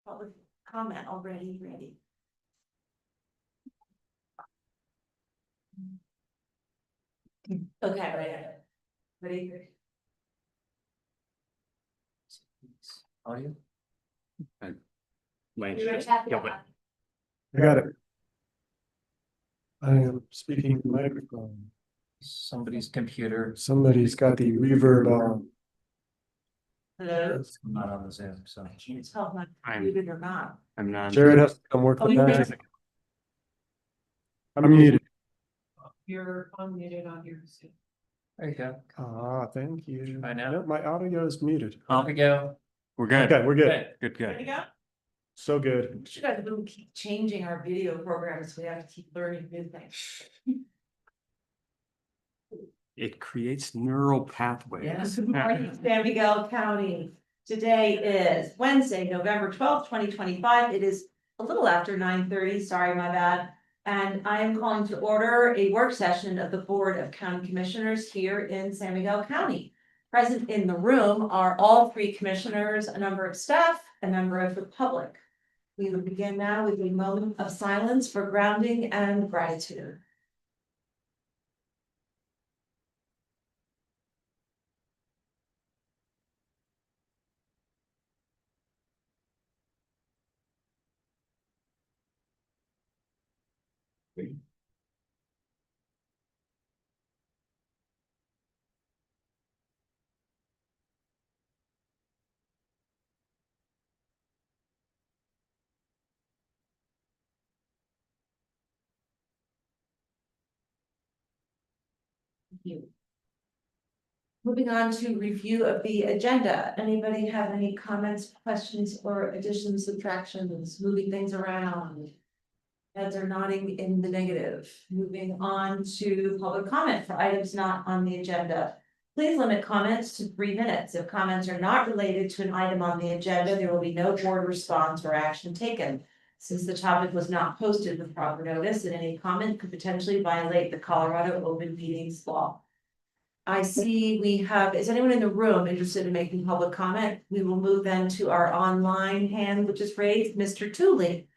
Public comment already ready. Okay, right. Ready? Audio? You were tapping Yeah, on. I got it. I am speaking to the microphone. Somebody's computer. Somebody's got the reverb on. Hello? I'm not on the Zoom, so. I can't tell if I'm- I'm muted or not. I'm not. Jared has to come work Oh, the you're magic. I'm muted. You're unmuted on your Zoom. There you go. Ah, thank you. I know. Yep, my audio is muted. There we go. We're good. Okay, we're good. Good, There you good. go. So good. We should have to keep changing our video programs. We have to keep learning new things. It creates neural pathways. Yes, good morning, San Miguel County. Today is Wednesday, November 12th, 2025. It is a little after 9:30, sorry, my bad. And I am calling to order a work session of the Board of County Commissioners here in San Miguel County. Present in the room are all three commissioners, a number of staff, a member of the public. We will begin now with a moment of silence for grounding and gratitude. Thank you. Moving on to review of the agenda. Anybody have any comments, questions, or additions, subtractions, moving things around? Heads are nodding in the negative. Moving on to public comment for items not on the agenda. Please limit comments to 3 minutes. If comments are not related to an item on the agenda, there will be no board response or action taken. Since the topic was not posted with proper notice, and any comment could potentially violate the Colorado Open Meetings Law. I see we have, is anyone in the room interested in making public comment? We will move then to our online hand, which is raised, Mr. Tooley.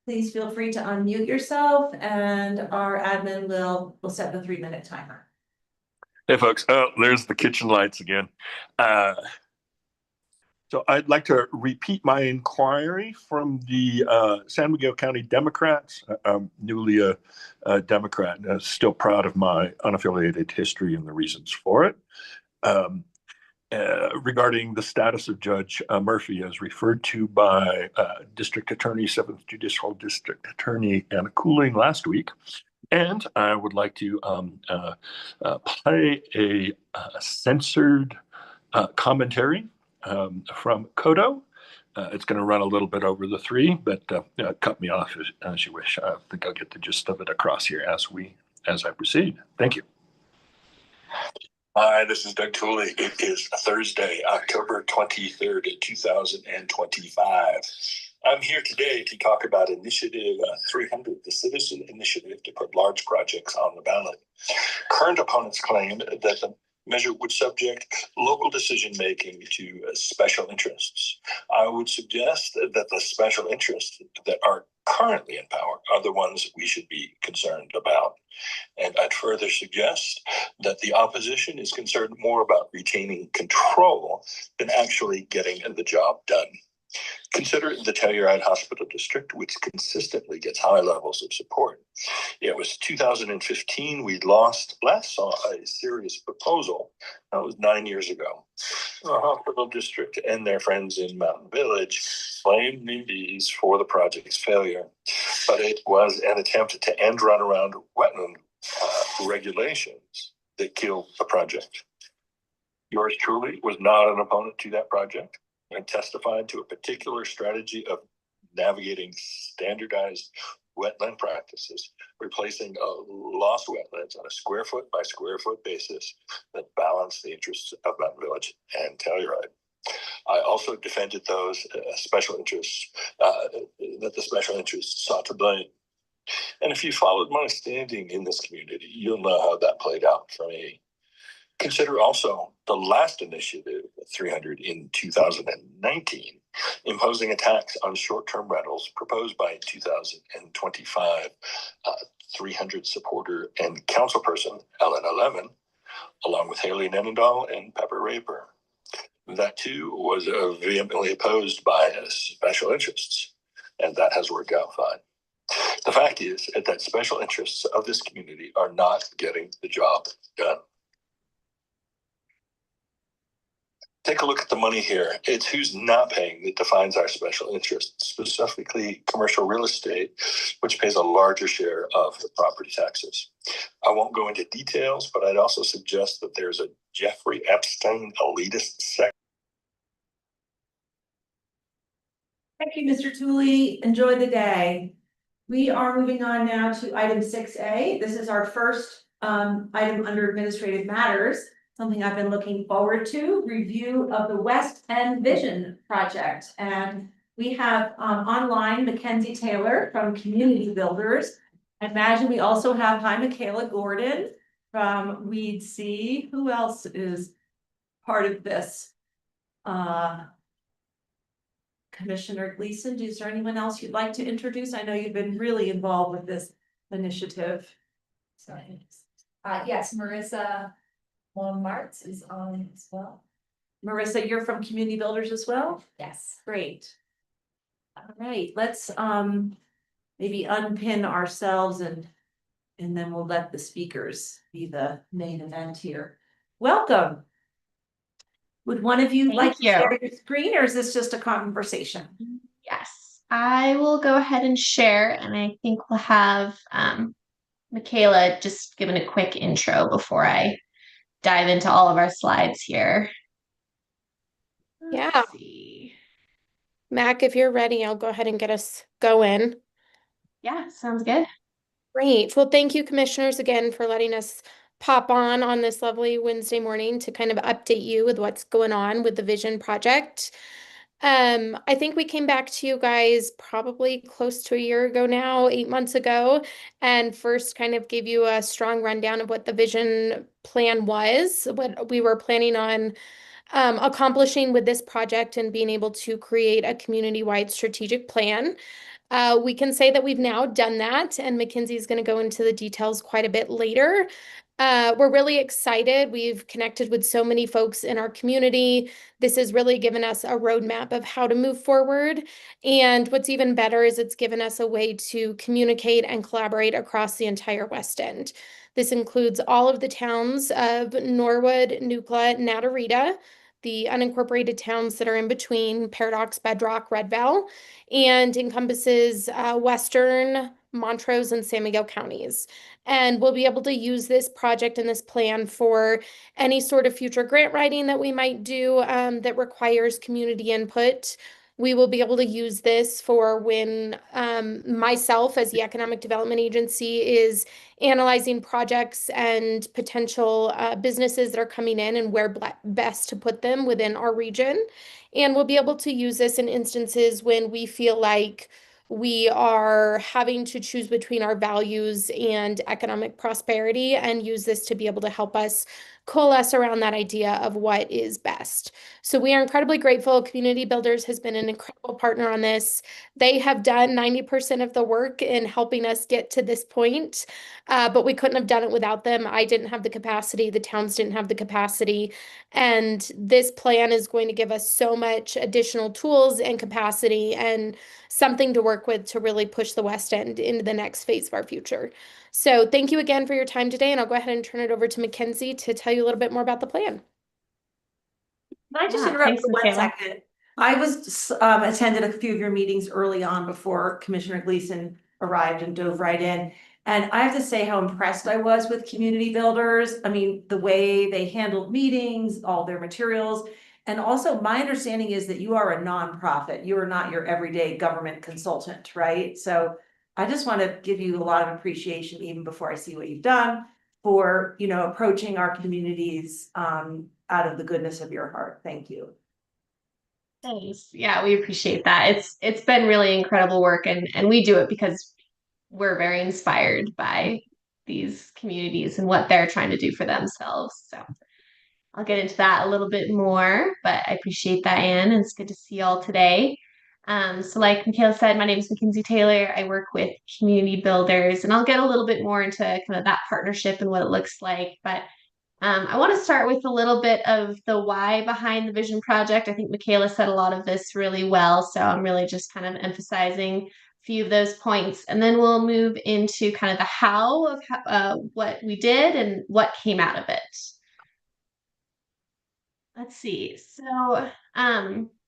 Please feel free to unmute yourself and our admin will set the 3-minute timer. Hey folks, oh, there's the kitchen lights again. So I'd like to repeat my inquiry from the San Miguel County Democrats. I'm newly a Democrat, still proud of my unaffiliated history and the reasons for it. Regarding the status of Judge Murphy, as referred to by District Attorney, 7th Judicial District Attorney Anna Cooling last week. And I would like to play a censored commentary from Kodo. It's going to run a little bit over the 3, but cut me off as you wish. I think I'll get the gist of it across here as I proceed. Thank you. Hi, this is Doug Tooley. It is Thursday, October 23rd, 2025. I'm here today to talk about Initiative 300, the citizen initiative to put large projects on the ballot. Current opponents claim that the measure would subject local decision-making to special interests. I would suggest that the special interests that are currently in power are the ones we should be concerned about. And I'd further suggest that the opposition is concerned more about retaining control than actually getting the job done. Consider the Telluride Hospital District, which consistently gets high levels of support. It was 2015 we last saw a serious proposal. That was 9 years ago. The hospital district and their friends in Mountain Village blamed NIMBYs for the project's failure, but it was an attempt to end run around wetland regulations that killed the project. Yours truly was not an opponent to that project and testified to a particular strategy of navigating standardized wetland practices, replacing lost wetlands on a square foot by square foot basis that balance the interests of Mountain Village and Telluride. I also defended those special interests that the special interests sought to blame. And if you followed my standing in this community, you'll know how that played out for me. Consider also the last initiative, 300 in 2019, imposing a tax on short-term rentals proposed by 2025 300 supporter and councilperson Ellen Levin, along with Haley Nenendahl and Pepper Raper. That too was vehemently opposed by special interests, and that has worked out fine. The fact is that special interests of this community are not getting the job done. Take a look at the money here. It's who's not paying that defines our special interests, specifically commercial real estate, which pays a larger share of the property taxes. I won't go into details, but I'd also suggest that there's a Jeffrey Epstein elitist sect. Thank you, Mr. Tooley. Enjoy the day. We are moving on now to item 6A. This is our first item under administrative matters, something I've been looking forward to, review of the West End Vision Project. And we have online Mackenzie Taylor from Community Builders. I imagine we also have, hi, Michaela Gordon from Weed C. Who else is part of this? Commissioner Gleason, is there anyone else you'd like to introduce? I know you've been really involved with this initiative. Yes, Marissa Martz is on as well. Marissa, you're from Community Builders as well? Yes. Great. All right, let's maybe unpin ourselves and then we'll let the speakers be the main event here. Welcome. Would one of you Thank like to you. share your screen, or is this just a conversation? Yes, I will go ahead and share, and I think we'll have Michaela just giving a quick intro before I dive into all of our slides here. Yeah. Let's see. Mac, if you're ready, I'll go ahead and get us going. Yeah, sounds good. Great. Well, thank you, commissioners, again for letting us pop on this lovely Wednesday morning to kind of update you with what's going on with the Vision Project. I think we came back to you guys probably close to a year ago now, 8 months ago, and first kind of gave you a strong rundown of what the Vision plan was, what we were planning on accomplishing with this project and being able to create a community-wide strategic plan. We can say that we've now done that, and Mackenzie is going to go into the details quite a bit later. We're really excited. We've connected with so many folks in our community. This has really given us a roadmap of how to move forward. And what's even better is it's given us a way to communicate and collaborate across the entire West End. This includes all of the towns of Norwood, Nucla, Natarita, the unincorporated towns that are in between Paradox, Bedrock, Red Val, and encompasses Western, Montrose, and San Miguel counties. And we'll be able to use this project and this plan for any sort of future grant writing that we might do that requires community input. We will be able to use this for when myself as the Economic Development Agency is analyzing projects and potential businesses that are coming in and where best to put them within our region. And we'll be able to use this in instances when we feel like we are having to choose between our values and economic prosperity, and use this to be able to help us coalesce around that idea of what is best. So we are incredibly grateful. Community Builders has been an incredible partner on this. They have done 90% of the work in helping us get to this point, but we couldn't have done it without them. I didn't have the capacity. The towns didn't have the capacity. And this plan is going to give us so much additional tools and capacity and something to work with to really push the West End into the next phase of our future. So thank you again for your time today, and I'll go ahead and turn it over to Mackenzie to tell you a little bit more about the plan. Can I just Yeah, interrupt thanks, for 1 Michaela. second? I was attended a few of your meetings early on before Commissioner Gleason arrived and dove right in. And I have to say how impressed I was with Community Builders. I mean, the way they handled meetings, all their materials. And also my understanding is that you are a nonprofit. You are not your everyday government consultant, right? So I just want to give you a lot of appreciation even before I see what you've done for, you know, approaching our communities out of the goodness of your heart. Thank you. Thanks. Yeah, we appreciate that. It's been really incredible work, and we do it because we're very inspired by these communities and what they're trying to do for themselves. So I'll get into that a little bit more, but I appreciate that, Anne, and it's good to see you all today. So like Michaela said, my name is Mackenzie Taylor. I work with community builders, and I'll get a little bit more into kind of that partnership and what it looks like. But I want to start with a little bit of the why behind the Vision Project. I think Michaela said a lot of this really well, so I'm really just kind of emphasizing a few of those points, and then we'll move into kind of the how of what we did and what came out of it. Let's see. So,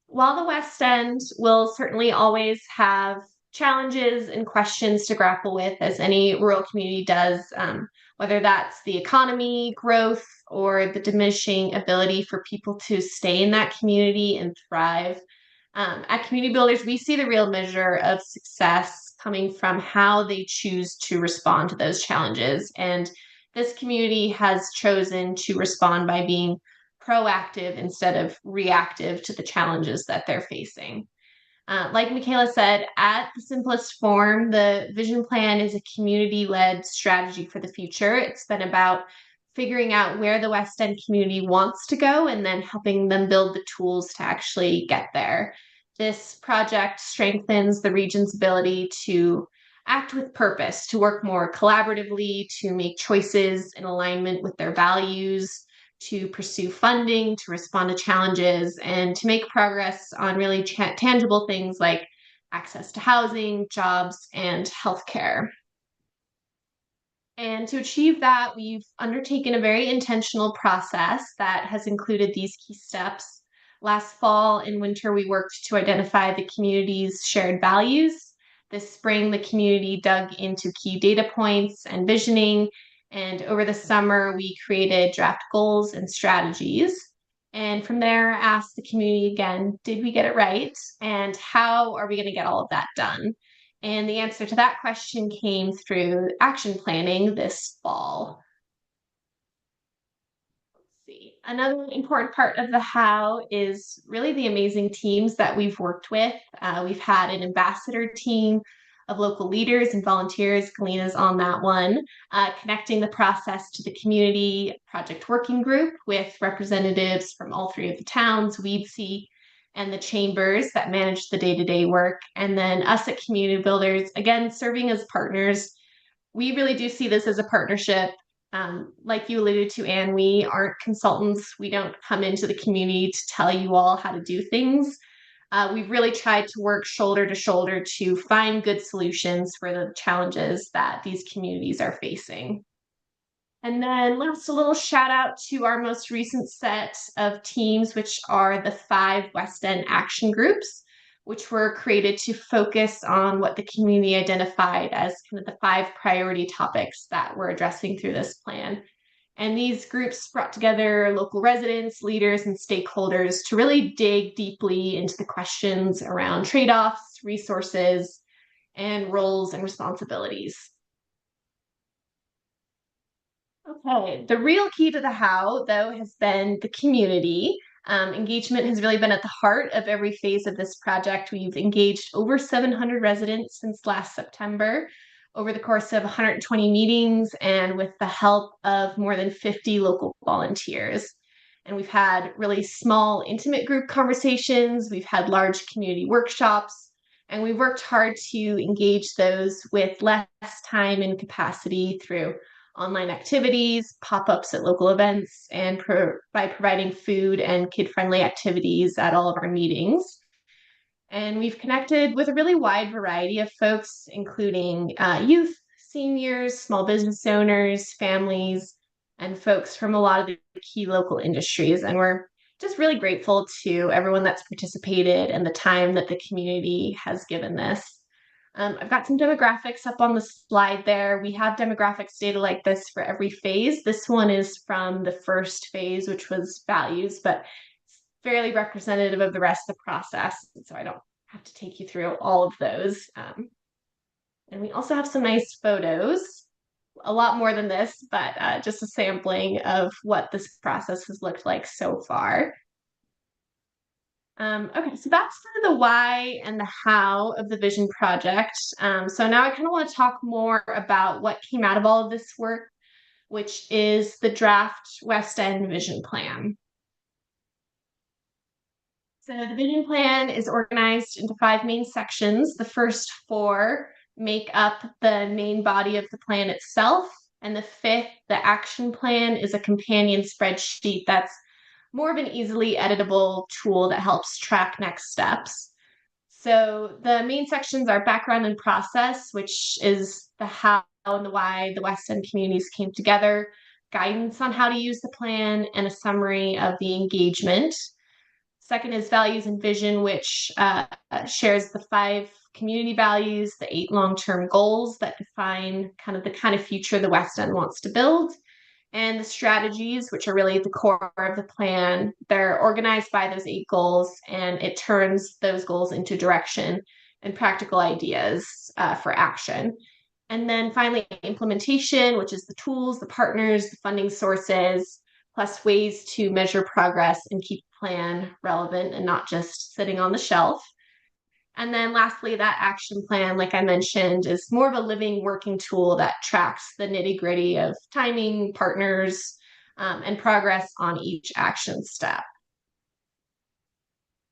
while the West End will certainly always have challenges and questions to grapple with, as any rural community does, whether that's the economy, growth, or the diminishing ability for people to stay in that community and thrive. At Community Builders, we see the real measure of success coming from how they choose to respond to those challenges. And this community has chosen to respond by being proactive instead of reactive to the challenges that they're facing. Like Michaela said, at the simplest form, the vision plan is a community-led strategy for the future. It's been about figuring out where the West End community wants to go and then helping them build the tools to actually get there. This project strengthens the region's ability to act with purpose, to work more collaboratively, to make choices in alignment with their values, to pursue funding, to respond to challenges, and to make progress on really tangible things like access to housing, jobs, and healthcare. And to achieve that, we've undertaken a very intentional process that has included these key steps. Last fall and winter, we worked to identify the community's shared values. This spring, the community dug into key data points and visioning. And over the summer, we created draft goals and strategies. And from there, asked the community again, did we get it right? And how are we going to get all of that done? And the answer to that question came through action planning this fall. Let's see. Another important part of the how is really the amazing teams that we've worked with. We've had an ambassador team of local leaders and volunteers. Galena's on that one, connecting the process to the community project working group with representatives from all three of the towns, Weedsea, and the chambers that manage the day-to-day work. And then us at Community Builders, again, serving as partners. We really do see this as a partnership. Like you alluded to, Anne, we aren't consultants. We don't come into the community to tell you all how to do things. We've really tried to work shoulder to shoulder to find good solutions for the challenges that these communities are facing. And then last, a little shout out to our most recent set of teams, which are the 5 West End action groups, which were created to focus on what the community identified as kind of the 5 priority topics that we're addressing through this plan. And these groups brought together local residents, leaders, and stakeholders to really dig deeply into the questions around trade-offs, resources, and roles and responsibilities. Okay, the real key to the how, though, has been the community. Engagement has really been at the heart of every phase of this project. We've engaged over 700 residents since last September, over the course of 120 meetings and with the help of more than 50 local volunteers. And we've had really small, intimate group conversations. We've had large community workshops, and we've worked hard to engage those with less time and capacity through online activities, pop-ups at local events, and by providing food and kid-friendly activities at all of our meetings. And we've connected with a really wide variety of folks, including youth, seniors, small business owners, families, and folks from a lot of the key local industries. And we're just really grateful to everyone that's participated and the time that the community has given this. I've got some demographics up on the slide there. We have demographics data like this for every phase. This one is from the first phase, which was values, but fairly representative of the rest of the process, so I don't have to take you through all of those. And we also have some nice photos, a lot more than this, but just a sampling of what this process has looked like so far. Okay, so that's kind of the why and the how of the Vision Project. So now I kind of want to talk more about what came out of all of this work, which is the draft West End Vision Plan. So the vision plan is organized into 5 main sections. The first 4 make up the main body of the plan itself. And the 5th, the action plan, is a companion spreadsheet that's more of an easily editable tool that helps track next steps. So the main sections are background and process, which is the how and the why the West End communities came together, guidance on how to use the plan, and a summary of the engagement. Second is values and vision, which shares the 5 community values, the 8 long-term goals that define the kind of future the West End wants to build, and the strategies, which are really the core of the plan. They're organized by those 8 goals, and it turns those goals into direction and practical ideas for action. And then finally, implementation, which is the tools, the partners, the funding sources, plus ways to measure progress and keep the plan relevant and not just sitting on the shelf. And then lastly, that action plan, like I mentioned, is more of a living working tool that tracks the nitty-gritty of timing, partners, and progress on each action step.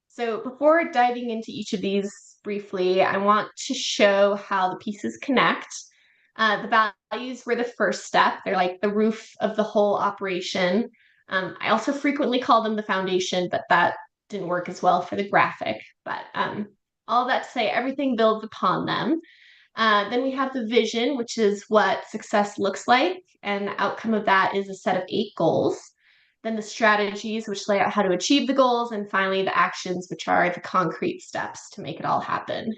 So before diving into each of these briefly, I want to show how the pieces connect. The values were the first step. They're like the roof of the whole operation. I also frequently call them the foundation, but that didn't work as well for the graphic. But all that to say, everything builds upon them. Then we have the vision, which is what success looks like. And the outcome of that is a set of 8 goals. Then the strategies, which lay out how to achieve the goals. And finally, the actions, which are the concrete steps to make it all happen.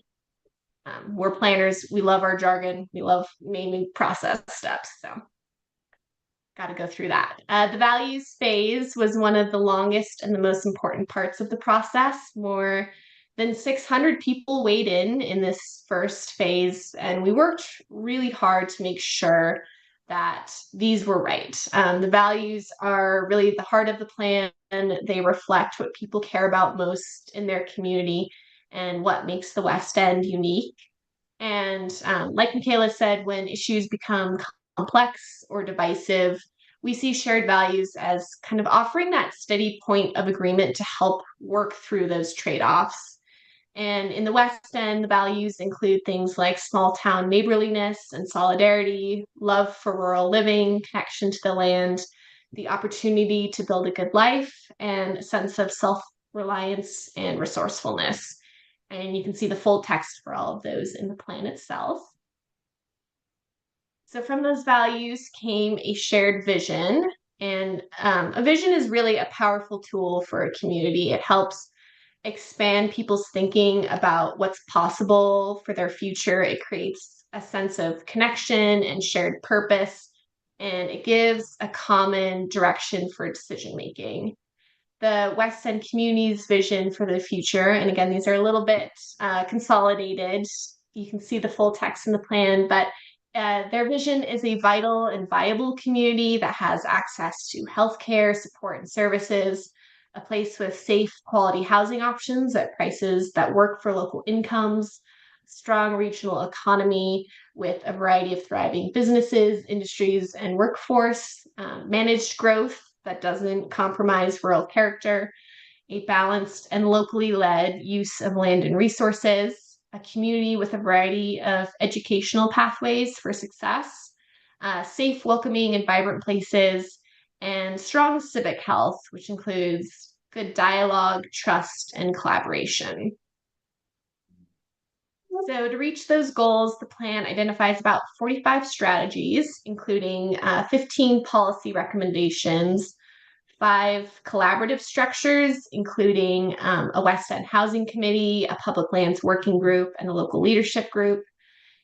We're planners. We love our jargon. We love naming process steps. So got to go through that. The values phase was one of the longest and the most important parts of the process. More than 600 people weighed in this first phase, and we worked really hard to make sure that these were right. The values are really the heart of the plan, and they reflect what people care about most in their community and what makes the West End unique. And like Michaela said, when issues become complex or divisive, we see shared values as kind of offering that steady point of agreement to help work through those trade-offs. And in the West End, the values include things like small town neighborliness and solidarity, love for rural living, connection to the land, the opportunity to build a good life, and a sense of self-reliance and resourcefulness. And you can see the full text for all of those in the plan itself. So from those values came a shared vision. And a vision is really a powerful tool for a community. It helps expand people's thinking about what's possible for their future. It creates a sense of connection and shared purpose, and it gives a common direction for decision making. The West End community's vision for the future, and again, these are a little bit consolidated. You can see the full text in the plan, but their vision is a vital and viable community that has access to healthcare, support, and services, a place with safe, quality housing options at prices that work for local incomes, strong regional economy with a variety of thriving businesses, industries, and workforce, managed growth that doesn't compromise rural character, a balanced and locally led use of land and resources, a community with a variety of educational pathways for success, safe, welcoming, and vibrant places, and strong civic health, which includes good dialogue, trust, and collaboration. So to reach those goals, the plan identifies about 45 strategies, including 15 policy recommendations, 5 collaborative structures, including a West End Housing Committee, a Public Lands Working Group, and a local leadership group,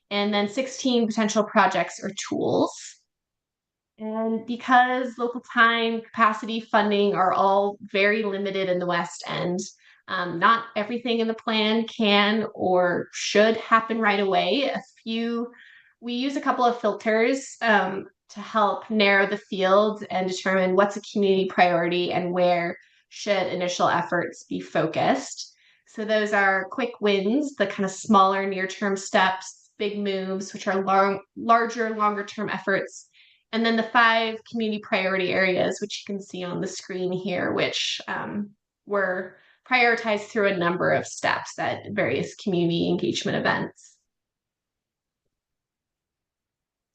and then 16 potential projects or tools. And because local time, capacity, funding are all very limited in the West End, not everything in the plan can or should happen right away. We use a couple of filters to help narrow the field and determine what's a community priority and where should initial efforts be focused. So those are quick wins, the kind of smaller near-term steps, big moves, which are larger, longer-term efforts, And then the 5 community priority areas, which you can see on the screen here, which were prioritized through a number of steps at various community engagement events.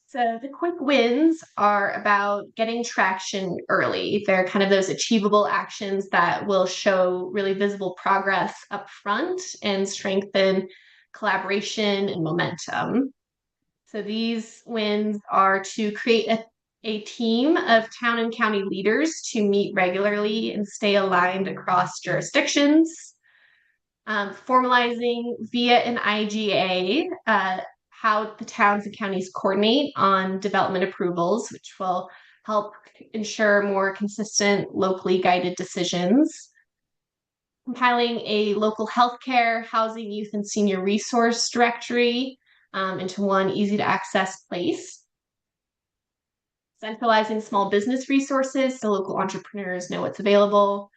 So the quick wins are about getting traction early. They're kind of those achievable actions that will show really visible progress up front and strengthen collaboration and momentum. So these wins are to create a team of town and county leaders to meet regularly and stay aligned across jurisdictions. Formalizing via an IGA how the towns and counties coordinate on development approvals, which will help ensure more consistent, locally guided decisions. Compiling a local healthcare, housing, youth, and senior resource directory into one easy to access place. Centralizing small business resources so local entrepreneurs know what's available.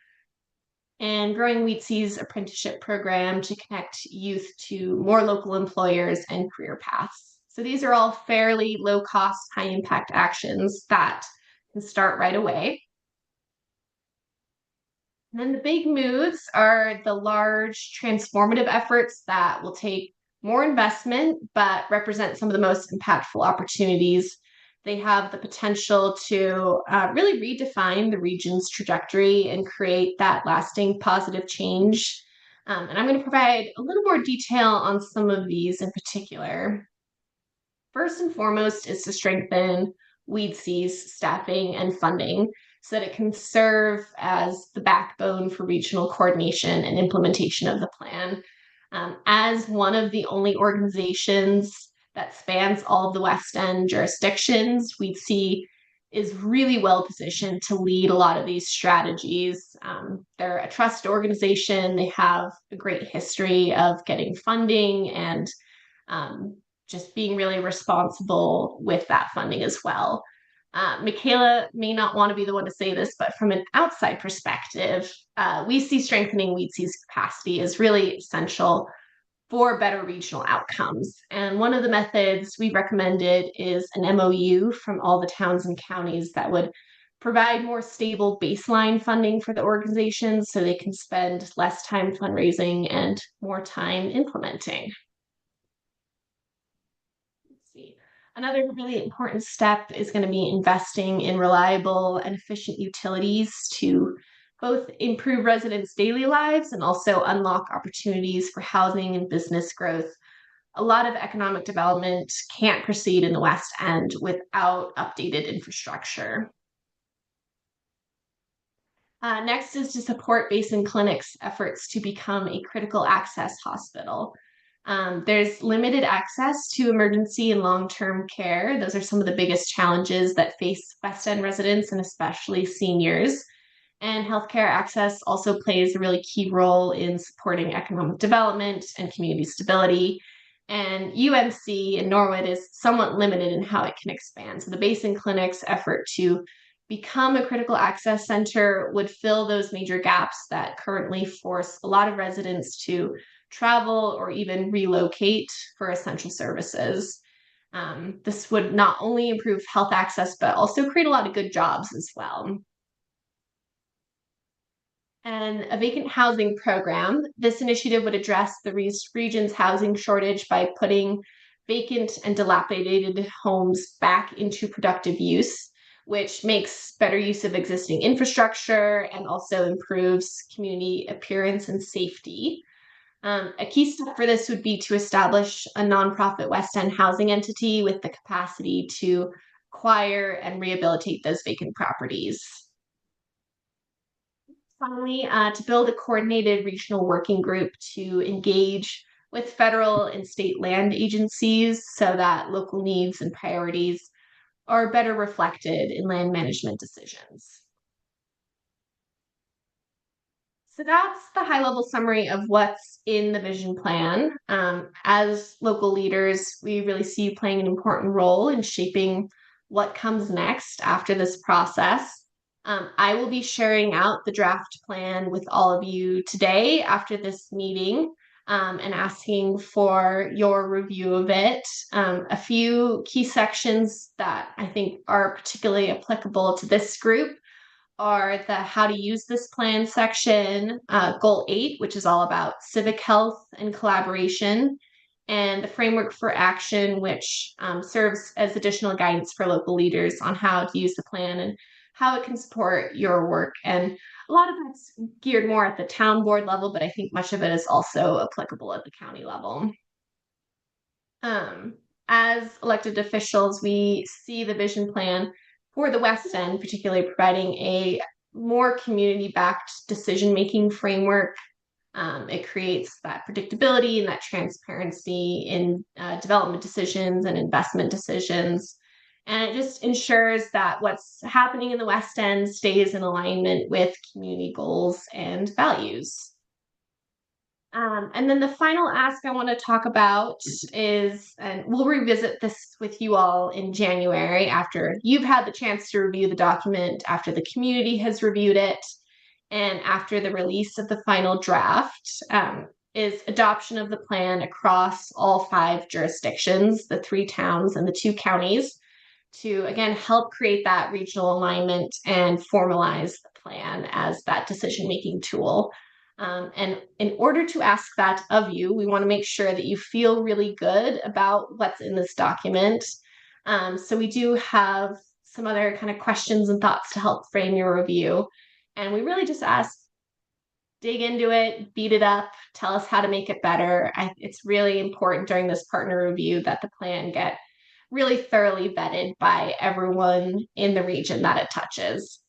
And growing WheatSea's apprenticeship program to connect youth to more local employers and career paths. So these are all fairly low cost, high impact actions that can start right away. And then the big moves are the large transformative efforts that will take more investment, but represent some of the most impactful opportunities. They have the potential to really redefine the region's trajectory and create that lasting positive change. And I'm going to provide a little more detail on some of these in particular. First and foremost is to strengthen WheatSea's staffing and funding so that it can serve as the backbone for regional coordination and implementation of the plan. As one of the only organizations that spans all of the West End jurisdictions, WheatSea is really well positioned to lead a lot of these strategies. They're a trusted organization. They have a great history of getting funding and just being really responsible with that funding as well. Michaela may not want to be the one to say this, but from an outside perspective, we see strengthening WheatSea's capacity is really essential for better regional outcomes. And one of the methods we recommended is an MOU from all the towns and counties that would provide more stable baseline funding for the organizations so they can spend less time fundraising and more time implementing. Another really important step is going to be investing in reliable and efficient utilities to both improve residents' daily lives and also unlock opportunities for housing and business growth. A lot of economic development can't proceed in the West End without updated infrastructure. Next is to support Basin Clinic's efforts to become a critical access hospital. There's limited access to emergency and long-term care. Those are some of the biggest challenges that face West End residents and especially seniors. And healthcare access also plays a really key role in supporting economic development and community stability. And UNC in Norwood is somewhat limited in how it can expand. So the Basin Clinic's effort to become a critical access center would fill those major gaps that currently force a lot of residents to travel or even relocate for essential services. This would not only improve health access, but also create a lot of good jobs as well. And a vacant housing program. This initiative would address the region's housing shortage by putting vacant and dilapidated homes back into productive use, which makes better use of existing infrastructure and also improves community appearance and safety. A key step for this would be to establish a nonprofit West End housing entity with the capacity to acquire and rehabilitate those vacant properties. Finally, to build a coordinated regional working group to engage with federal and state land agencies so that local needs and priorities are better reflected in land management decisions. So that's the high-level summary of what's in the vision plan. As local leaders, we really see you playing an important role in shaping what comes next after this process. I will be sharing out the draft plan with all of you today after this meeting. and asking for your review of it. A few key sections that I think are particularly applicable to this group are the how to use this plan section, goal 8, which is all about civic health and collaboration, and the framework for action, which serves as additional guidance for local leaders on how to use the plan and how it can support your work. And a lot of that's geared more at the town board level, but I think much of it is also applicable at the county level. As elected officials, we see the vision plan for the West End, particularly providing a more community-backed decision-making framework. It creates that predictability and that transparency in development decisions and investment decisions. And it just ensures that what's happening in the West End stays in alignment with community goals and values. And then the final ask I want to talk about is, and we'll revisit this with you all in January after you've had the chance to review the document, after the community has reviewed it, and after the release of the final draft, is adoption of the plan across all 5 jurisdictions, the 3 towns and the 2 counties, to again help create that regional alignment and formalize the plan as that decision-making tool. And in order to ask that of you, we want to make sure that you feel really good about what's in this document. So we do have some other kind of questions and thoughts to help frame your review. And we really just ask, dig into it, beat it up, tell us how to make it better. It's really important during this partner review that the plan get really thoroughly vetted by everyone in the region that it touches.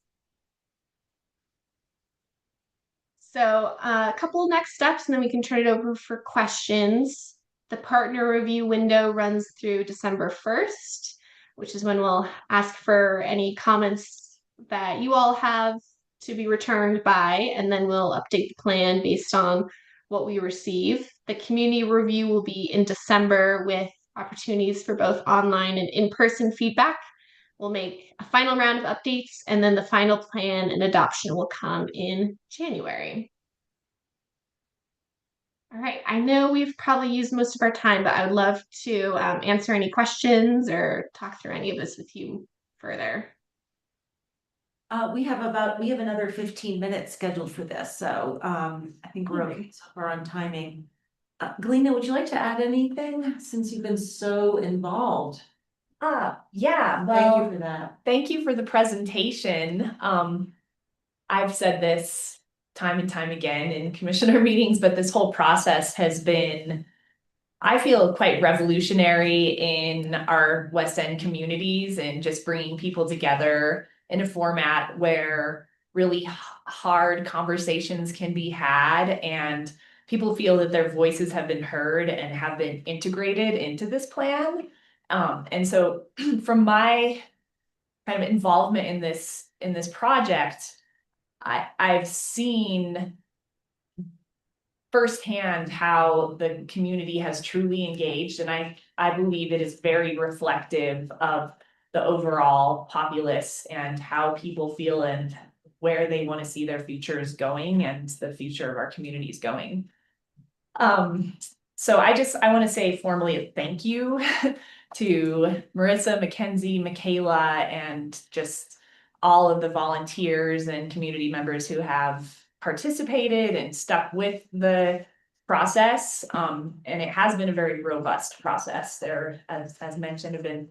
So a couple next steps, and then we can turn it over for questions. The partner review window runs through December 1st, which is when we'll ask for any comments that you all have to be returned by, and then we'll update the plan based on what we receive. The community review will be in December with opportunities for both online and in-person feedback. We'll make a final round of updates, and then the final plan and adoption will come in January. All right, I know we've probably used most of our time, but I would love to answer any questions or talk through any of this with you further. We have another 15 minutes scheduled for this, so I think we're okay so far on timing. Galina, would you like to add anything since you've been so involved? Yeah, Thank well, you for that. thank you for the presentation. I've said this time and time again in commissioner meetings, but this whole process has been, I feel, quite revolutionary in our West End communities and just bringing people together in a format where really hard conversations can be had and people feel that their voices have been heard and have been integrated into this plan. And so from my kind of involvement in this project, I've seen firsthand how the community has truly engaged, and I believe it is very reflective of the overall populace and how people feel and where they want to see their futures going and the future of our communities going. So I want to say formally a thank you to Marissa, Mackenzie, Michaela, and just all of the volunteers and community members who have participated and stuck with the process. And it has been a very robust process. There, as mentioned, have been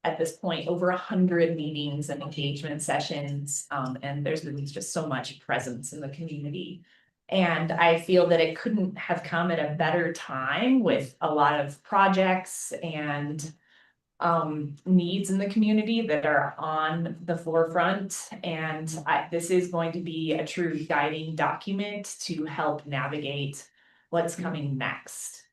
at this point over 100 meetings and engagement sessions. And there's been just so much presence in the community. And I feel that it couldn't have come at a better time with a lot of projects and needs in the community that are on the forefront. And this is going to be a true guiding document to help navigate what's coming next.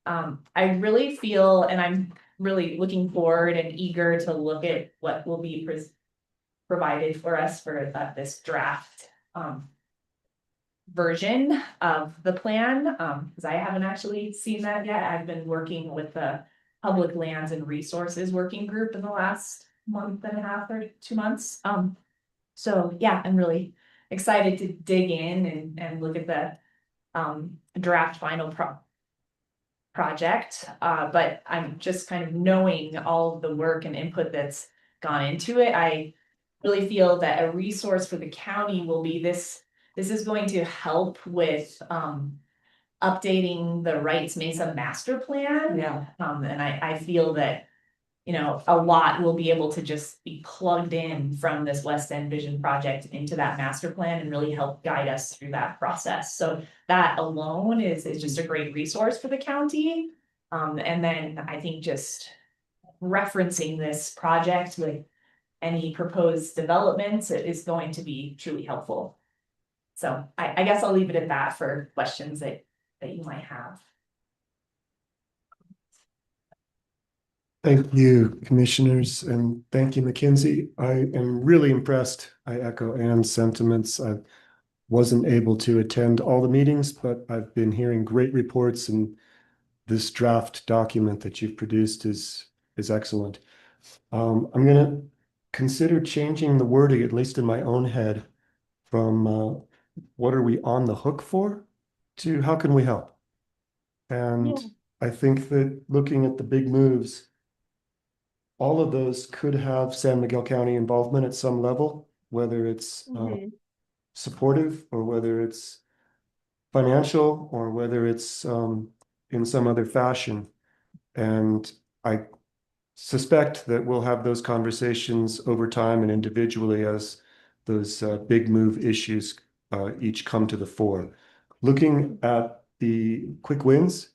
I really feel, and I'm really looking forward and eager to look at what will be provided for us for this draft version of the plan, because I haven't actually seen that yet. I've been working with the Public Lands and Resources Working Group in the last month and a half or 2 months. So yeah, I'm really excited to dig in and look at the draft final project, but I'm just kind of knowing all of the work and input that's gone into it. I really feel that a resource for the county will be this is going to help with updating the Wrights Mesa master plan. Yeah. And I feel that, you know, a lot will be able to just be plugged in from this West End Vision project into that master plan and really help guide us through that process. So that alone is just a great resource for the county. And then I think just referencing this project with any proposed developments is going to be truly helpful. So I guess I'll leave it at that for questions that you might have. Thank you, commissioners, and thank you, Mackenzie. I am really impressed. I echo Anne's sentiments. I wasn't able to attend all the meetings, but I've been hearing great reports, and this draft document that you've produced is excellent. I'm gonna consider changing the wording, at least in my own head, from what are we on the hook for to how can we help? And I think that looking at the big moves, all of those could have San Miguel County involvement at some level, whether it's supportive or whether it's financial or whether it's in some other fashion. And I suspect that we'll have those conversations over time and individually as those big move issues each come to the fore. Looking at the quick wins,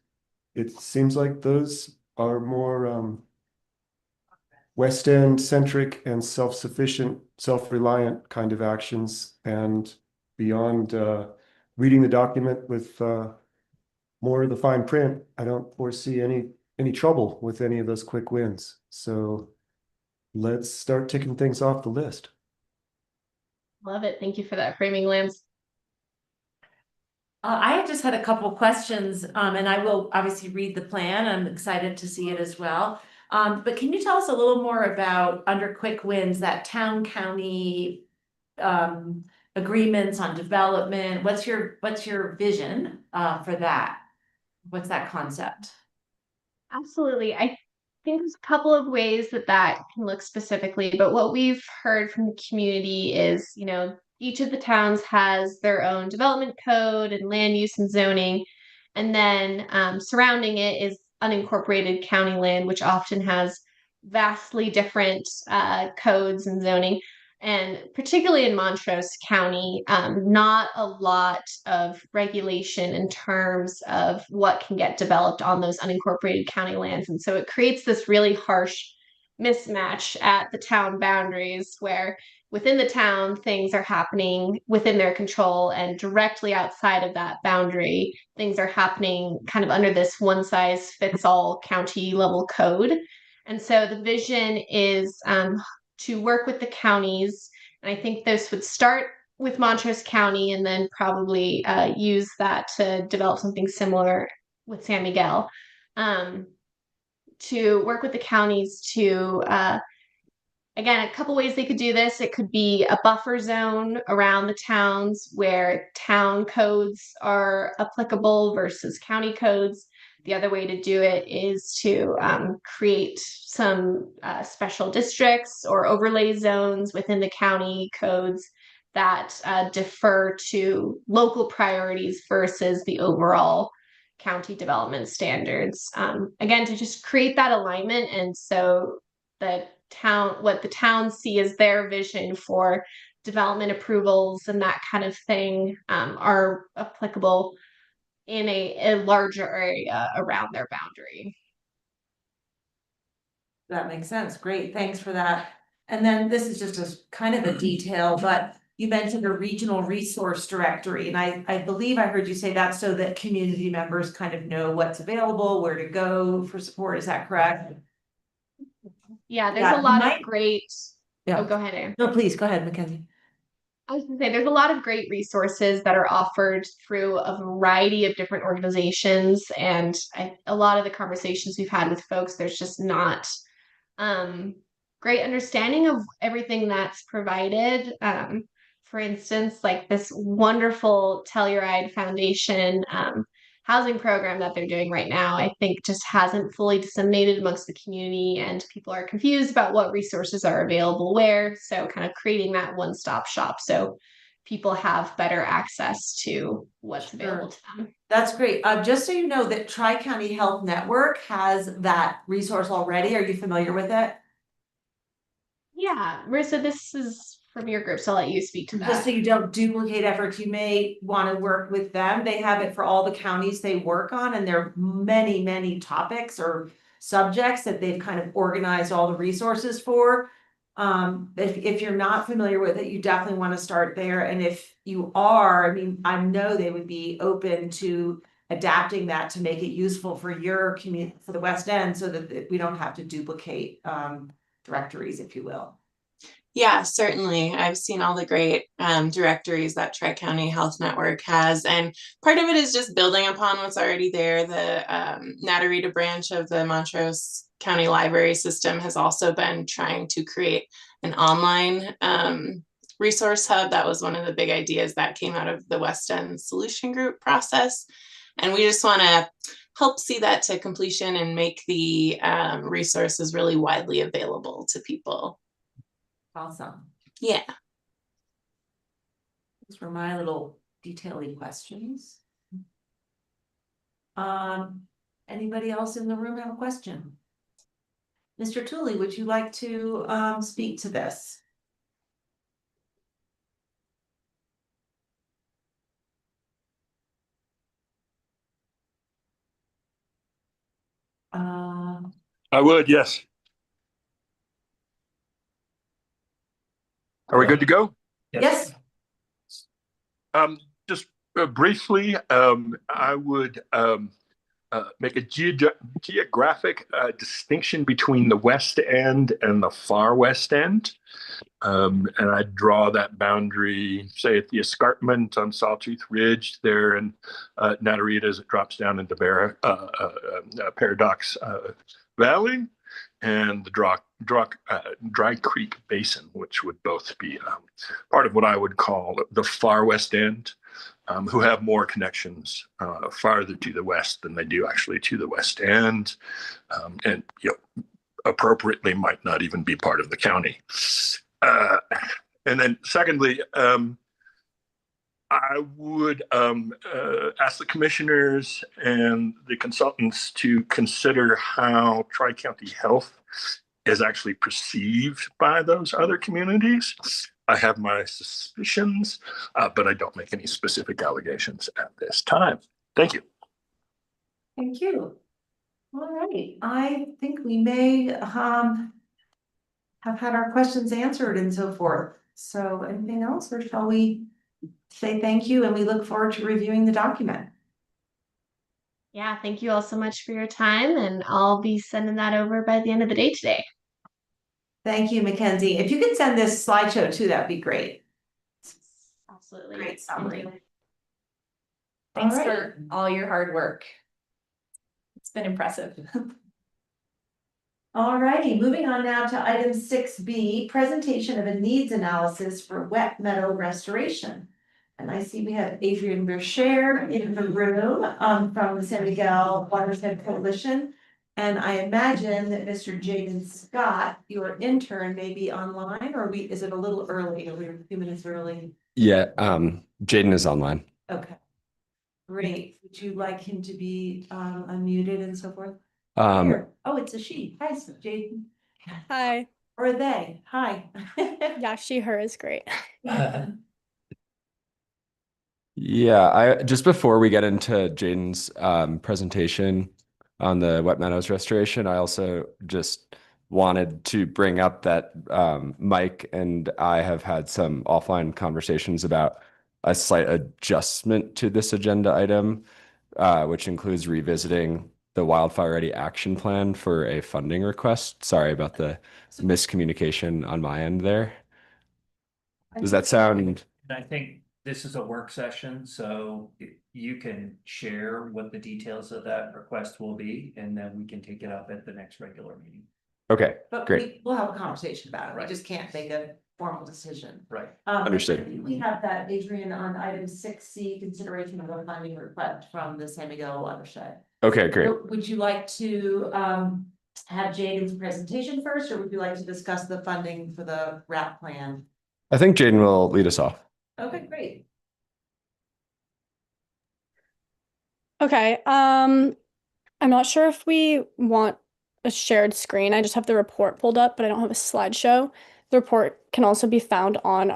it seems like those are more West End centric and self-sufficient, self-reliant kind of actions. And beyond reading the document with more of the fine print, I don't foresee any trouble with any of those quick wins. So let's start ticking things off the list. Love it. Thank you for that framing, Lance. I just had a couple questions, and I will obviously read the plan. I'm excited to see it as well. But can you tell us a little more about under quick wins, that town county agreements on development? What's your vision for that? What's that concept? Absolutely. I think there's a couple of ways that can look specifically, but what we've heard from the community is, you know, each of the towns has their own development code and land use and zoning. And then surrounding it is unincorporated county land, which often has vastly different codes and zoning. And particularly in Montrose County, not a lot of regulation in terms of what can get developed on those unincorporated county lands. And so it creates this really harsh mismatch at the town boundaries where within the town, things are happening within their control, and directly outside of that boundary, things are happening kind of under this one size fits all county level code. And so the vision is to work with the counties. And I think this would start with Montrose County and then probably use that to develop something similar with San Miguel. To work with the counties to again, a couple ways they could do this. It could be a buffer zone around the towns where town codes are applicable versus county codes. The other way to do it is to create some special districts or overlay zones within the county codes that defer to local priorities versus the overall county development standards. Again, to just create that alignment, and so that what the towns see as their vision for development approvals and that kind of thing are applicable in a larger area around their boundary. That makes sense. Great, thanks for that. And then this is just a kind of a detail, but you mentioned a regional resource directory, and I believe I heard you say that so that community members kind of know what's available, where to go for support. Is that correct? Yeah, there's a lot of great. Yeah. Oh, go ahead, Erin. No, please go ahead, Mackenzie. I was gonna say there's a lot of great resources that are offered through a variety of different organizations, and a lot of the conversations we've had with folks, there's just not great understanding of everything that's provided. For instance, like this wonderful Telluride Foundation housing program that they're doing right now, I think just hasn't fully disseminated amongst the community, and people are confused about what resources are available where. So kind of creating that one-stop shop so people have better access to what's available to them. That's great. Just so you know that Tri-County Health Network has that resource already. Are you familiar with it? Yeah, Marissa, this is from your group, so I'll let you speak to Just so that. you don't duplicate efforts, you may want to work with them. They have it for all the counties they work on, and there are many, many topics or subjects that they've kind of organized all the resources for. If you're not familiar with it, you definitely want to start there. And if you are, I mean, I know they would be open to adapting that to make it useful for your community, for the West End, so that we don't have to duplicate directories, if you will. Yeah, certainly. I've seen all the great directories that Tri-County Health Network has, and part of it is just building upon what's already there. The Natarita branch of the Montrose County Library System has also been trying to create an online resource hub. That was one of the big ideas that came out of the West End Solution Group process. And we just want to help see that to completion and make the resources really widely available to people. Awesome. Yeah. Those were my little detailing questions. Anybody else in the room have a question? Mr. Tooley, would you like to speak to this? I would, yes. Are we good to go? Yes. Just briefly, I would make a geographic distinction between the West End and the far West End. And I draw that boundary, say, at the escarpment on Sawtooth Ridge there in Natarita as it drops down into Paradox Valley, and the Dry Creek Basin, which would both be part of what I would call the far West End, who have more connections farther to the west than they do actually to the West End, and appropriately might not even be part of the county. And then secondly, I would ask the commissioners and the consultants to consider how Tri-County Health is actually perceived by those other communities. I have my suspicions, but I don't make any specific allegations at this time. Thank you. Thank you. All right, I think we may have had our questions answered and so forth. So anything else, or shall we say thank you and we look forward to reviewing the document? Yeah, thank you all so much for your time, and I'll be sending that over by the end of the day today. Thank you, Mackenzie. If you could send this slideshow too, that'd be great. Absolutely. Great summary. Thanks All right. for all your hard work. It's been impressive. All righty, moving on now to item 6B, presentation of a needs analysis for wet meadow restoration. And I see we have Adrian Bercher in the room from the San Miguel Watershed Coalition. And I imagine that Mr. Jaden Scott, your intern, may be online, or is it a little early? Are we a few minutes early? Yeah, Jaden is online. Okay. Great. Would you like him to be unmuted and so forth? Here. Oh, it's a she. Hi, Jaden. Hi. Or they. Hi. Yeah, she, her is great. Yeah, I just before we get into Jaden's presentation on the wet meadows restoration, I also just wanted to bring up that Mike and I have had some offline conversations about a slight adjustment to this agenda item, which includes revisiting the Wildfire Ready Action Plan for a funding request. Sorry about the miscommunication on my end there. Does that sound? I think this is a work session, so you can share what the details of that request will be, and then we can take it up at the next regular meeting. Okay, But great. we'll have a conversation about it. We Right. just can't make a formal decision. Right. Understood. I think we have that, Adrian, on item 6C, consideration of a funding request from the San Miguel watershed. Okay, great. So would you like to have Jaden's presentation first, or would you like to discuss the funding for the RAP plan? I think Jaden will lead us off. Okay, great. Okay, I'm not sure if we want a shared screen. I just have the report pulled up, but I don't have a slideshow. The report can also be found on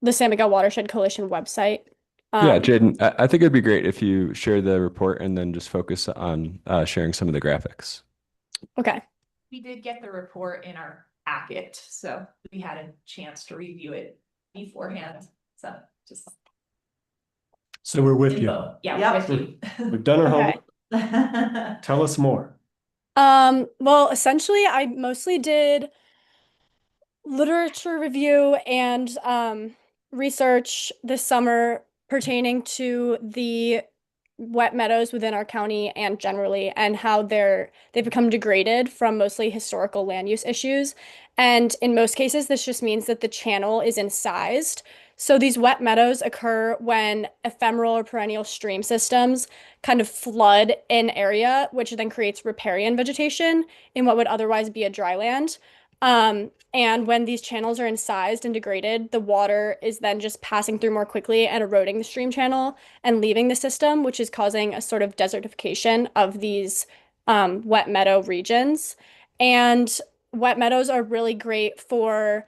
the San Miguel Watershed Coalition website. Yeah, Jaden, I think it'd be great if you share the report and then just focus on sharing some of the graphics. Okay. We did get the report in our packet, so we had a chance to review it beforehand, so just. So we're with you. info. Yeah, Yep. with you. We've done our Okay. homework. Tell us more. Well, essentially, I mostly did literature review and research this summer pertaining to the wet meadows within our county and generally, and how they've become degraded from mostly historical land use issues. And in most cases, this just means that the channel is incised. So these wet meadows occur when ephemeral or perennial stream systems kind of flood an area, which then creates riparian vegetation in what would otherwise be a dry land. And when these channels are incised and degraded, the water is then just passing through more quickly and eroding the stream channel and leaving the system, which is causing a sort of desertification of these wet meadow regions. And wet meadows are really great for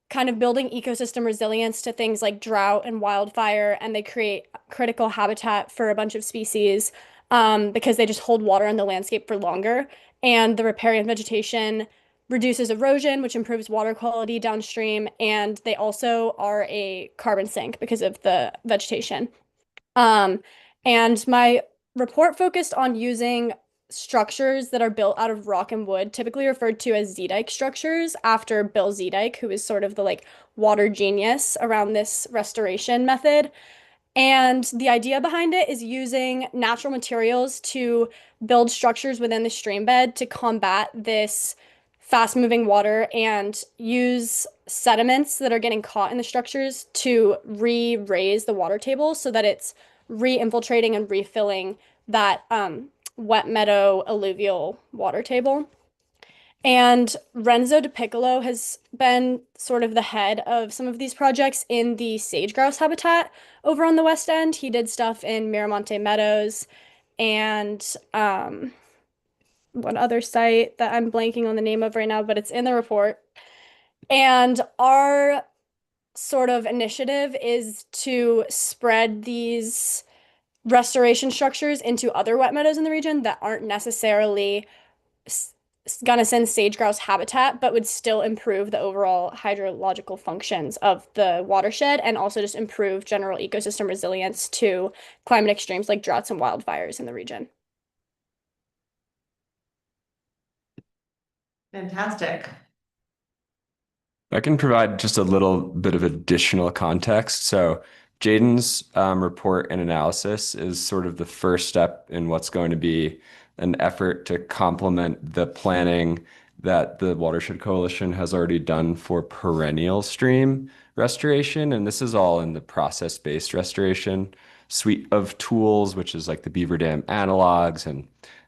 kind of building ecosystem resilience to things like drought and wildfire, and they create critical habitat for a bunch of species because they just hold water in the landscape for longer. And the riparian vegetation reduces erosion, which improves water quality downstream, and they also are a carbon sink because of the vegetation. And my report focused on using structures that are built out of rock and wood, typically referred to as Zeedyke structures, after Bill Zeedyke, who is sort of the water genius around this restoration method. And the idea behind it is using natural materials to build structures within the stream bed to combat this fast-moving water and use sediments that are getting caught in the structures to re-raise the water table so that it's re-infiltrating and refilling that wet meadow alluvial water table. And Renzo DiPiccolo has been sort of the head of some of these projects in the sage grouse habitat over on the West End. He did stuff in Miramonte Meadows and one other site that I'm blanking on the name of right now, but it's in the report. And our sort of initiative is to spread these restoration structures into other wet meadows in the region that aren't necessarily Gunnison sage grouse habitat, but would still improve the overall hydrological functions of the watershed and also just improve general ecosystem resilience to climate extremes like droughts and wildfires in the region. Fantastic. I can provide just a little bit of additional context. So Jaden's report and analysis is sort of the first step in what's going to be an effort to complement the planning that the Watershed Coalition has already done for perennial stream restoration. And this is all in the process-based restoration suite of tools, which is like the Beaver Dam analogs and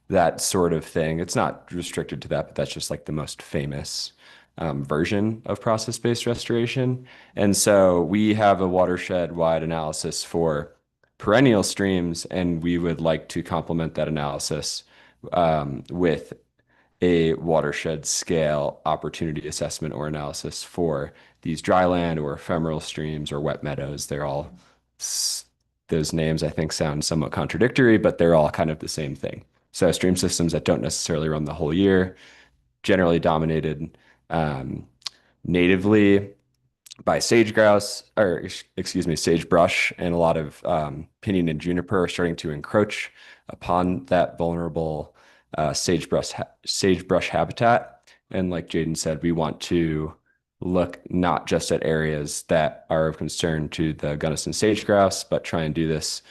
that sort of thing. It's not restricted to that, but that's just like the most famous version of process-based restoration. And so we have a watershed-wide analysis for perennial streams, and we would like to complement that analysis with a watershed scale opportunity assessment or analysis for these dryland or ephemeral streams or wet meadows. They're all, those names I think sound somewhat contradictory, but they're all kind of the same thing. So stream systems that don't necessarily run the whole year, generally dominated natively by sage grouse, or excuse me, sagebrush, and a lot of pinyon and juniper are starting to encroach upon that vulnerable sagebrush habitat. And like Jaden said, we want to look not just at areas that are of concern to the Gunnison sage grouse, but try and do this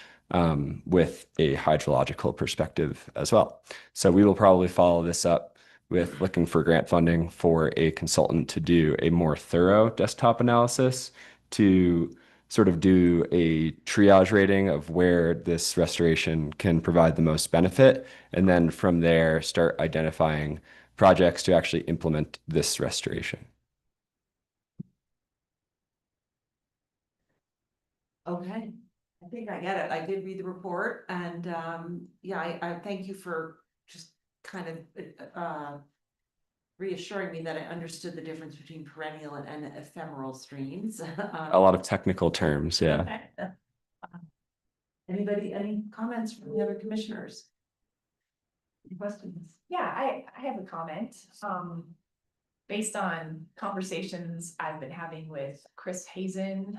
with a hydrological perspective as well. So we will probably follow this up with looking for grant funding for a consultant to do a more thorough desktop analysis to sort of do a triage rating of where this restoration can provide the most benefit. And then from there, start identifying projects to actually implement this restoration. Okay, I think I get it. I did read the report and, yeah, I thank you for just kind of, reassuring me that I understood the difference between perennial and ephemeral streams. A lot of technical terms, yeah. Anybody, any comments from the other commissioners? Any questions? Yeah, I have a comment. Based on conversations I've been having with Chris Hazen,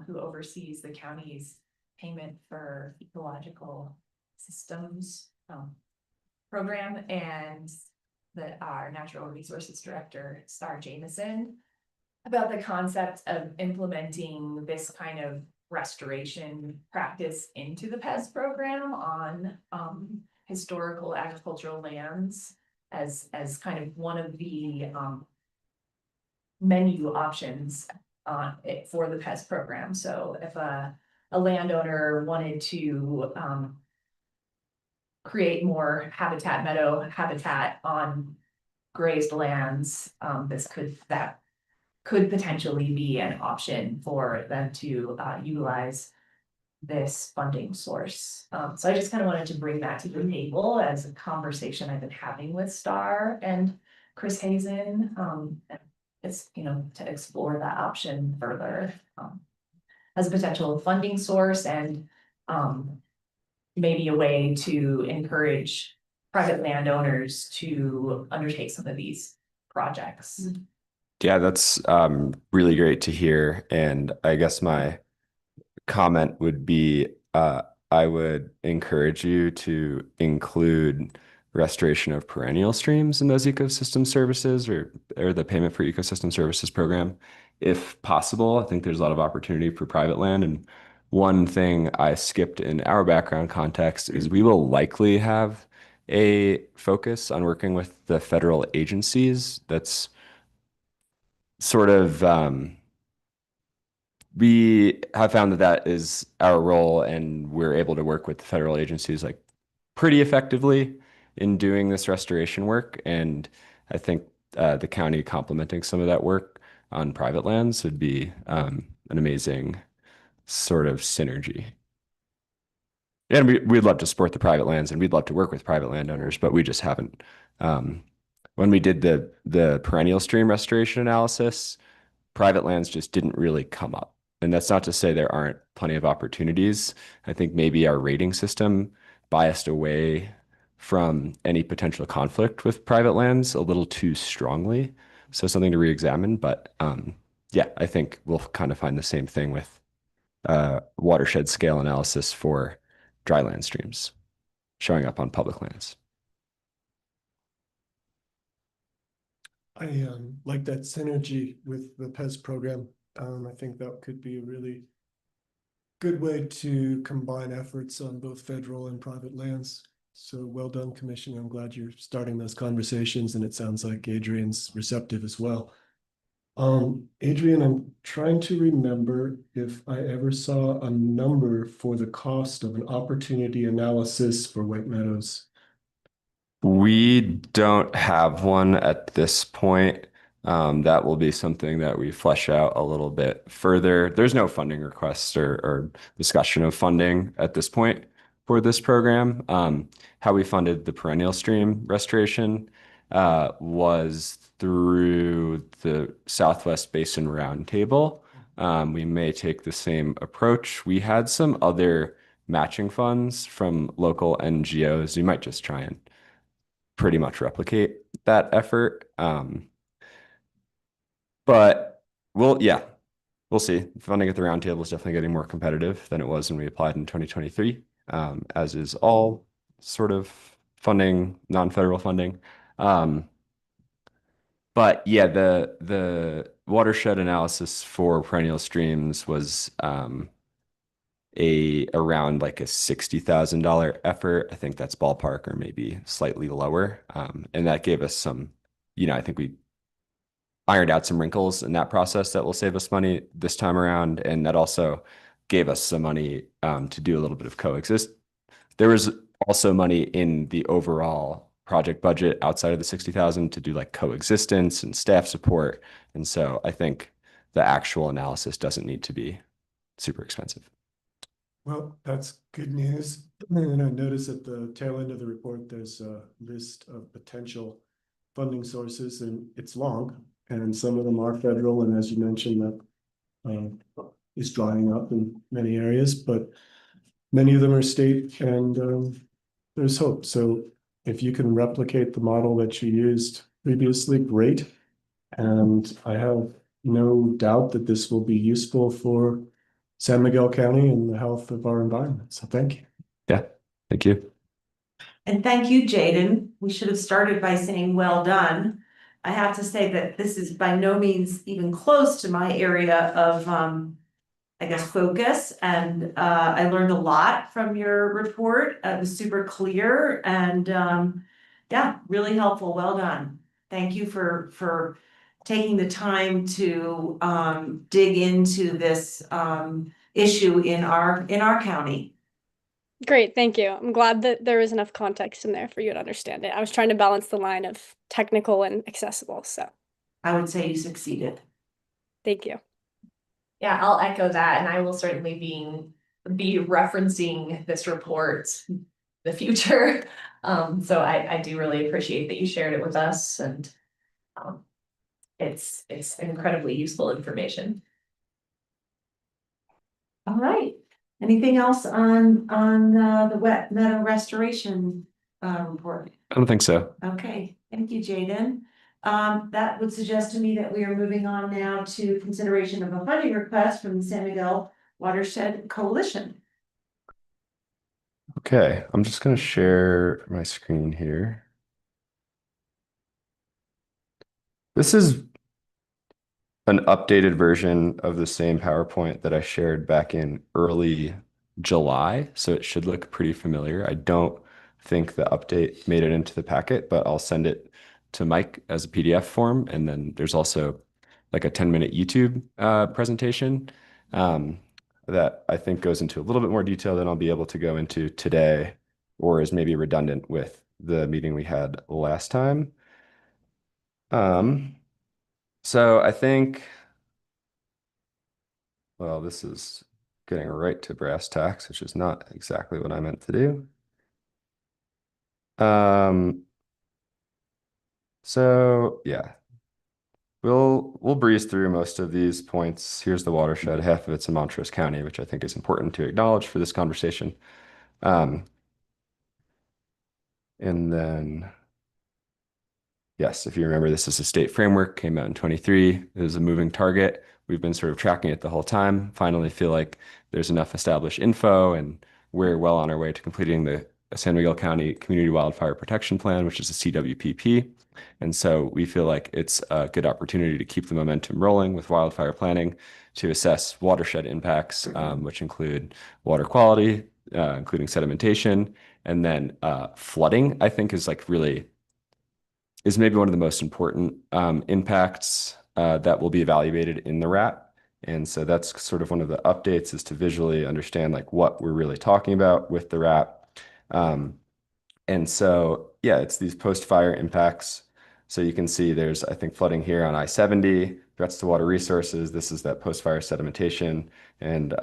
who oversees the county's payment for ecological systems program, and our natural resources director, Star Jameson, about the concept of implementing this kind of restoration practice into the PEZ program on historical agricultural lands as kind of one of the menu options for the PEZ program. So if a landowner wanted to create more meadow habitat on grazed lands, that could potentially be an option for them to utilize this funding source. So I just kind of wanted to bring that to the table as a conversation I've been having with Star and Chris Hazen. It's, to explore that option further as a potential funding source and maybe a way to encourage private landowners to undertake some of these projects. Yeah, that's really great to hear. And I guess my comment would be I would encourage you to include restoration of perennial streams in those ecosystem services or the payment for ecosystem services program if possible. I think there's a lot of opportunity for private land. And one thing I skipped in our background context is we will likely have a focus on working with the federal agencies. That's sort of we have found that is our role, and we're able to work with the federal agencies like pretty effectively in doing this restoration work. And I think the county complementing some of that work on private lands would be an amazing sort of synergy. And we'd love to support the private lands and we'd love to work with private landowners, but we just haven't. When we did the perennial stream restoration analysis, private lands just didn't really come up. And that's not to say there aren't plenty of opportunities. I think maybe our rating system biased away from any potential conflict with private lands a little too strongly. So something to re-examine. But yeah, I think we'll kind of find the same thing with watershed scale analysis for dryland streams showing up on public lands. I like that synergy with the PEZ program. I think that could be a really good way to combine efforts on both federal and private lands. So well done, Commissioner. I'm glad you're starting those conversations, and it sounds like Adrian's receptive as well. Adrian, I'm trying to remember if I ever saw a number for the cost of an opportunity analysis for White Meadows. We don't have one at this point. That will be something that we flesh out a little bit further. There's no funding request or discussion of funding at this point for this program. How we funded the perennial stream restoration was through the Southwest Basin Roundtable. We may take the same approach. We had some other matching funds from local NGOs. We might just try and pretty much replicate that effort. But we'll see. Funding at the roundtable is definitely getting more competitive than it was when we applied in 2023, as is all sort of funding, non-federal funding. But yeah, the watershed analysis for perennial streams was around like a $60,000 effort. I think that's ballpark or maybe slightly lower. And that gave us some I think we ironed out some wrinkles in that process that will save us money this time around. And that also gave us some money to do a little bit of coexist. There was also money in the overall project budget outside of the 60,000 to do like coexistence and staff support. And so I think the actual analysis doesn't need to be super expensive. Well, that's good news. And I noticed at the tail end of the report, there's a list of potential funding sources, and it's long, and some of them are federal, and as you mentioned, that is drying up in many areas, but many of them are state, and there's hope. So if you can replicate the model that you used previously, great. And I have no doubt that this will be useful for San Miguel County and the health of our environment. So thank you. Yeah, thank you. And thank you, Jaden. We should have started by saying well done. I have to say that this is by no means even close to my area of, I guess, focus. And I learned a lot from your report. It was super clear and yeah, really helpful. Well done. Thank you for taking the time to dig into this issue in our county. Great, thank you. I'm glad that there was enough context in there for you to understand it. I was trying to balance the line of technical and accessible, so I would say you succeeded. thank you. Yeah, I'll echo that, and I will certainly be referencing this report in the future. So I do really appreciate that you shared it with us, and it's incredibly useful information. All right. Anything else on the wet meadow restoration report? I don't think so. Okay, thank you, Jaden. That would suggest to me that we are moving on now to consideration of a funding request from the San Miguel Watershed Coalition. Okay, I'm just going to share my screen here. This is an updated version of the same PowerPoint that I shared back in early July, so it should look pretty familiar. I don't think the update made it into the packet, but I'll send it to Mike as a PDF form. And then there's also like a 10-minute YouTube presentation that I think goes into a little bit more detail than I'll be able to go into today, or is maybe redundant with the meeting we had last time. So I think, well, this is getting right to brass tacks, which is not exactly what I meant to do. So yeah, we'll breeze through most of these points. Here's the watershed. Half of it's in Montrose County, which I think is important to acknowledge for this conversation. And then, yes, if you remember, this is a state framework, came out in 23. It was a moving target. We've been sort of tracking it the whole time. Finally feel like there's enough established info, and we're well on our way to completing the San Miguel County Community Wildfire Protection Plan, which is a CWPP. And so we feel like it's a good opportunity to keep the momentum rolling with wildfire planning, to assess watershed impacts, which include water quality, including sedimentation, and then flooding, I think is maybe one of the most important impacts that will be evaluated in the RAP. And so that's sort of one of the updates, is to visually understand like what we're really talking about with the RAP. And so, yeah, it's these post-fire impacts. So you can see there's, I think, flooding here on I-70, threats to water resources. This is that post-fire sedimentation, and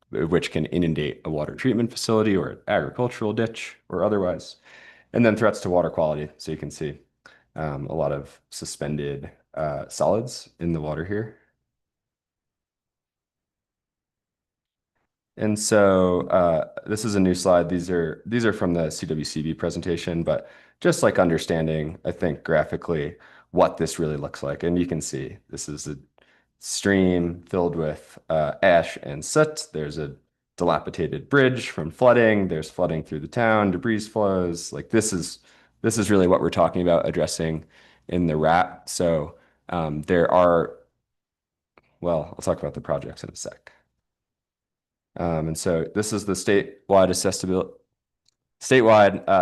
which can inundate a water treatment facility or an agricultural ditch or otherwise. And then threats to water quality. So you can see a lot of suspended solids in the water here. And so this is a new slide. These are from the CWCB presentation, but just like understanding, I think, graphically what this really looks like. And you can see this is a stream filled with ash and soot. There's a dilapidated bridge from flooding. There's flooding through the town, debris flows. Like this is really what we're talking about addressing in the RAP. So there are, well, I'll talk about the projects in a sec. And so this is the statewide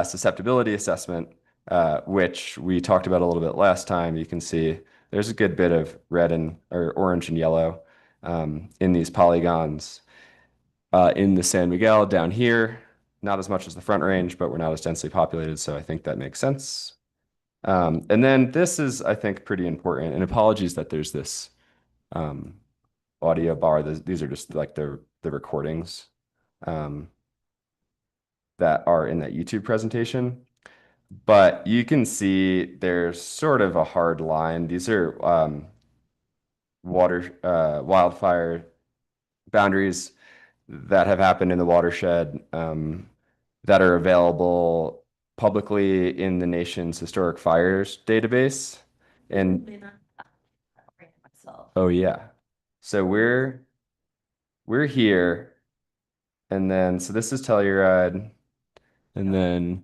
susceptibility assessment. which we talked about a little bit last time. You can see there's a good bit of red and or orange and yellow in these polygons. In the San Miguel down here, not as much as the Front Range, but we're not as densely populated, so I think that makes sense. And then this is, I think, pretty important. And apologies that there's this audio bar. These are just like the recordings that are in that YouTube presentation. But you can see there's sort of a hard line. These are wildfire boundaries that have happened in the watershed that are available publicly in the nation's historic fires database. And oh yeah, so we're here, and then so this is Telluride, and then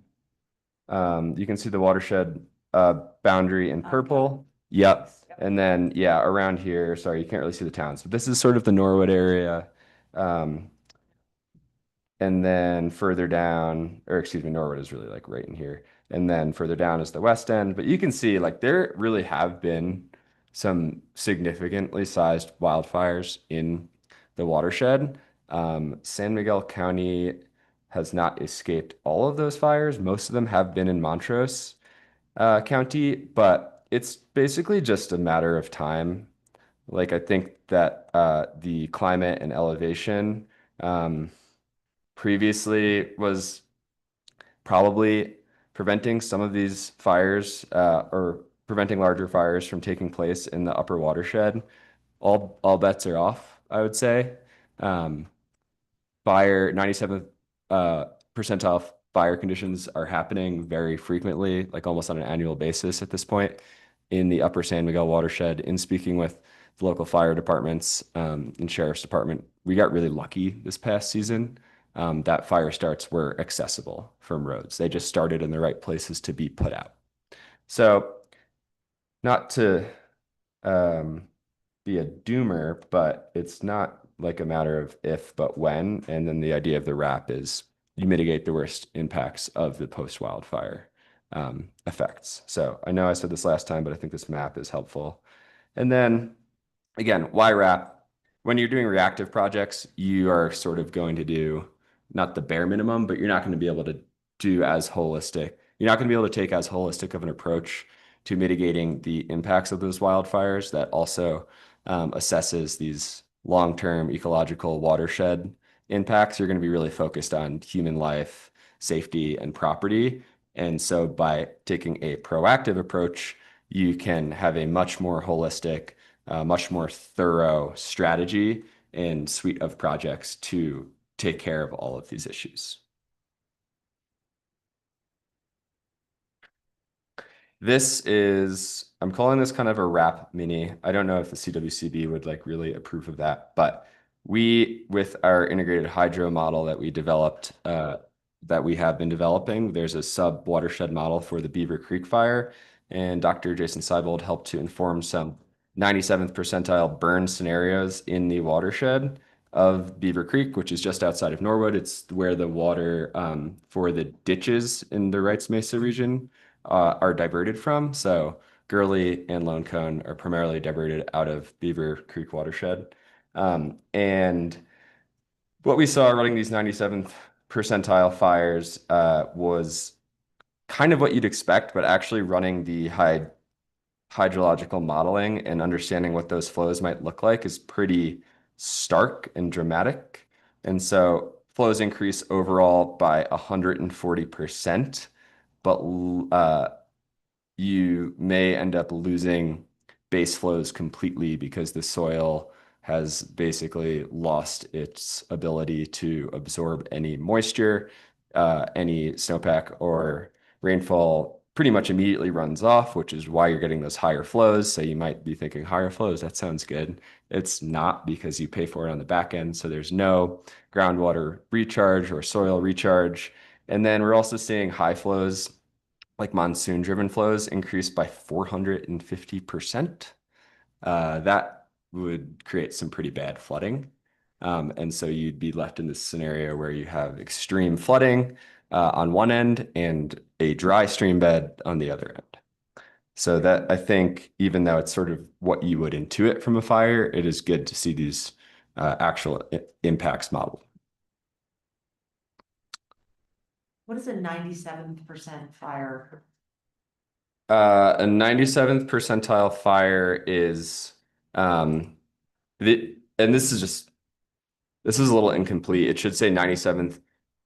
you can see the watershed boundary in purple. Yep. And then yeah, around here, sorry, you can't really see the towns, but this is sort of the Norwood area. And then further down, or excuse me, Norwood is really like right in here. And then further down is the West End. But you can see like there really have been some significantly sized wildfires in the watershed. San Miguel County has not escaped all of those fires. Most of them have been in Montrose County, but it's basically just a matter of time. Like I think that the climate and elevation previously was probably preventing some of these fires or preventing larger fires from taking place in the upper watershed. All bets are off, I would say. Fire 97th percentile fire conditions are happening very frequently, like almost on an annual basis at this point in the upper San Miguel watershed. In speaking with the local fire departments and sheriff's department, we got really lucky this past season. That fire starts were accessible from roads. They just started in the right places to be put out. So not to be a doomer, but it's not like a matter of if, but when. And then the idea of the wrap is you mitigate the worst impacts of the post-wildfire effects. So I know I said this last time, but I think this map is helpful. And then again, why wrap? When you're doing reactive projects, you are sort of going to do not the bare minimum, but you're not going to be able to do as holistic. You're not going to be able to take as holistic of an approach to mitigating the impacts of those wildfires that also assesses these long-term ecological watershed impacts. You're going to be really focused on human life, safety, and property. And so by taking a proactive approach, you can have a much more holistic, much more thorough strategy and suite of projects to take care of all of these issues. This is, I'm calling this kind of a wrap mini. I don't know if the CWCB would like really approve of that, but we, with our integrated hydro model that we developed, that we have been developing, there's a sub watershed model for the Beaver Creek fire, and Dr. Jason Seibold helped to inform some 97th percentile burn scenarios in the watershed of Beaver Creek, which is just outside of Norwood. It's where the water for the ditches in the Wrights Mesa region are diverted from. So Gurley and Lone Cone are primarily diverted out of Beaver Creek watershed. And what we saw running these 97th percentile fires was kind of what you'd expect, but actually running the hydrological modeling and understanding what those flows might look like is pretty stark and dramatic. And so flows increase overall by 140%, but you may end up losing base flows completely because the soil has basically lost its ability to absorb any moisture, any snowpack or rainfall pretty much immediately runs off, which is why you're getting those higher flows. So you might be thinking higher flows, that sounds good. It's not, because you pay for it on the back end. So there's no groundwater recharge or soil recharge. And then we're also seeing high flows, like monsoon driven flows, increase by 450%. That would create some pretty bad flooding. And so you'd be left in this scenario where you have extreme flooding on one end and a dry stream bed on the other end. So that I think, even though it's sort of what you would intuit from a fire, it is good to see these actual impacts modeled. What is a 97% fire? A 97th percentile fire is and this is a little incomplete. It should say 97th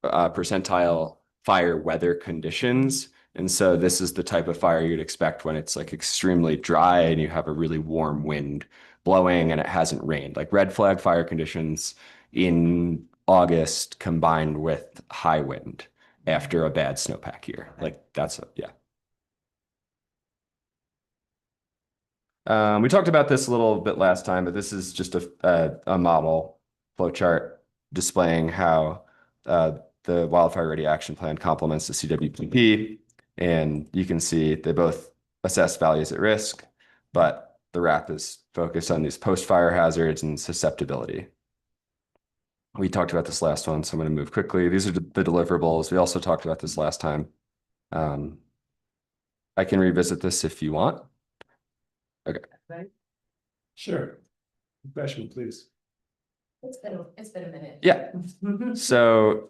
percentile fire weather conditions. And so this is the type of fire you'd expect when it's like extremely dry and you have a really warm wind blowing and it hasn't rained, like red flag fire conditions in August combined with high wind after a bad snowpack year. Like that's, yeah. We talked about this a little bit last time, but this is just a model flowchart displaying how the Wildfire Ready Action Plan complements the CWPP. And you can see they both assess values at risk, but the RAP is focused on these post-fire hazards and susceptibility. We talked about this last one, so I'm going to move quickly. These are the deliverables. We also talked about this last time. I can revisit this if you want. Okay. Sure. Question, please. It's been a minute. Yeah. So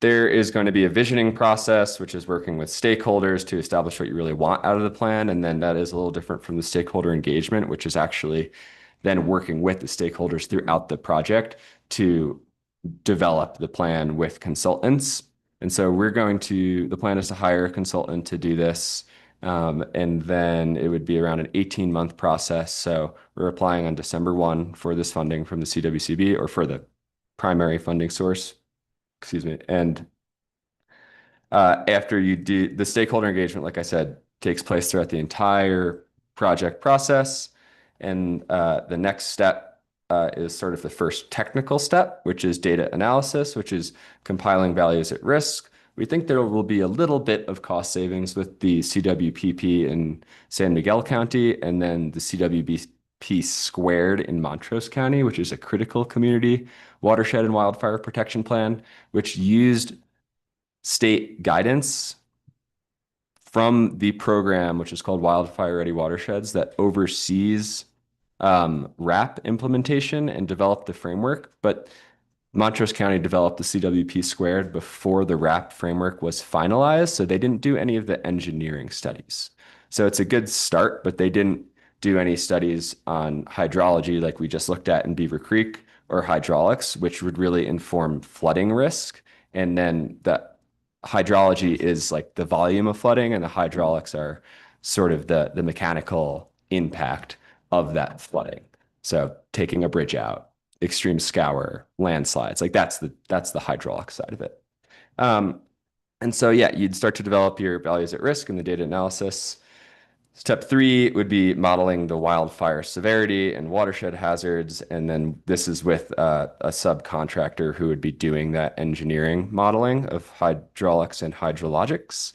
there is going to be a visioning process, which is working with stakeholders to establish what you really want out of the plan. And then that is a little different from the stakeholder engagement, which is actually then working with the stakeholders throughout the project to develop the plan with consultants. And so the plan is to hire a consultant to do this. And then it would be around an 18-month process. So we're applying on December 1 for this funding from the CWCB or for the primary funding source. Excuse me. And after you do the stakeholder engagement, like I said, takes place throughout the entire project process. And the next step is sort of the first technical step, which is data analysis, which is compiling values at risk. We think there will be a little bit of cost savings with the CWPP in San Miguel County and then the CWBP squared in Montrose County, which is a critical community watershed and wildfire protection plan, which used state guidance from the program, which is called Wildfire Ready Watersheds, that oversees RAP implementation and developed the framework. But Montrose County developed the CWP squared before the RAP framework was finalized, so they didn't do any of the engineering studies. So it's a good start, but they didn't do any studies on hydrology like we just looked at in Beaver Creek or hydraulics, which would really inform flooding risk. And then the hydrology is like the volume of flooding, and the hydraulics are sort of the mechanical impact of that flooding. So taking a bridge out, extreme scour, landslides, like that's the hydraulic side of it. And so, yeah, you'd start to develop your values at risk and the data analysis. Step 3 would be modeling the wildfire severity and watershed hazards. And then this is with a subcontractor who would be doing that engineering modeling of hydraulics and hydrologics.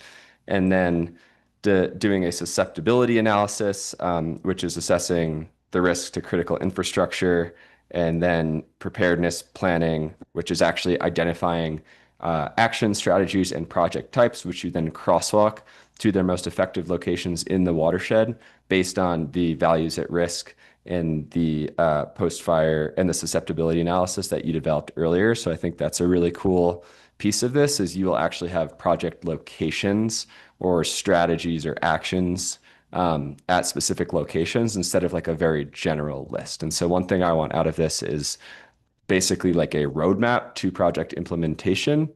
And then doing a susceptibility analysis, which is assessing the risk to critical infrastructure, and then preparedness planning, which is actually identifying action strategies and project types, which you then crosswalk to their most effective locations in the watershed based on the values at risk and the post-fire and the susceptibility analysis that you developed earlier. So I think that's a really cool piece of this, is you will actually have project locations or strategies or actions at specific locations instead of like a very general list. And so one thing I want out of this is basically like a roadmap to project implementation,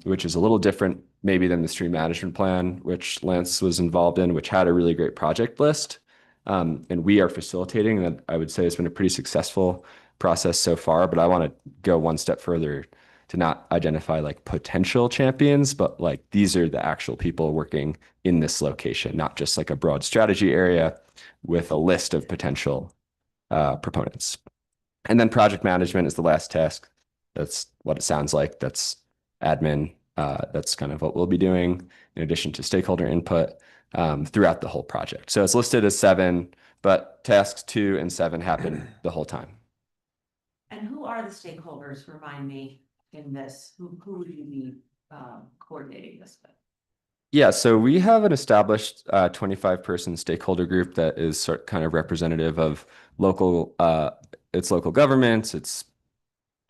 which is a little different maybe than the stream management plan, which Lance was involved in, which had a really great project list. And we are facilitating that. I would say it's been a pretty successful process so far, but I want to go one step further to not identify like potential champions, but like these are the actual people working in this location, not just like a broad strategy area with a list of potential proponents. And then project management is the last task. That's what it sounds like. That's admin. That's kind of what we'll be doing in addition to stakeholder input throughout the whole project. So it's listed as 7, but tasks 2 and 7 happen the whole time. And who are the stakeholders, remind me, in this? Who would you be coordinating this with? Yeah, so we have an established 25-person stakeholder group that is kind of representative of local its local governments, its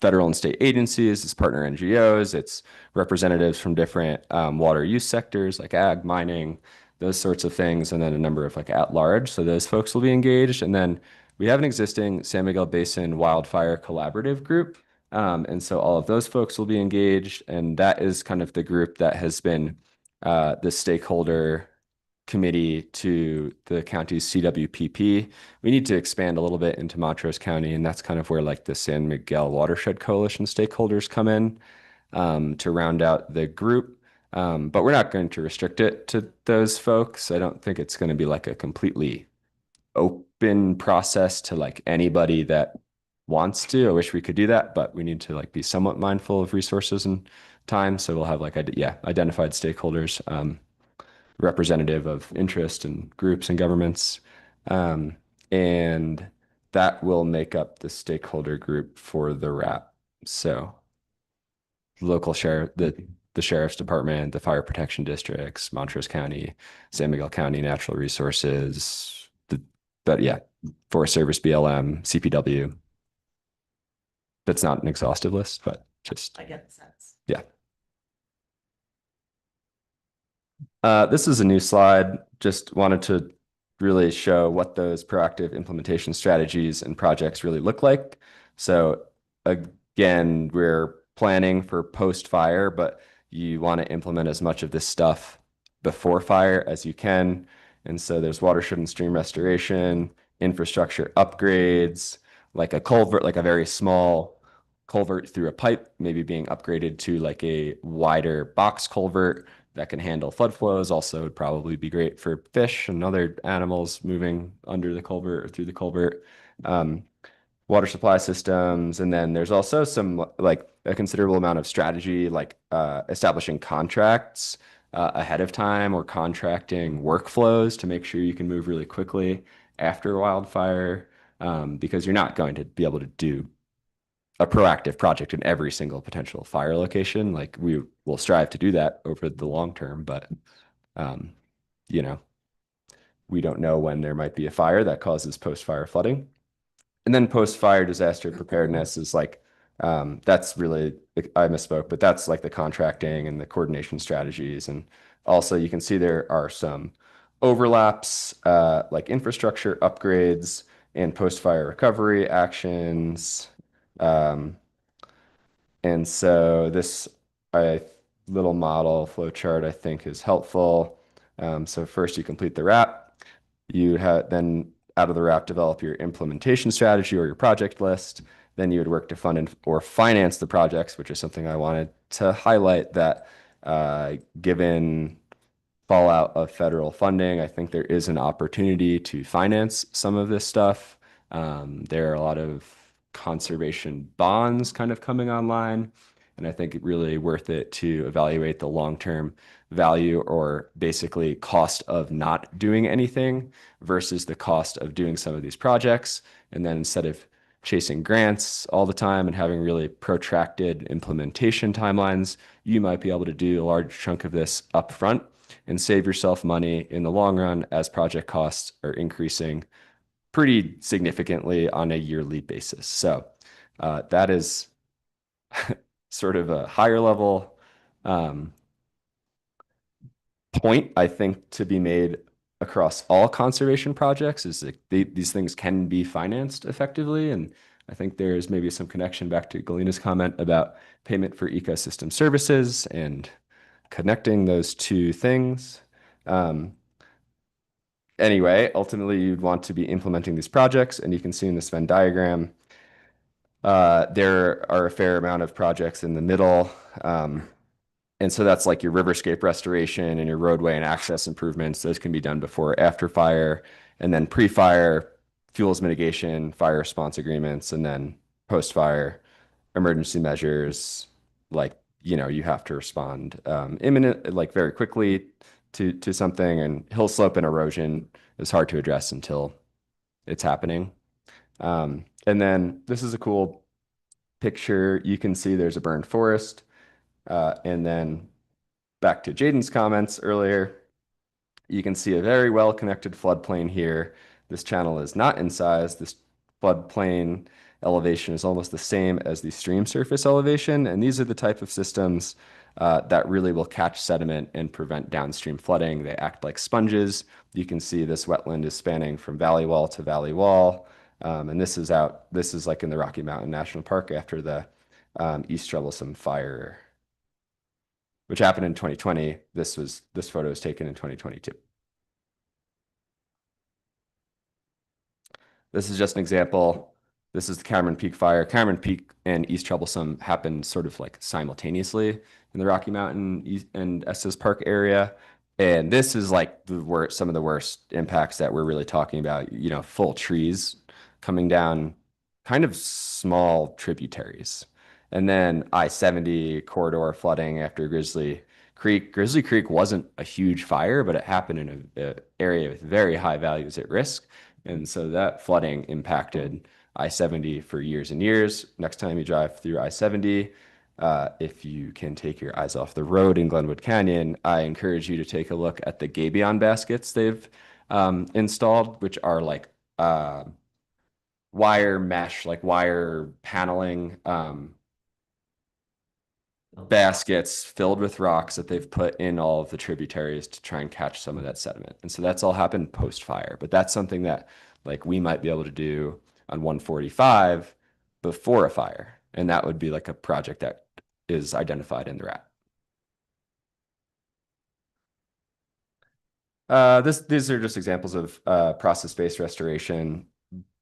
federal and state agencies, its partner NGOs, its representatives from different water use sectors like ag, mining, those sorts of things, and then a number of like at large. So those folks will be engaged. And then we have an existing San Miguel Basin Wildfire Collaborative group. And so all of those folks will be engaged. And that is kind of the group that has been the stakeholder committee to the county's CWPP. We need to expand a little bit into Montrose County, and that's kind of where like the San Miguel Watershed Coalition stakeholders come in to round out the group. But we're not going to restrict it to those folks. I don't think it's going to be like a completely open process to like anybody that wants to. I wish we could do that, but we need to like be somewhat mindful of resources and time. So we'll have like, identified stakeholders, representative of interest and groups and governments. And that will make up the stakeholder group for the RAP. So local sheriff, the sheriff's department, the fire protection districts, Montrose County, San Miguel County Natural Resources, Forest Service, BLM, CPW. That's not an exhaustive list, but just, I get the sense. yeah. This is a new slide. Just wanted to really show what those proactive implementation strategies and projects really look like. So again, we're planning for post-fire, but you want to implement as much of this stuff before fire as you can. And so there's watershed and stream restoration, infrastructure upgrades, like a culvert, like a very small culvert through a pipe, maybe being upgraded to like a wider box culvert that can handle flood flows. Also would probably be great for fish and other animals moving under the culvert or through the culvert. Water supply systems. And then there's also some like a considerable amount of strategy, like establishing contracts ahead of time or contracting workflows to make sure you can move really quickly after a wildfire, because you're not going to be able to do a proactive project in every single potential fire location. Like we will strive to do that over the long term, but we don't know when there might be a fire that causes post-fire flooding. And then post-fire disaster preparedness is like, that's really, I misspoke, but that's like the contracting and the coordination strategies. And also you can see there are some overlaps, like infrastructure upgrades and post-fire recovery actions. And so this little model flow chart I think is helpful. So first you complete the RAP, you then out of the RAP develop your implementation strategy or your project list. Then you would work to fund or finance the projects, which is something I wanted to highlight that given fallout of federal funding, I think there is an opportunity to finance some of this stuff. There are a lot of conservation bonds kind of coming online, and I think it really worth it to evaluate the long-term value or basically cost of not doing anything versus the cost of doing some of these projects. And then instead of chasing grants all the time and having really protracted implementation timelines, you might be able to do a large chunk of this upfront and save yourself money in the long run as project costs are increasing pretty significantly on a yearly basis. So that is sort of a higher level point, I think, to be made across all conservation projects is that these things can be financed effectively. And I think there's maybe some connection back to Galina's comment about payment for ecosystem services and connecting those two things. Anyway, ultimately, you'd want to be implementing these projects, and you can see in this Venn diagram, there are a fair amount of projects in the middle. And so that's like your riverscape restoration and your roadway and access improvements. Those can be done before or after fire, and then pre-fire, fuels mitigation, fire response agreements, and then post-fire emergency measures. Like, you have to respond imminent, like very quickly to something, and hill slope and erosion is hard to address until it's happening. And then this is a cool picture. You can see there's a burned forest. And then back to Jaden's comments earlier, you can see a very well-connected floodplain here. This channel is not incised. This floodplain elevation is almost the same as the stream surface elevation. And these are the type of systems that really will catch sediment and prevent downstream flooding. They act like sponges. You can see this wetland is spanning from valley wall to valley wall. And this is like in the Rocky Mountain National Park after the East Troublesome fire, which happened in 2020. This photo was taken in 2022. This is just an example. This is the Cameron Peak fire. Cameron Peak and East Troublesome happened sort of like simultaneously in the Rocky Mountain and Estes Park area. And this is like some of the worst impacts that we're really talking about, you know, full trees coming down, kind of small tributaries. And then I-70 corridor flooding after Grizzly Creek. Grizzly Creek wasn't a huge fire, but it happened in an area with very high values at risk. And so that flooding impacted I-70 for years and years. Next time you drive through I-70, if you can take your eyes off the road in Glenwood Canyon, I encourage you to take a look at the gabion baskets they've installed, which are like wire mesh, like wire paneling baskets filled with rocks that they've put in all of the tributaries to try and catch some of that sediment. And so that's all happened post-fire, but that's something that like we might be able to do on 145 before a fire. And that would be like a project that is identified in the RAT. These are just examples of process-based restoration.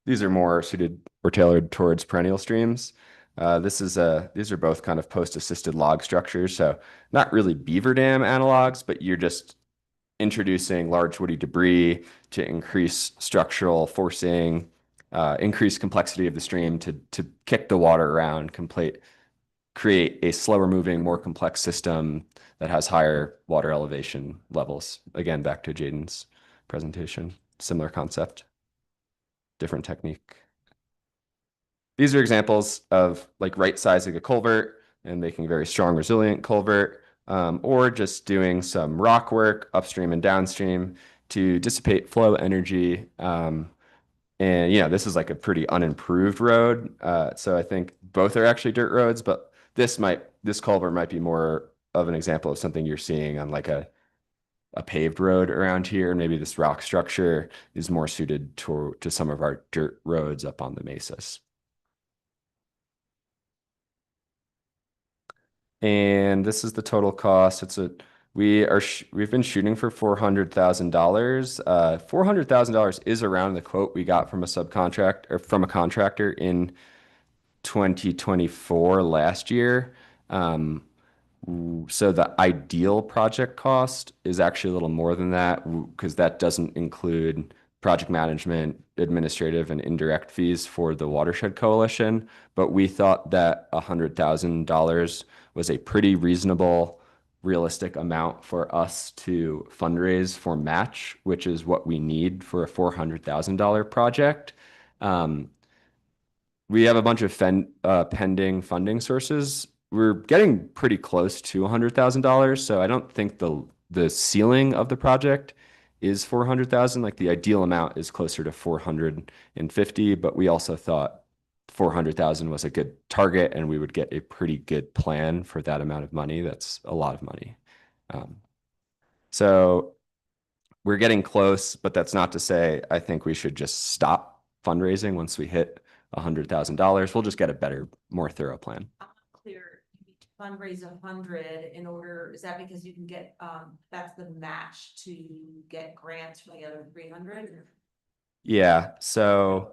These are more suited or tailored towards perennial streams. These are both kind of post-assisted log structures. So not really beaver dam analogs, but you're just introducing large woody debris to increase structural forcing, increase complexity of the stream to kick the water around, create a slower moving, more complex system that has higher water elevation levels. Again, back to Jaden's presentation, similar concept, different technique. These are examples of like right sizing a culvert and making a very strong, resilient culvert, or just doing some rock work upstream and downstream to dissipate flow energy. And, you know, this is like a pretty unimproved road. So I think both are actually dirt roads, but this culvert might be more of an example of something you're seeing on like a paved road around here. Maybe this rock structure is more suited to some of our dirt roads up on the mesas. And this is the total cost. We've been shooting for $400,000. $400,000 is around the quote we got from a contractor in 2024 last year. So the ideal project cost is actually a little more than that because that doesn't include project management, administrative, and indirect fees for the Watershed Coalition. But we thought that $100,000 was a pretty reasonable, realistic amount for us to fundraise for match, which is what we need for a $400,000 project. We have a bunch of pending funding sources. We're getting pretty close to $100,000, so I don't think the ceiling of the project is 400,000. Like the ideal amount is closer to 450, but we also thought 400,000 was a good target and we would get a pretty good plan for that amount of money. That's a lot of money. So we're getting close, but that's not to say I think we should just stop fundraising once we hit $100,000. We'll just get a better, more thorough plan. Clear, you need to fundraise 100 in order, is that because you can get, that's the match to get grants for the other 300? Yeah, so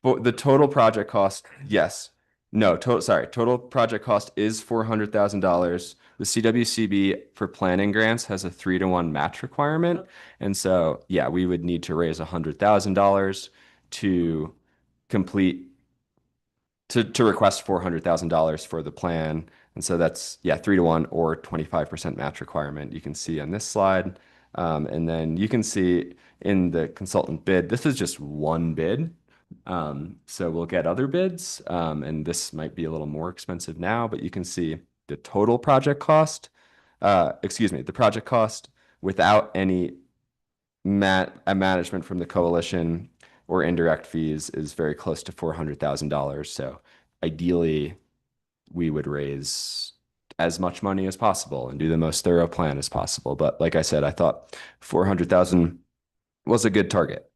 the total project cost, yes. No, total project cost is $400,000. The CWCB for planning grants has a 3-to-1 match requirement. Okay. And so, yeah, we would need to raise $100,000 to complete, to request $400,000 for the plan. And so that's, yeah, 3-to-1 or 25% match requirement. You can see on this slide. And then you can see in the consultant bid, this is just one bid. So we'll get other bids, and this might be a little more expensive now, but you can see the total project cost the project cost without any management from the coalition or indirect fees is very close to $400,000. So ideally, we would raise as much money as possible and do the most thorough plan as possible. But like I said, I thought 400,000 was a good target.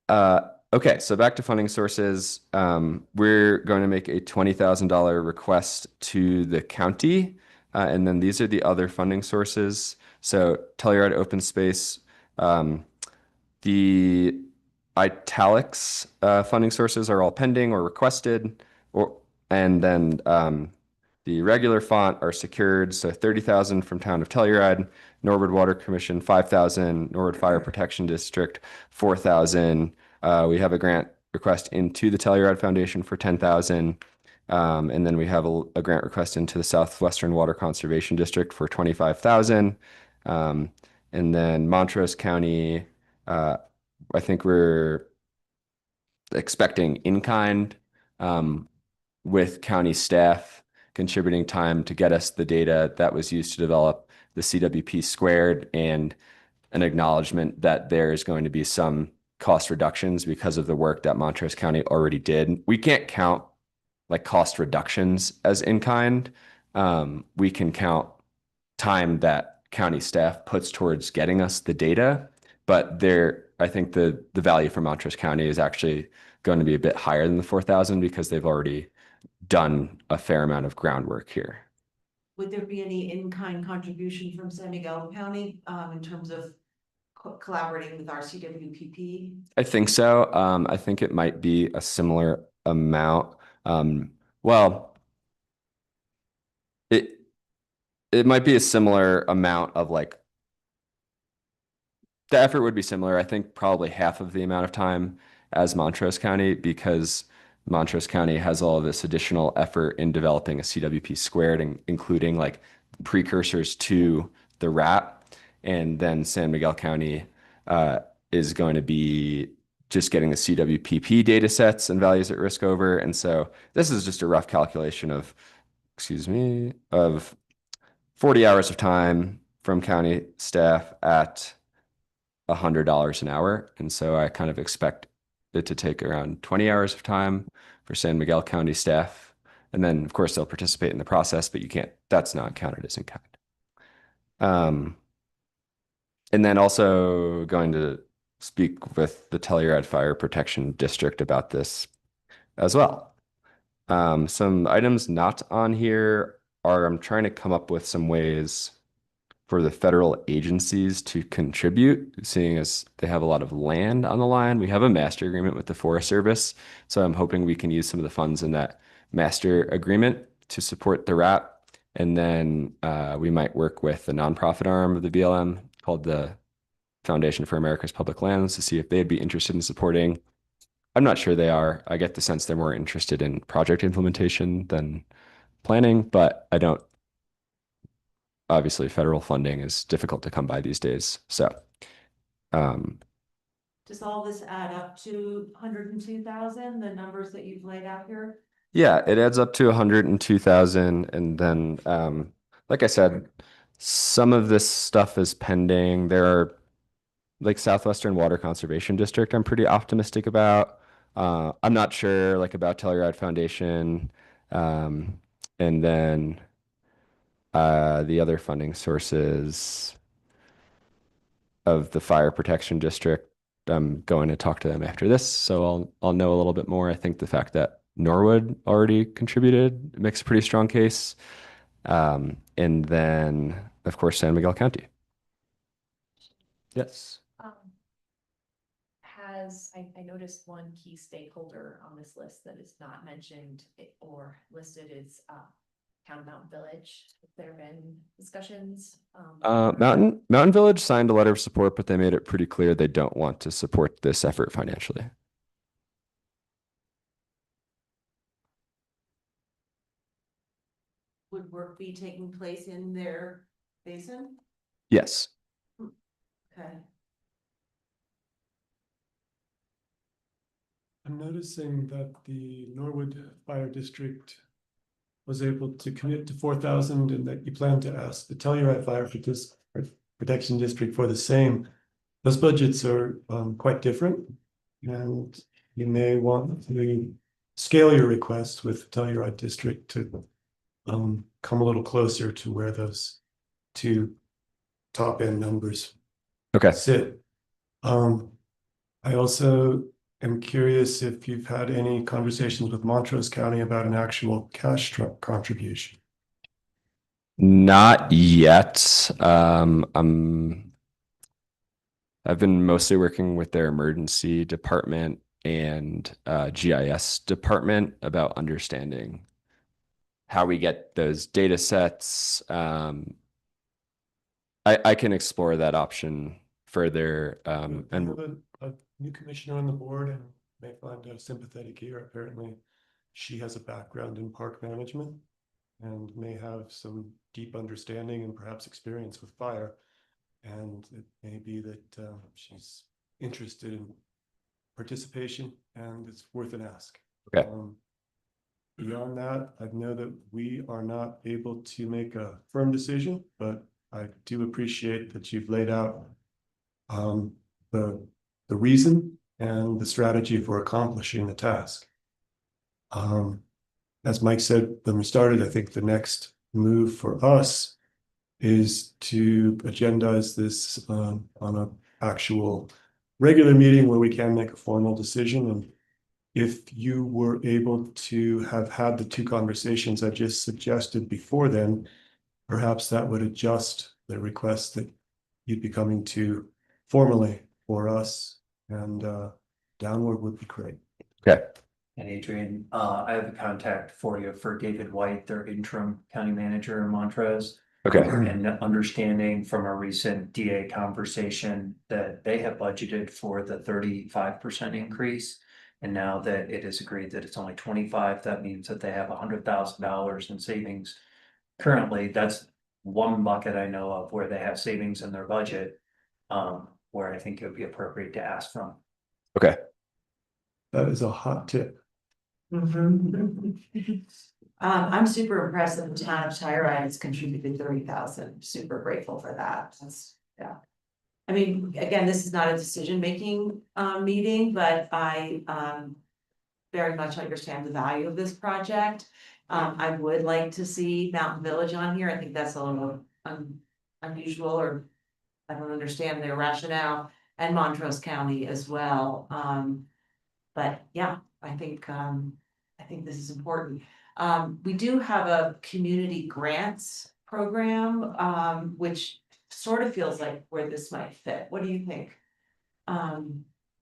Okay, so back to funding sources. We're going to make a $20,000 request to the county. And then these are the other funding sources. So Telluride Open Space, the italics funding sources are all pending or requested, and then the regular font are secured. So 30,000 from Town of Telluride, Norwood Water Commission 5,000, Norwood Fire Protection District 4,000. We have a grant request into the Telluride Foundation for 10,000. And then we have a grant request into the Southwestern Water Conservation District for 25,000. And then Montrose County, I think we're expecting in-kind with county staff contributing time to get us the data that was used to develop the CWP squared, and an acknowledgement that there is going to be some cost reductions because of the work that Montrose County already did. We can't count like cost reductions as in-kind. We can count time that county staff puts towards getting us the data, but I think the value for Montrose County is actually going to be a bit higher than the 4,000 because they've already done a fair amount of groundwork here. Would there be any in-kind contribution from San Miguel County in terms of collaborating with our CWPP? I think so. I think it might be a similar amount. Well, it might be a similar amount of like, the effort would be similar. I think probably half of the amount of time as Montrose County, because Montrose County has all of this additional effort in developing a CWP squared, including like precursors to the RAP. And then San Miguel County is going to be just getting the CWPP data sets and values at risk over. And so this is just a rough calculation of, of 40 hours of time from county staff at $100 an hour. And so I kind of expect it to take around 20 hours of time for San Miguel County staff. And then of course they'll participate in the process, but that's not counted as in kind. And then also going to speak with the Telluride Fire Protection District about this as well. Some items not on here are, I'm trying to come up with some ways for the federal agencies to contribute, seeing as they have a lot of land on the line. We have a master agreement with the Forest Service, so I'm hoping we can use some of the funds in that master agreement to support the RAP. And then we might work with the nonprofit arm of the BLM called the Foundation for America's Public Lands to see if they'd be interested in supporting. I'm not sure they are. I get the sense they're more interested in project implementation than planning, but I don't. Obviously, federal funding is difficult to come by these days. So, does all this add up to 102,000, the numbers that you've laid out here? yeah, it adds up to 102,000. And then, like I said, some of this stuff is pending. There are like Southwestern Water Conservation District, I'm pretty optimistic about. I'm not sure like about Telluride Foundation. And then the other funding sources of the Fire Protection District, I'm going to talk to them after this, so I'll know a little bit more. I think the fact that Norwood already contributed makes a pretty strong case. And then, of course, San Miguel County. Yes. I noticed one key stakeholder on this list that is not mentioned or listed is Town of Mountain Village. Have there been discussions? Mountain Village signed a letter of support, but they made it pretty clear they don't want to support this effort financially. Would work be taking place in their basin? Yes. Okay. I'm noticing that the Norwood Fire District was able to commit to 4,000 and that you plan to ask the Telluride Fire Protection District for the same. Those budgets are quite different, and you may want to scale your request with Telluride District to come a little closer to where those two top end numbers Okay. sit. I also am curious if you've had any conversations with Montrose County about an actual cash contribution. Not yet. I've been mostly working with their emergency department and GIS department about understanding how we get those data sets. I can explore that option further. And And a new commissioner on the board and may find a sympathetic ear. Apparently, she has a background in park management and may have some deep understanding and perhaps experience with fire. And it may be that she's interested in participation, and it's worth an ask. Okay. Beyond that, I know that we are not able to make a firm decision, but I do appreciate that you've laid out the reason and the strategy for accomplishing the task. As Mike said when we started, I think the next move for us is to agendize this on an actual regular meeting where we can make a formal decision. And if you were able to have had the two conversations I just suggested before then, perhaps that would adjust the request that you'd be coming to formally for us, and downward would be great. okay. And Adrian, I have a contact for you for David White, their interim county manager in Montrose. Okay. And understanding from a recent DA conversation that they have budgeted for the 35% increase. And now that it is agreed that it's only 25, that means that they have $100,000 in savings. Currently, that's one bucket I know of where they have savings in their budget, where I think it would be appropriate to ask from. Okay. That is a hot tip. I'm super impressed that the town of Telluride has contributed 30,000. Super grateful for that. That's, yeah. I mean, again, this is not a decision-making meeting, but I very much understand the value of this project. I would like to see Mountain Village on here. I think that's a little unusual, or I don't understand their rationale, and Montrose County as well. But yeah, I think this is important. We do have a community grants program, which sort of feels like where this might fit. What do you think? The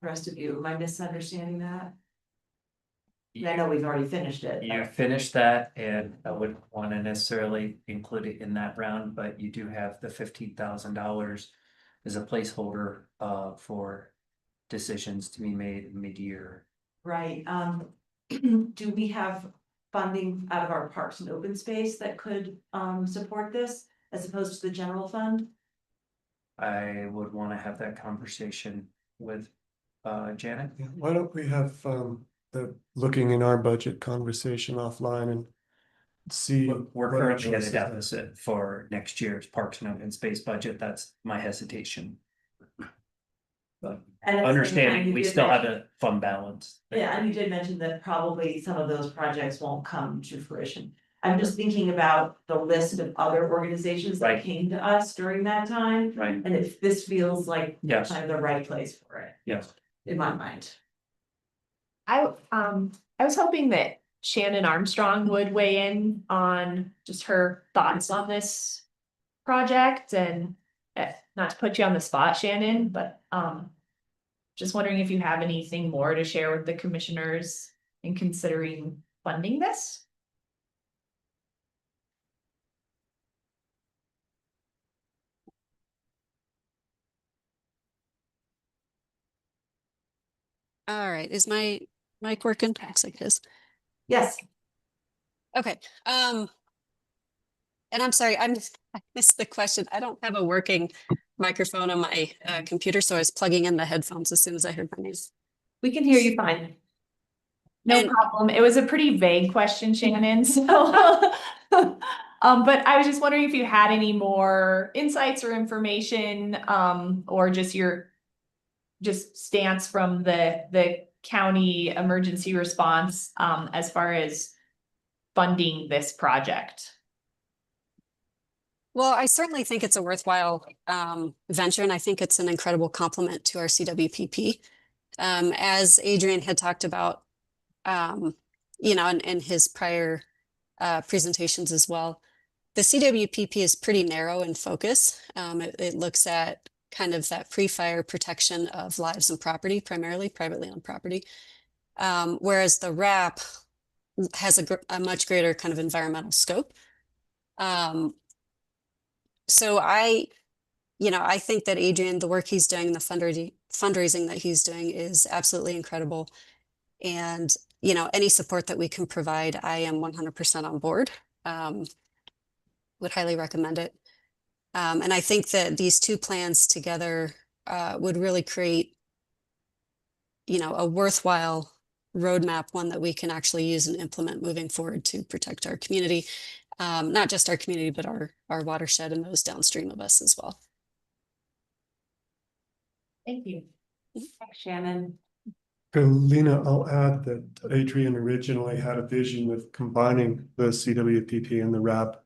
rest of you, am I misunderstanding that? I know we've already finished it. You finished that, and I wouldn't want to necessarily include it in that round, but you do have the $15,000 as a placeholder for decisions to be made mid-year. Right, do we have funding out of our parks and open space that could support this as opposed to the general fund? I would want to have that conversation with Janet. Yeah, why don't we have the looking in our budget conversation offline and see. We're what our currently at a choices are. deficit for next year's parks and open space budget. That's my hesitation. But And at the same time, understanding, you we did still have mention- a fund balance. Yeah, and you did mention that probably some of those projects won't come to fruition. I'm just thinking about the list of other organizations that Right. came to us during that time. Right, And if this feels like yes, kind of the right place for it, yes. in my mind. I was hoping that Shannon Armstrong would weigh in on just her thoughts on this project, and not to put you on the spot, Shannon, but just wondering if you have anything more to share with the commissioners in considering funding this? All right, is my mic working? Looks like it is. Yes, Okay, and I'm sorry, I missed the question. I don't have a working microphone on my computer, so I was plugging in the headphones as soon as I heard my name. we can hear you fine. No And- problem. It was a pretty vague question, Shannon, so. But I was just wondering if you had any more insights or information, or just your stance from the county emergency response, as far as funding this project. Well, I certainly think it's a worthwhile venture, and I think it's an incredible complement to our CWPP. As Adrian had talked about, in his prior presentations as well, the CWPP is pretty narrow in focus. It looks at kind of that pre-fire protection of lives and property, primarily privately owned property, whereas the RAP has a much greater kind of environmental scope. So I think that Adrian, the work he's doing, the fundraising that he's doing is absolutely incredible. And, any support that we can provide, I am 100% on board. Would highly recommend it. And I think that these two plans together would really create, a worthwhile roadmap, one that we can actually use and implement moving forward to protect our community. Not just our community, but our watershed and those downstream of us as well. Thank you. Thanks, Shannon. Lena, I'll add that Adrian originally had a vision of combining the CWPP and the RAP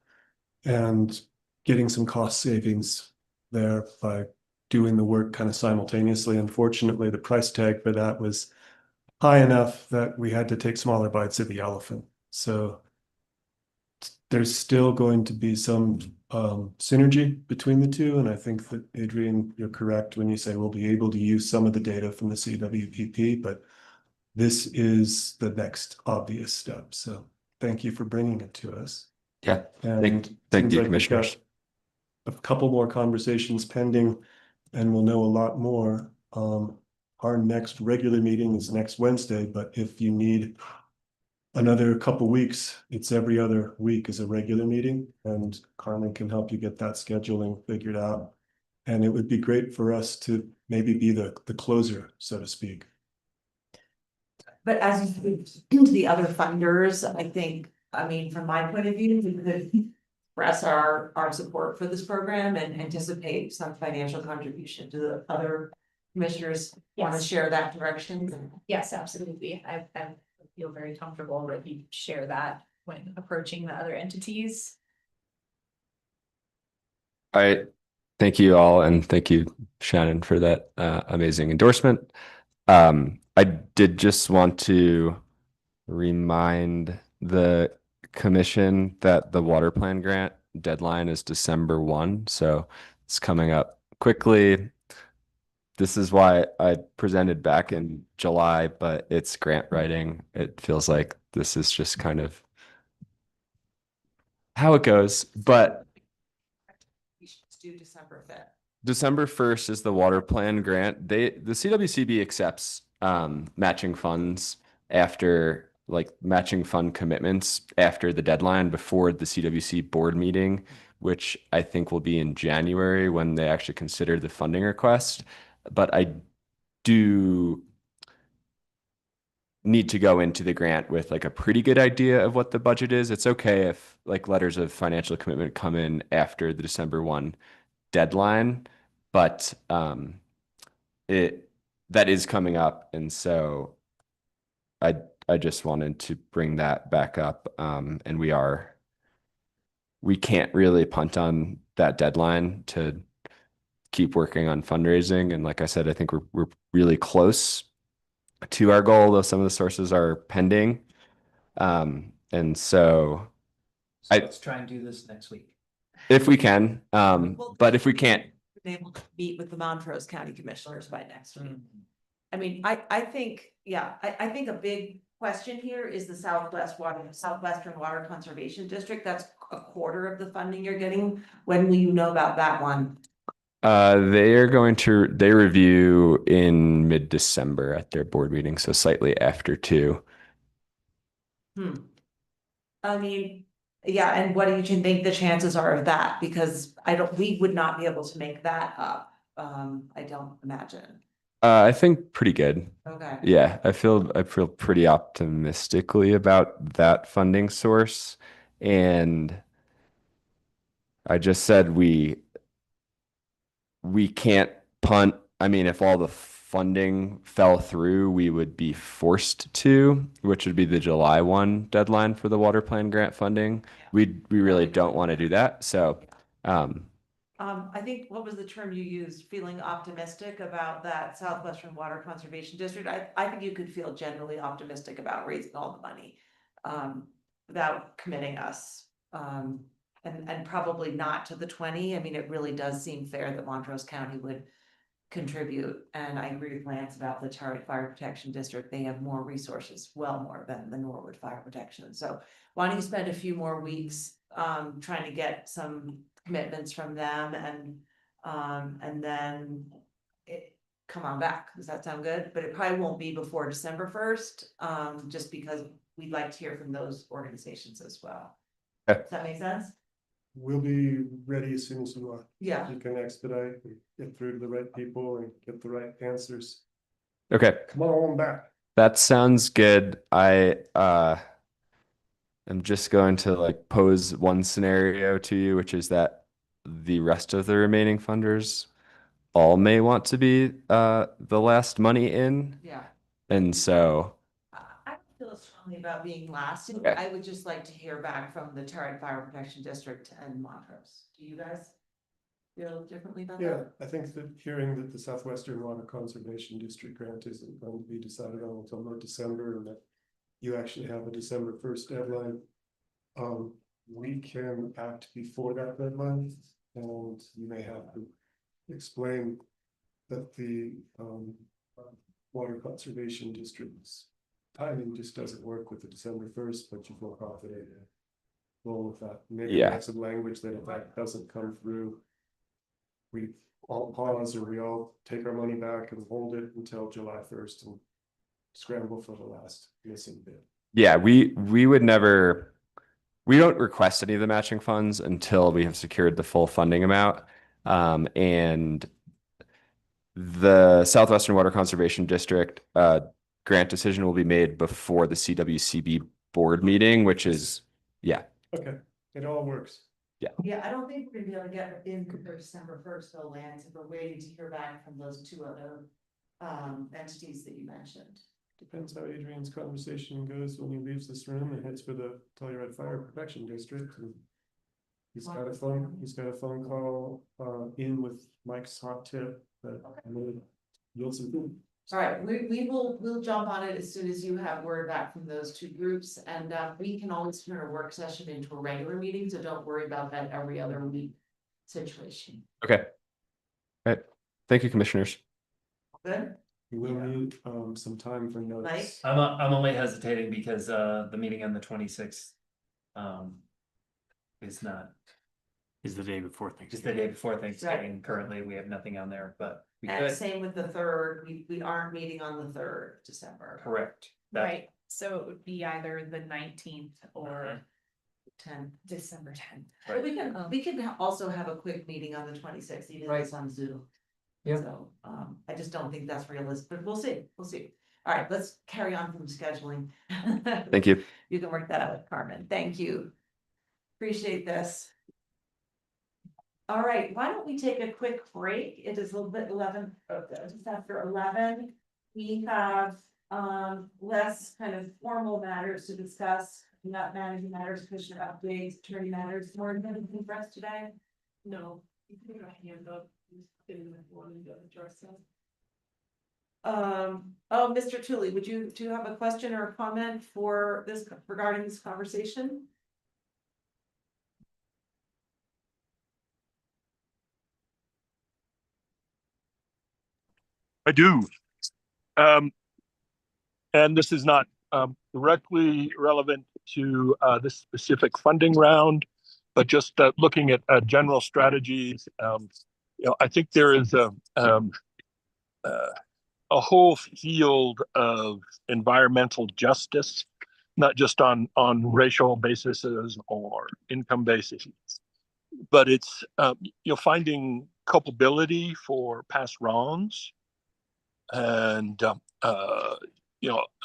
and getting some cost savings there by doing the work kind of simultaneously. Unfortunately, the price tag for that was high enough that we had to take smaller bites of the elephant. So there's still going to be some synergy between the two. And I think that, Adrian, you're correct when you say we'll be able to use some of the data from the CWPP, but this is the next obvious step. So thank you for bringing it to us. Yeah, And thank seems you, like we've got commissioners. a couple more conversations pending, and we'll know a lot more. Our next regular meeting is next Wednesday, but if you need another couple weeks, it's every other week is a regular meeting, and Carmen can help you get that scheduling figured out. And it would be great for us to maybe be the closer, so to speak. But as you speak to the other funders, I think, from my point of view, we could express our support for this program and anticipate some financial contribution to the other commissioners. Want to Yes. share that direction? Yes, absolutely. I feel very comfortable that you share that when approaching the other entities. All right. Thank you all, and thank you, Shannon, for that amazing endorsement. I did just want to remind the commission that the water plan grant deadline is December 1, so it's coming up quickly. This is why I presented back in July, but it's grant writing. It feels like this is just kind of how it goes, but We should do December 5th. December 1st is the water plan grant. The CWCB accepts matching funds after matching fund commitments after the deadline before the CWC board meeting, which I think will be in January when they actually consider the funding request. But I do need to go into the grant with a pretty good idea of what the budget is. It's okay if letters of financial commitment come in after the December 1 deadline, but that is coming up, and so I just wanted to bring that back up. And we can't really punt on that deadline to keep working on fundraising. And like I said, I think we're really close to our goal, though some of the sources are pending. And so Let's try and do this next week. if we can, but if we can't, Been able to meet with the Montrose County Commissioners by next week. I think a big question here is the Southwestern Water Conservation District. That's a quarter of the funding you're getting. When will you know about that one? they review in mid-December at their board meeting, so slightly after 2. Yeah, and what do you think the chances are of that? Because we would not be able to make that up. I don't imagine. I think pretty good. Okay. Yeah, I feel pretty optimistically about that funding source. And I just said we can't punt. I mean, if all the funding fell through, we would be forced to, which would be the July 1 deadline for the water plan grant funding. We really don't want to do that. So, I think, what was the term you used? Feeling optimistic about that Southwestern Water Conservation District? I think you could feel generally optimistic about raising all the money, without committing us. And probably not to the 20. I mean, it really does seem fair that Montrose County would contribute. And I agree with Lance about the Tarrant Fire Protection District. They have more resources, well more than the Norwood Fire Protection. So why don't you spend a few more weeks trying to get some commitments from them, and then come on back. Does that sound good? But it probably won't be before December 1st, just because we'd like to hear from those organizations as well. Okay. Does that make sense? We'll be ready as soon as you are. Yeah. You can expedite, and get through to the right people and get the right answers. okay. Come on back. That sounds good. I am just going to like pose one scenario to you, which is that the rest of the remaining funders all may want to be the last money in. Yeah. And so I feel strongly about being last. Okay. I would just like to hear back from the Tarrant Fire Protection District and Montrose. Do you guys feel differently about Yeah, that? I think that hearing that the Southwestern Water Conservation District grant isn't going to be decided on until mid-December, and that you actually have a December 1st deadline. We can act before that deadline, and you may have to explain that the Water Conservation District's timing just doesn't work with the December 1st, but you feel confident in going with that. Maybe Yeah. add some language that if that doesn't come through, we all pause, or we all take our money back and hold it until July 1st and scramble for the last missing bit. yeah, we don't request any of the matching funds until we have secured the full funding amount. And the Southwestern Water Conservation District grant decision will be made before the CWCB board meeting, which is, yeah. Okay, it all works. Yeah, I don't think we're gonna be able to get in for December 1st, though, Lance, if we're waiting to hear back from those two other entities that you mentioned. Depends how Adrian's conversation goes when he leaves this room and heads for the Telluride Fire Protection District. And he's got a phone call in with Mike's hot tip that will yield some food. All right, we'll jump on it as soon as you have word back from those two groups, and we can always turn a work session into a regular meeting, so don't worry about that every other week situation. Okay. All right. Thank you, commissioners. Good? We will need some time for notes. Mike? I'm only hesitating because the meeting on the 26th is not, Is the day before just the Thanksgiving. day before Thanksgiving. Currently, we have nothing on there, but we And could. same with the 3rd, we aren't meeting on the 3rd of December. Correct. That- Right, so it would be either the 19th or 10. December 10th. But we can also have a quick meeting on the 26th, even if it's on Zoom. Yeah. So, I just don't think that's realistic, but we'll see. All right, let's carry on from scheduling. Thank you. You can work that out with Carmen. Thank you. Appreciate this. All right, why don't we take a quick break? It is a little bit 11, just after 11. We have less kind of formal matters to discuss, not managing matters, commissioner updates, attorney matters. More anything for us today? No. You can put your hand up. Oh, Mr. Tooley, do you have a question or a comment for this regarding this conversation? I do. And this is not directly relevant to this specific funding round, but just looking at general strategies. I think there is a whole field of environmental justice, not just on racial basis or income basis, but it's finding culpability for past wrongs And,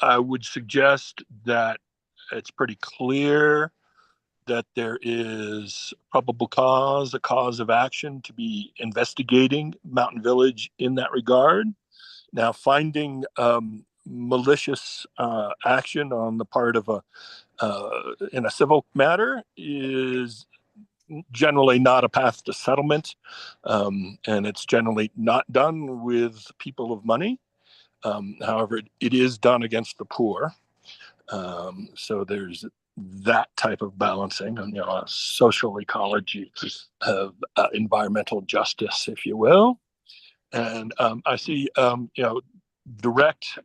I would suggest that it's pretty clear that there is probable cause, a cause of action to be investigating Mountain Village in that regard. Now, finding malicious action on the part of in a civil matter is generally not a path to settlement, and it's generally not done with people of money. However, it is done against the poor. So there's that type of balancing, social ecology, of environmental justice, if you will. And I see, direct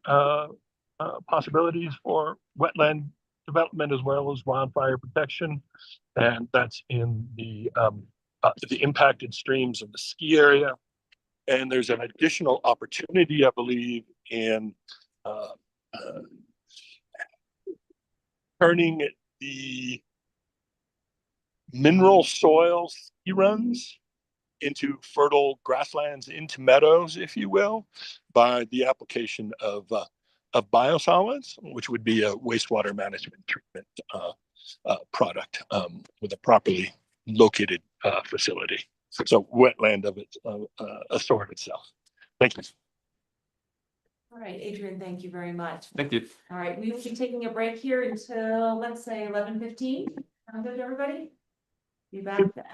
possibilities for wetland development as well as wildfire protection, and that's in the impacted streams of the ski area. And there's an additional opportunity, I believe, in uh, uh, turning the mineral soil ski runs into fertile grasslands, into meadows, if you will, by the application of biosolids, which would be a wastewater management treatment product with a properly located facility. So wetland of its a sort itself. Thank you. All right, Adrian, thank you very much. Thank you. All right, we will be taking a break here until, let's say, 11:15. Sound good, everybody? Be back then.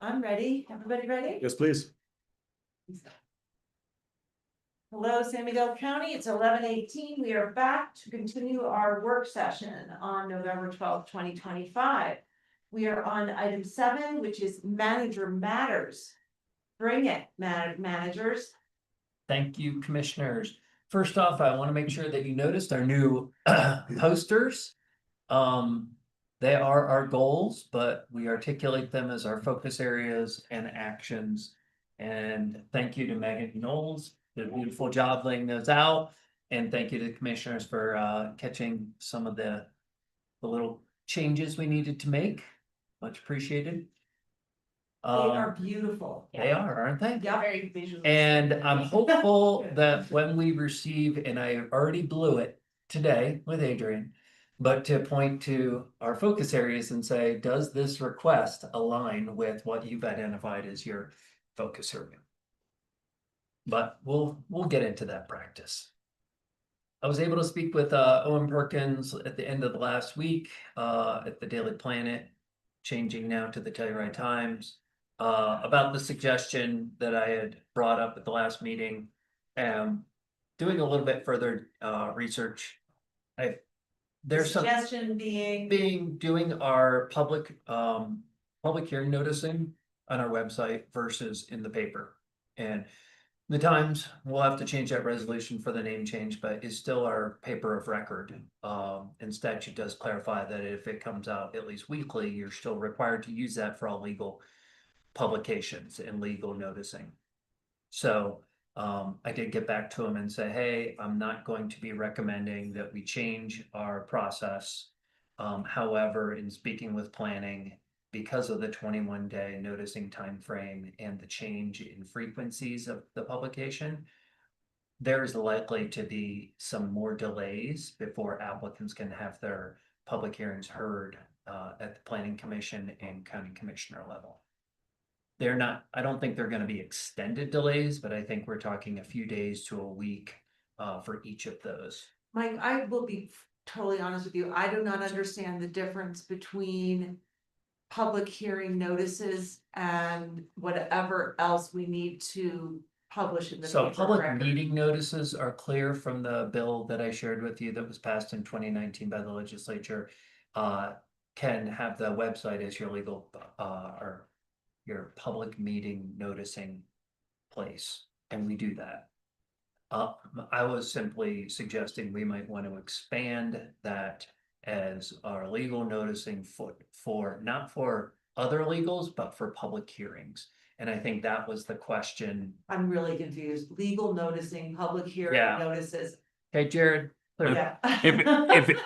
I'm ready. Everybody ready? Yes, please. Hello, San Miguel County. It's 11:18. We are back to continue our work session on November 12th, 2025. We are on item 7, which is manager matters. Bring it, managers. Thank you, commissioners. First off, I want to make sure that you noticed our new posters. They are our goals, but we articulate them as our focus areas and actions. And thank you to Megan Knowles, did a beautiful job laying those out. And thank you to the commissioners for catching some of the little changes we needed to make. Much appreciated. They are beautiful. They are, aren't they? Yeah. Very visual. And I'm hopeful that when we receive, and I already blew it today with Adrian, but to point to our focus areas and say, does this request align with what you've identified as your focus area? But we'll get into that practice. I was able to speak with Owen Perkins at the end of the last week at the Daily Planet, changing now to the Telluride Times. About the suggestion that I had brought up at the last meeting, doing a little bit further research. There's some Suggestion being. doing our public hearing noticing on our website versus in the paper. And the Times, we'll have to change that resolution for the name change, but is still our paper of record. And statute does clarify that if it comes out at least weekly, you're still required to use that for all legal publications and legal noticing. So I did get back to him and say, hey, I'm not going to be recommending that we change our process. However, in speaking with planning, because of the 21-day noticing time frame and the change in frequencies of the publication, there is likely to be some more delays before applicants can have their public hearings heard at the Planning Commission and County Commissioner level. They're not, I don't think they're going to be extended delays, but I think we're talking a few days to a week for each of those. Mike, I will be totally honest with you. I do not understand the difference between public hearing notices and whatever else we need to publish in the So paper public record. meeting notices are clear from the bill that I shared with you that was passed in 2019 by the legislature. Can have the website as your legal or your public meeting noticing place, and we do that. I was simply suggesting we might want to expand that as our legal noticing for not for other legals, but for public hearings. And I think that was the question. I'm really confused. Legal noticing, public hearing Yeah. notices. Hey, Jared. clear- Yeah.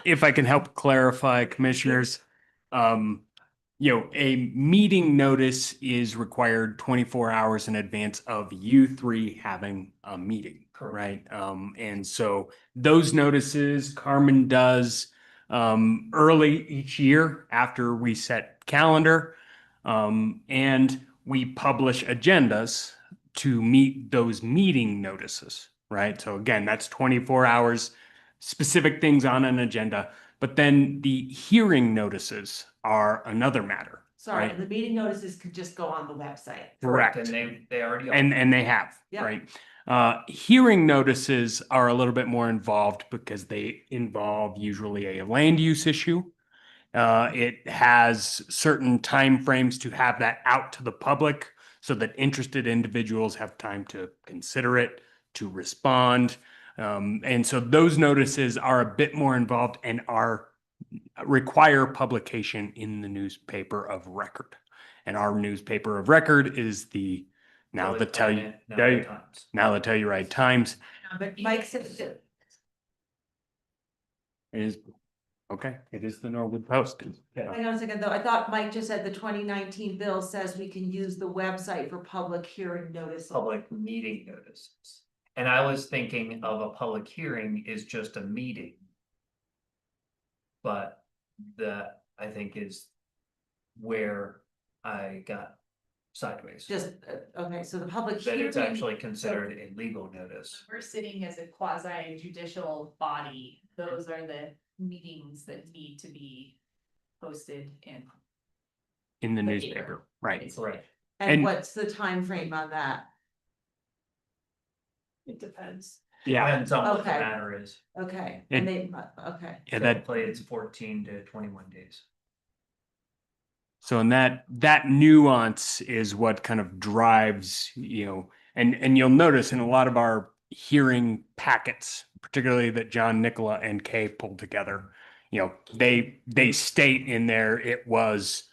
If I can help clarify, commissioners, a meeting notice is required 24 hours in advance of you three having a meeting, Correct. right? And so those notices Carmen does early each year after we set calendar, and we publish agendas to meet those meeting notices, right? So again, that's 24 hours, specific things on an agenda. But then the hearing notices are another matter. Sorry, right? and the meeting notices could just go on the website. Correct. And they already are. And they have, Yeah. right? Hearing notices are a little bit more involved because they involve usually a land use issue. It has certain timeframes to have that out to the public so that interested individuals have time to consider it, to respond. And so those notices are a bit more involved and require publication in the newspaper of record. And our newspaper of record is the Telluride Times. But Mike said, It is the Norwood Post. hang on a second though, I thought Mike just said the 2019 bill says we can use the website for public hearing notices. Public meeting notices. And I was thinking of a public hearing is just a meeting. But that I think is where I got sideways. Just, okay, so the public That hearing. it's actually considered a legal notice. We're sitting as a quasi judicial body. Those are the meetings that need to be posted in. In the The newspaper, right? Right. And And- what's the time frame on that? It depends. Yeah, Depends on what the Okay. matter is. Okay, It- and they, okay. yeah, that, Typically, it's 14 to 21 days. so and that nuance is what kind of drives, and you'll notice in a lot of our hearing packets, particularly that John, Nicola, and Kay pulled together, they state in there it was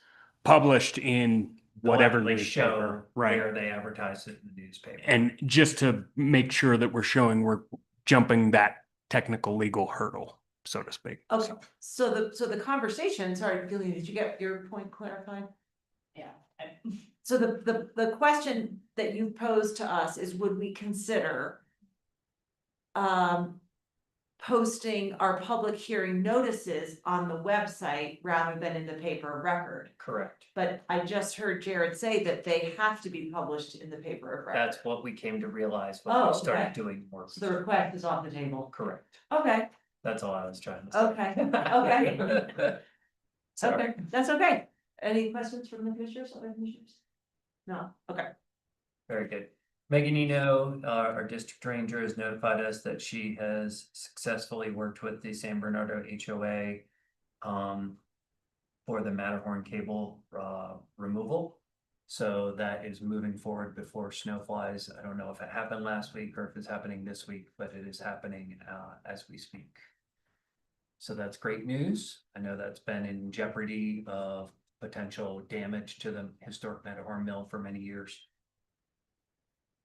published in whatever They'll actually newspaper, show right? where they advertise it in the newspaper. And just to make sure that we're showing we're jumping that technical legal hurdle, so to speak. Okay, so the conversation, sorry, Gillian, did you get your point clarified? Yeah. So the question that you posed to us is, would we consider posting our public hearing notices on the website rather than in the paper of record? Correct. But I just heard Jared say that they have to be published in the paper of record. That's what we came to realize when Oh, we started okay. doing more. So the request is off the table. Correct. Okay, That's all I was trying to say. okay, okay. Sorry. Okay, that's okay. Any questions from the commissioners, other commissioners? No, okay. Very good. Megan, our district ranger has notified us that she has successfully worked with the San Bernardo HOA for the Matterhorn cable removal. So that is moving forward before snow flies. I don't know if it happened last week or if it's happening this week, but it is happening as we speak. So that's great news. I know that's been in jeopardy of potential damage to the historic Matterhorn mill for many years.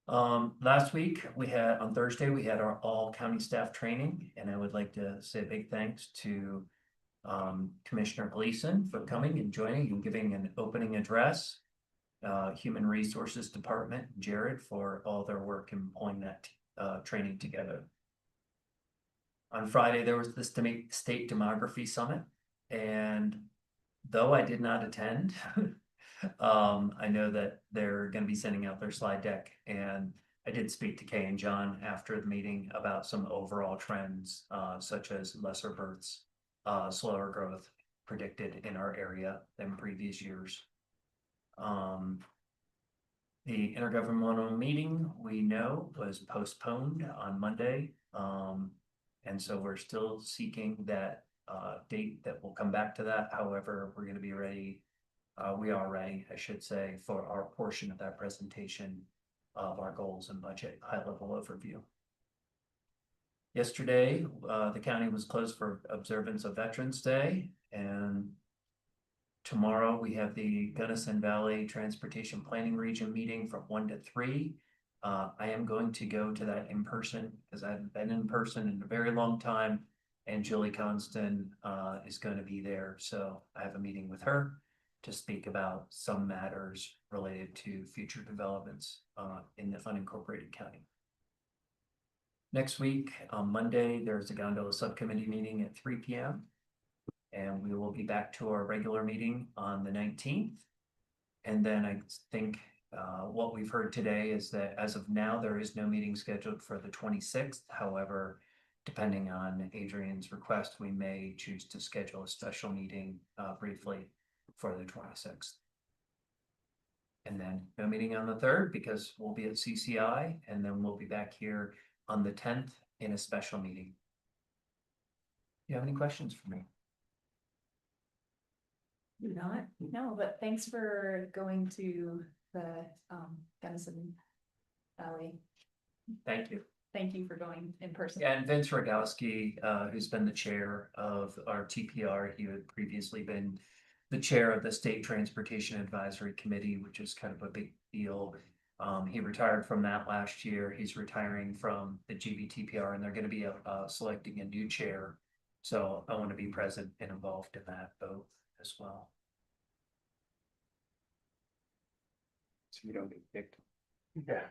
Last week on Thursday, we had our all county staff training, and I would like to say a big thanks to Commissioner Gleason for coming and joining and giving an opening address. Human Resources Department, Jared, for all their work in pulling that training together. On Friday, there was the State Demography Summit, and though I did not attend, I know that they're going to be sending out their slide deck, and I did speak to Kay and John after the meeting about some overall trends, such as lesser births, slower growth predicted in our area than previous years. The intergovernmental meeting, we know, was postponed on Monday, and so we're still seeking that date that will come back to that. However, we're going to be ready. We are ready, I should say, for our portion of that presentation of our goals and budget high-level overview. Yesterday, the county was closed for observance of Veterans Day, and tomorrow we have the Gunnison Valley Transportation Planning Region meeting from 1 to 3. I am going to go to that in person because I haven't been in person in a very long time, and Julie Constant is going to be there, so I have a meeting with her to speak about some matters related to future developments in the unincorporated county. Next week, on Monday, there's a gondola subcommittee meeting at 3 p.m. And we will be back to our regular meeting on the 19th. And then I think what we've heard today is that as of now, there is no meeting scheduled for the 26th. However, depending on Adrian's request, we may choose to schedule a special meeting briefly for the 26th. And then no meeting on the 3rd because we'll be at CCI, and then we'll be back here on the 10th in a special meeting. You have any questions for me? You not? No, but thanks for going to the Gunnison Valley. Thank you. Thank you for going in person. Yeah, and Vince Rogowski, who's been the chair of our TPR, he had previously been the chair of the State Transportation Advisory Committee, which is kind of a big deal. He retired from that last year. He's retiring from the GBTPR, and they're going to be selecting a new chair. So I want to be present and involved in that vote as well. So you don't get picked. Yeah.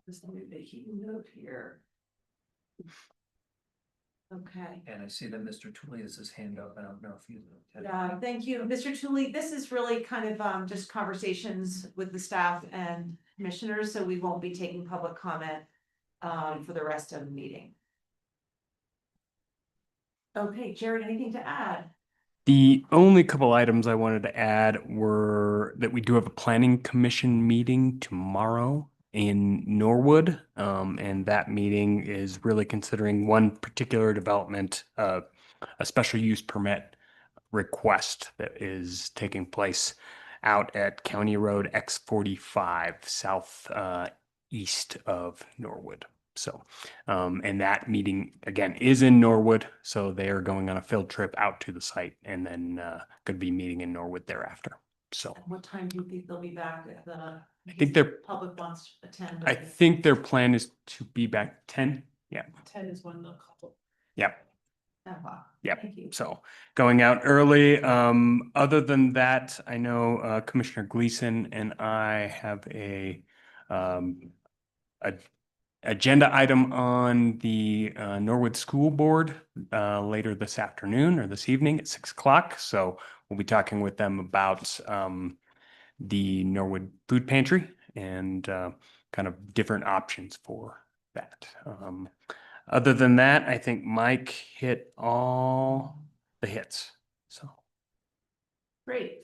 Just let me make a note here. Okay. And I see that Mr. Tooley has his hand up. I don't know if you. Yeah, thank you, Mr. Tooley. This is really kind of just conversations with the staff and commissioners, so we won't be taking public comment for the rest of the meeting. Okay, Jared, anything to add? The only couple items I wanted to add were that we do have a planning commission meeting tomorrow in Norwood. And that meeting is really considering one particular development, a special use permit request that is taking place out at County Road X45 south east of Norwood. So, and that meeting again is in Norwood. So they are going on a field trip out to the site and then going to be meeting in Norwood thereafter. So And what time do you think they'll be back if the I think their public wants to attend? I think their plan is to be back 10. Yeah. 10 is when the couple. Yep. Yep. Thank you. So going out early. Other than that, I know Commissioner Gleason and I have a agenda item on the Norwood School Board later this afternoon or this evening at 6 o'clock. So we'll be talking with them about the Norwood Food Pantry and kind of different options for that. Other than that, I think Mike hit all the hits. So Great.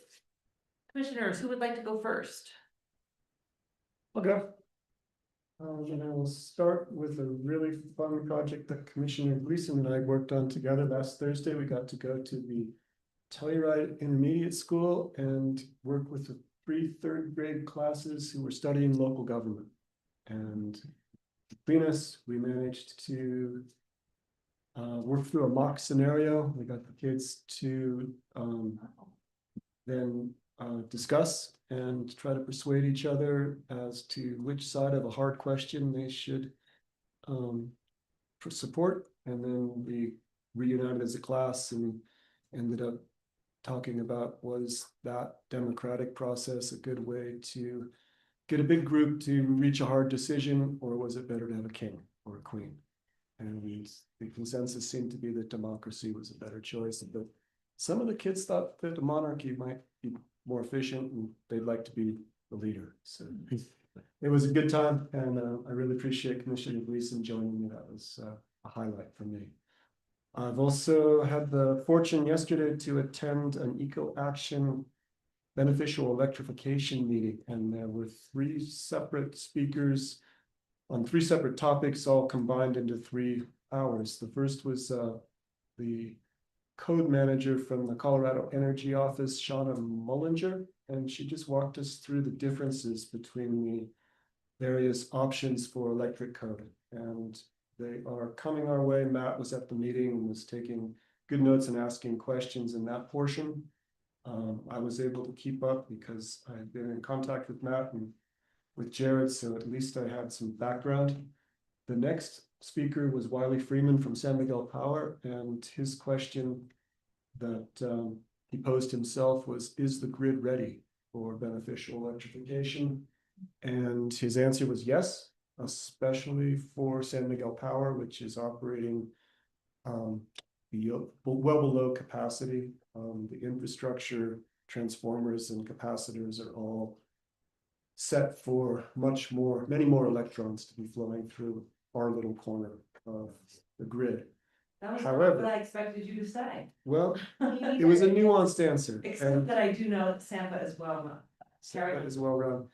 Commissioners, who would like to go first? Okay. And I will start with a really fun project that Commissioner Gleason and I worked on together last Thursday. We got to go to the Telluride Intermediate School and work with the 3 third grade classes who were studying local government. And between us, we managed to work through a mock scenario. We got the kids to then discuss and try to persuade each other as to which side of a hard question they should support. And then we reunited as a class and ended up talking about, was that democratic process a good way to get a big group to reach a hard decision, or was it better to have a king or a queen? And the consensus seemed to be that democracy was a better choice, but some of the kids thought that a monarchy might be more efficient and they'd like to be the leader. So it was a good time, and I really appreciate Commissioner Gleason joining me. That was a highlight for me. I've also had the fortune yesterday to attend an Eco Action beneficial electrification meeting, and there were 3 separate speakers on 3 separate topics, all combined into 3 hours. The first was the code manager from the Colorado Energy Office, Shauna Mullinger, and she just walked us through the differences between the various options for electric code. And they are coming our way. Matt was at the meeting and was taking good notes and asking questions in that portion. I was able to keep up because I've been in contact with Matt and with Jared, so at least I had some background. The next speaker was Wiley Freeman from San Miguel Power, and his question that he posed himself was, is the grid ready for beneficial electrification? And his answer was yes, especially for San Miguel Power, which is operating well below capacity. The infrastructure, transformers and capacitors are all set for many more electrons to be flowing through our little corner of the grid. That was However, what I expected you to say. Well, it was a nuanced answer. Except that I do know that Sampa is well run. That is well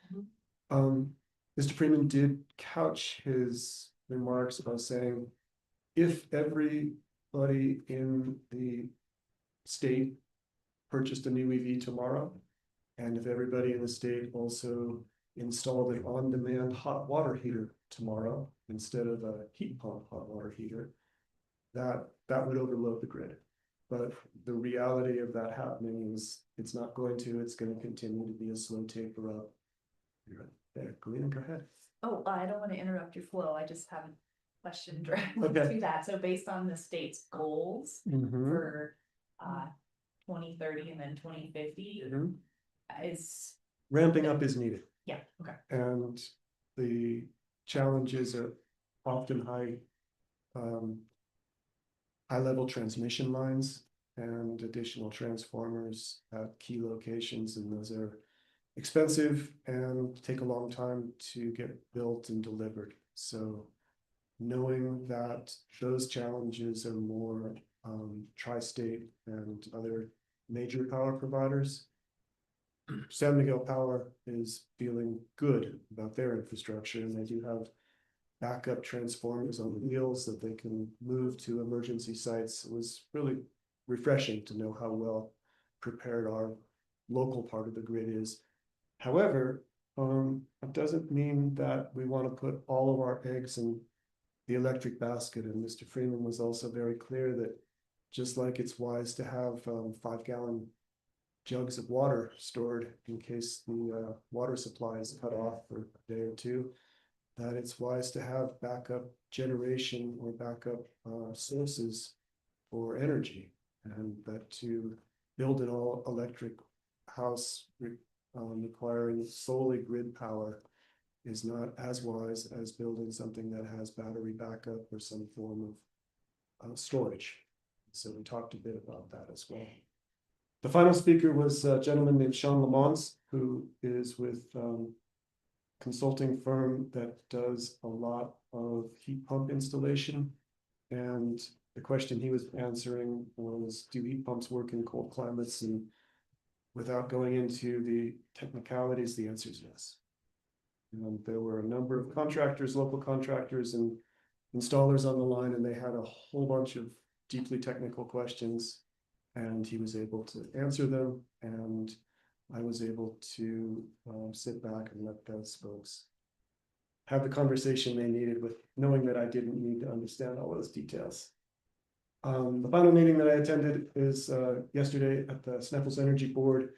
run. Mr. Freeman did couch his remarks by saying, if everybody in the state purchased a new EV tomorrow, and if everybody in the state also installed an on-demand hot water heater tomorrow instead of a heat pump hot water heater, that would overload the grid. But the reality of that happening is it's not going to. It's going to continue to be a slow taper up. You're right there. Galena, go ahead. Oh, I don't want to interrupt your flow. I just have a question directly Okay. to that. So based on the state's goals for 2030 and then 2050 is Ramping up is needed. yeah, okay. And the challenges are often high level transmission lines and additional transformers at key locations, and those are expensive and take a long time to get built and delivered. So knowing that those challenges are more tri-state and other major power providers. San Miguel Power is feeling good about their infrastructure, and they do have backup transformers on wheels that they can move to emergency sites. It was really refreshing to know how well prepared our local part of the grid is. However, it doesn't mean that we want to put all of our eggs in the electric basket. And Mr. Freeman was also very clear that just like it's wise to have 5-gallon jugs of water stored in case the water supply is cut off for a day or two, that it's wise to have backup generation or backup sources for energy, and that to build an all electric house requiring solely grid power is not as wise as building something that has battery backup or some form of storage. So we talked a bit about that as well. The final speaker was a gentleman named Sean Lamons, who is with consulting firm that does a lot of heat pump installation. And the question he was answering was, do heat pumps work in cold climates? And without going into the technicalities, the answer is yes. And there were a number of contractors, local contractors and installers on the line, and they had a whole bunch of deeply technical questions, and he was able to answer them. And I was able to sit back and let those folks have the conversation they needed, with knowing that I didn't need to understand all those details. The final meeting that I attended is yesterday at the Sneffels Energy Board,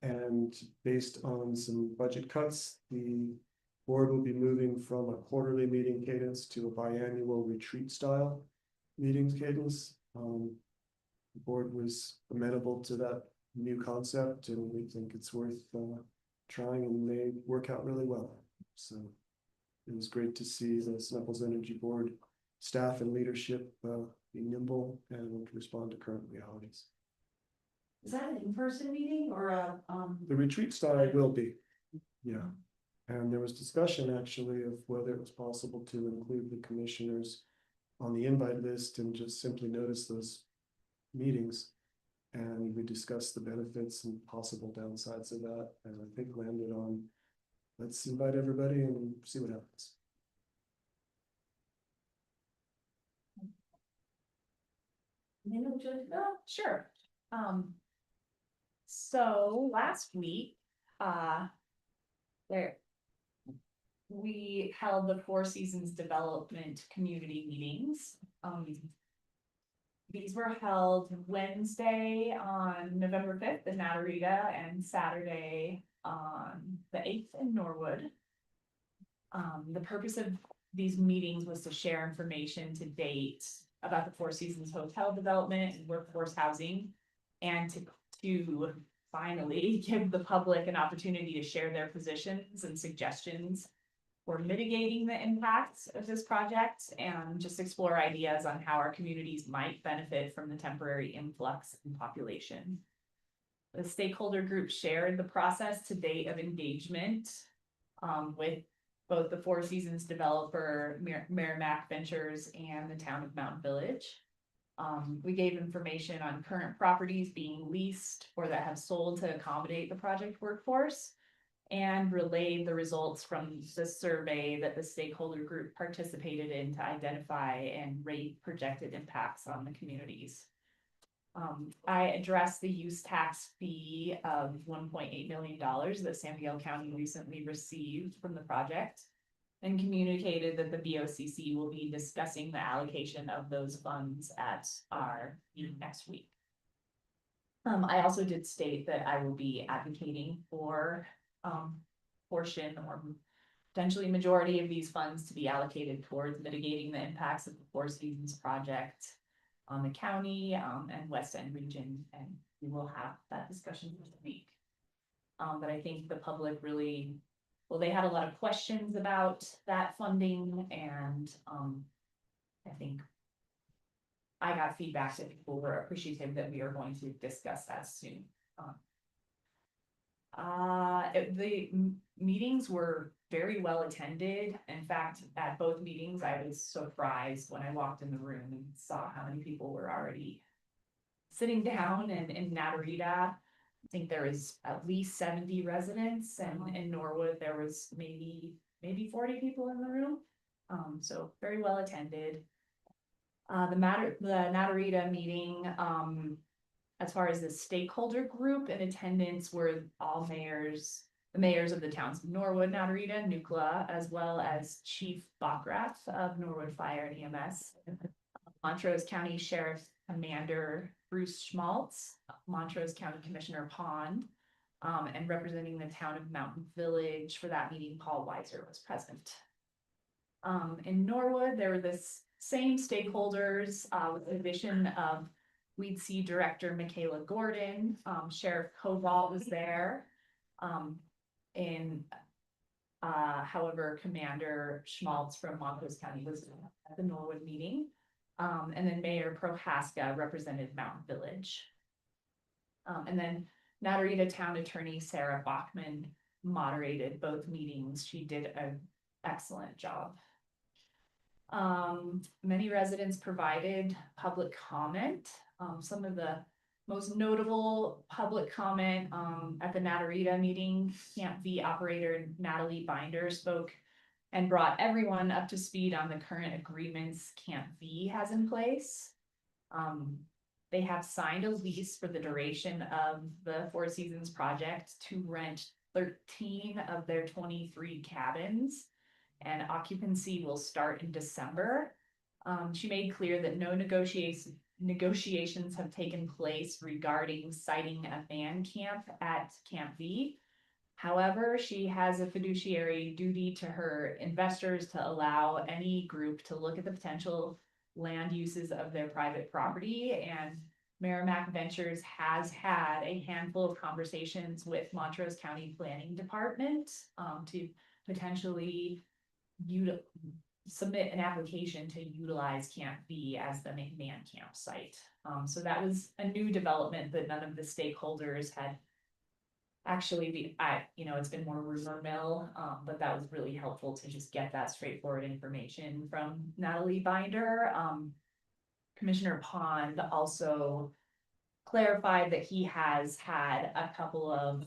and based on some budget cuts, the board will be moving from a quarterly meeting cadence to a biannual retreat style meetings cadence. The board was amenable to that new concept, and we think it's worth trying, and may work out really well. So it was great to see the Sneffels Energy Board staff and leadership be nimble and respond to current realities. Is that an in-person meeting or a The retreat style will be, yeah. And there was discussion actually of whether it was possible to include the commissioners on the invite list and just simply notice those meetings. And we discussed the benefits and possible downsides of that, and I think landed on, let's invite everybody and see what happens. Sure. So last week, we held the Four Seasons Development Community Meetings. These were held Wednesday on November 5th in Natarita and Saturday on the 8th in Norwood. The purpose of these meetings was to share information to date about the Four Seasons Hotel development and workforce housing, and to finally give the public an opportunity to share their positions and suggestions for mitigating the impacts of this project, and just explore ideas on how our communities might benefit from the temporary influx in population. The stakeholder group shared the process to date of engagement with both the Four Seasons developer, Merrimack Ventures, and the town of Mountain Village. We gave information on current properties being leased or that have sold to accommodate the project workforce, and relayed the results from the survey that the stakeholder group participated in to identify and rate projected impacts on the communities. I addressed the use tax fee of $1.8 million that San Miguel County recently received from the project, and communicated that the BOCC will be discussing the allocation of those funds at our meeting next week. I also did state that I will be advocating for portion or potentially majority of these funds to be allocated towards mitigating the impacts of the Four Seasons project on the county and West End region, and we will have that discussion this week. But I think the public really, well, they had a lot of questions about that funding, and I think I got feedback that people were appreciative that we are going to discuss that soon. The meetings were very well attended. In fact, at both meetings, I was surprised when I walked in the room and saw how many people were already sitting down in Natarita, I think there was at least 70 residents, and in Norwood, there was maybe 40 people in the room. So very well attended. The Natarita meeting, as far as the stakeholder group in attendance were all the mayors of the towns of Norwood, Natarita, Nukla, as well as Chief Bockrath of Norwood Fire and EMS. Montrose County Sheriff Commander Bruce Schmaltz, Montrose County Commissioner Pond, and representing the town of Mountain Village for that meeting, Paul Weiser was present. In Norwood, there were the same stakeholders, with the addition of Weed Seed Director Michaela Gordon, Sheriff Cobalt was there. However, Commander Schmaltz from Montrose County was at the Norwood meeting. And then Mayor Prohaska represented Mountain Village. And then Natarita Town Attorney Sarah Bachman moderated both meetings. She did an excellent job. Many residents provided public comment. Some of the most notable public comment at the Natarita meeting, Camp V operator Natalie Binder spoke and brought everyone up to speed on the current agreements Camp V has in place. They have signed a lease for the duration of the Four Seasons project to rent 13 of their 23 cabins, and occupancy will start in December. She made clear that no negotiations have taken place regarding siting a man camp at Camp V. However, she has a fiduciary duty to her investors to allow any group to look at the potential land uses of their private property, and Merrimack Ventures has had a handful of conversations with Montrose County Planning Department to potentially submit an application to utilize Camp V as the man camp site. So that was a new development that none of the stakeholders had actually it's been more rumor mill, but that was really helpful to just get that straightforward information from Natalie Binder. Commissioner Pond also clarified that he has had a couple of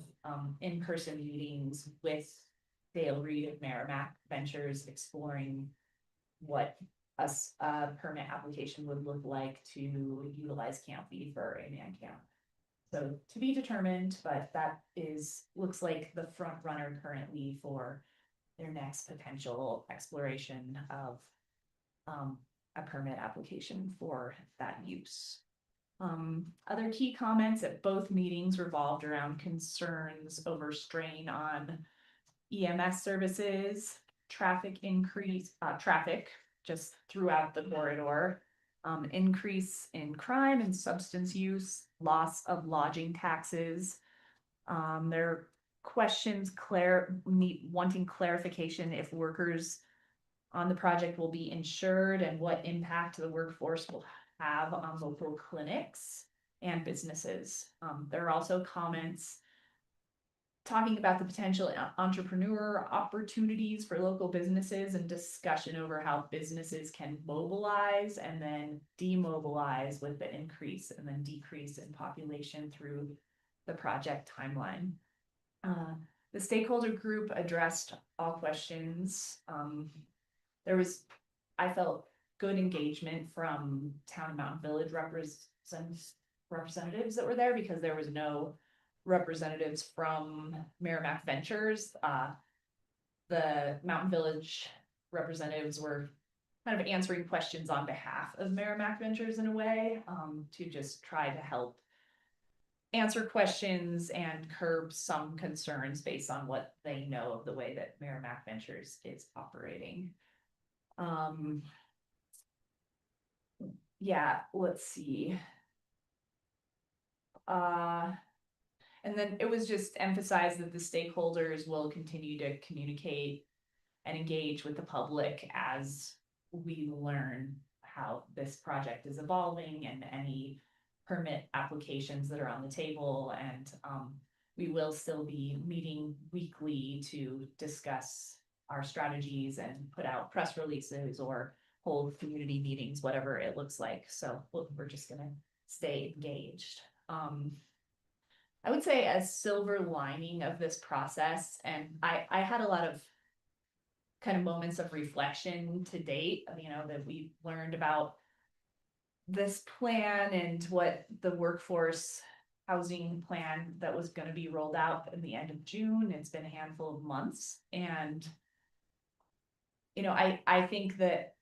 in-person meetings with Dale Reed of Merrimack Ventures exploring what a permit application would look like to utilize Camp V for a man camp. So to be determined, but that looks like the front runner currently for their next potential exploration of a permit application for that use. Other key comments at both meetings revolved around concerns over strain on EMS services, traffic just throughout the corridor, increase in crime and substance use, loss of lodging taxes. There are questions wanting clarification if workers on the project will be insured and what impact the workforce will have on local clinics and businesses. There are also comments talking about the potential entrepreneur opportunities for local businesses and discussion over how businesses can mobilize and then demobilize with the increase and then decrease in population through the project timeline. The stakeholder group addressed all questions. I felt good engagement from Town of Mountain Village representatives that were there, because there was no representatives from Merrimack Ventures. The Mountain Village representatives were kind of answering questions on behalf of Merrimack Ventures in a way, to just try to help answer questions and curb some concerns based on what they know of the way that Merrimack Ventures is operating. Yeah, let's see. And then it was just emphasized that the stakeholders will continue to communicate and engage with the public as we learn how this project is evolving and any permit applications that are on the table. And we will still be meeting weekly to discuss our strategies and put out press releases or hold community meetings, whatever it looks like. So we're just gonna stay engaged. I would say a silver lining of this process, and I had a lot of kind of moments of reflection to date, you know, that we learned about this plan and what the workforce housing plan that was going to be rolled out in the end of June. It's been a handful of months. And, you know, I think that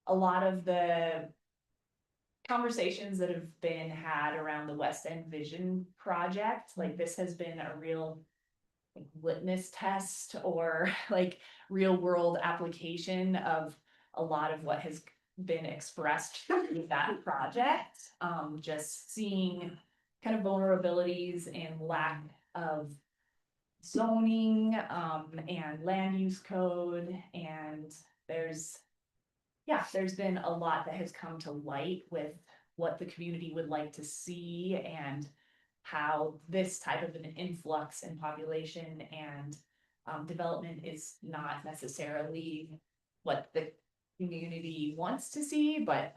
a lot of the conversations that have been had around the West End Vision project, like this has been a real like, litmus test or like real world application of a lot of what has been expressed through that project. Just seeing kind of vulnerabilities and lack of zoning and land use code, and there's been a lot that has come to light with what the community would like to see and how this type of an influx in population and development is not necessarily what the community wants to see, but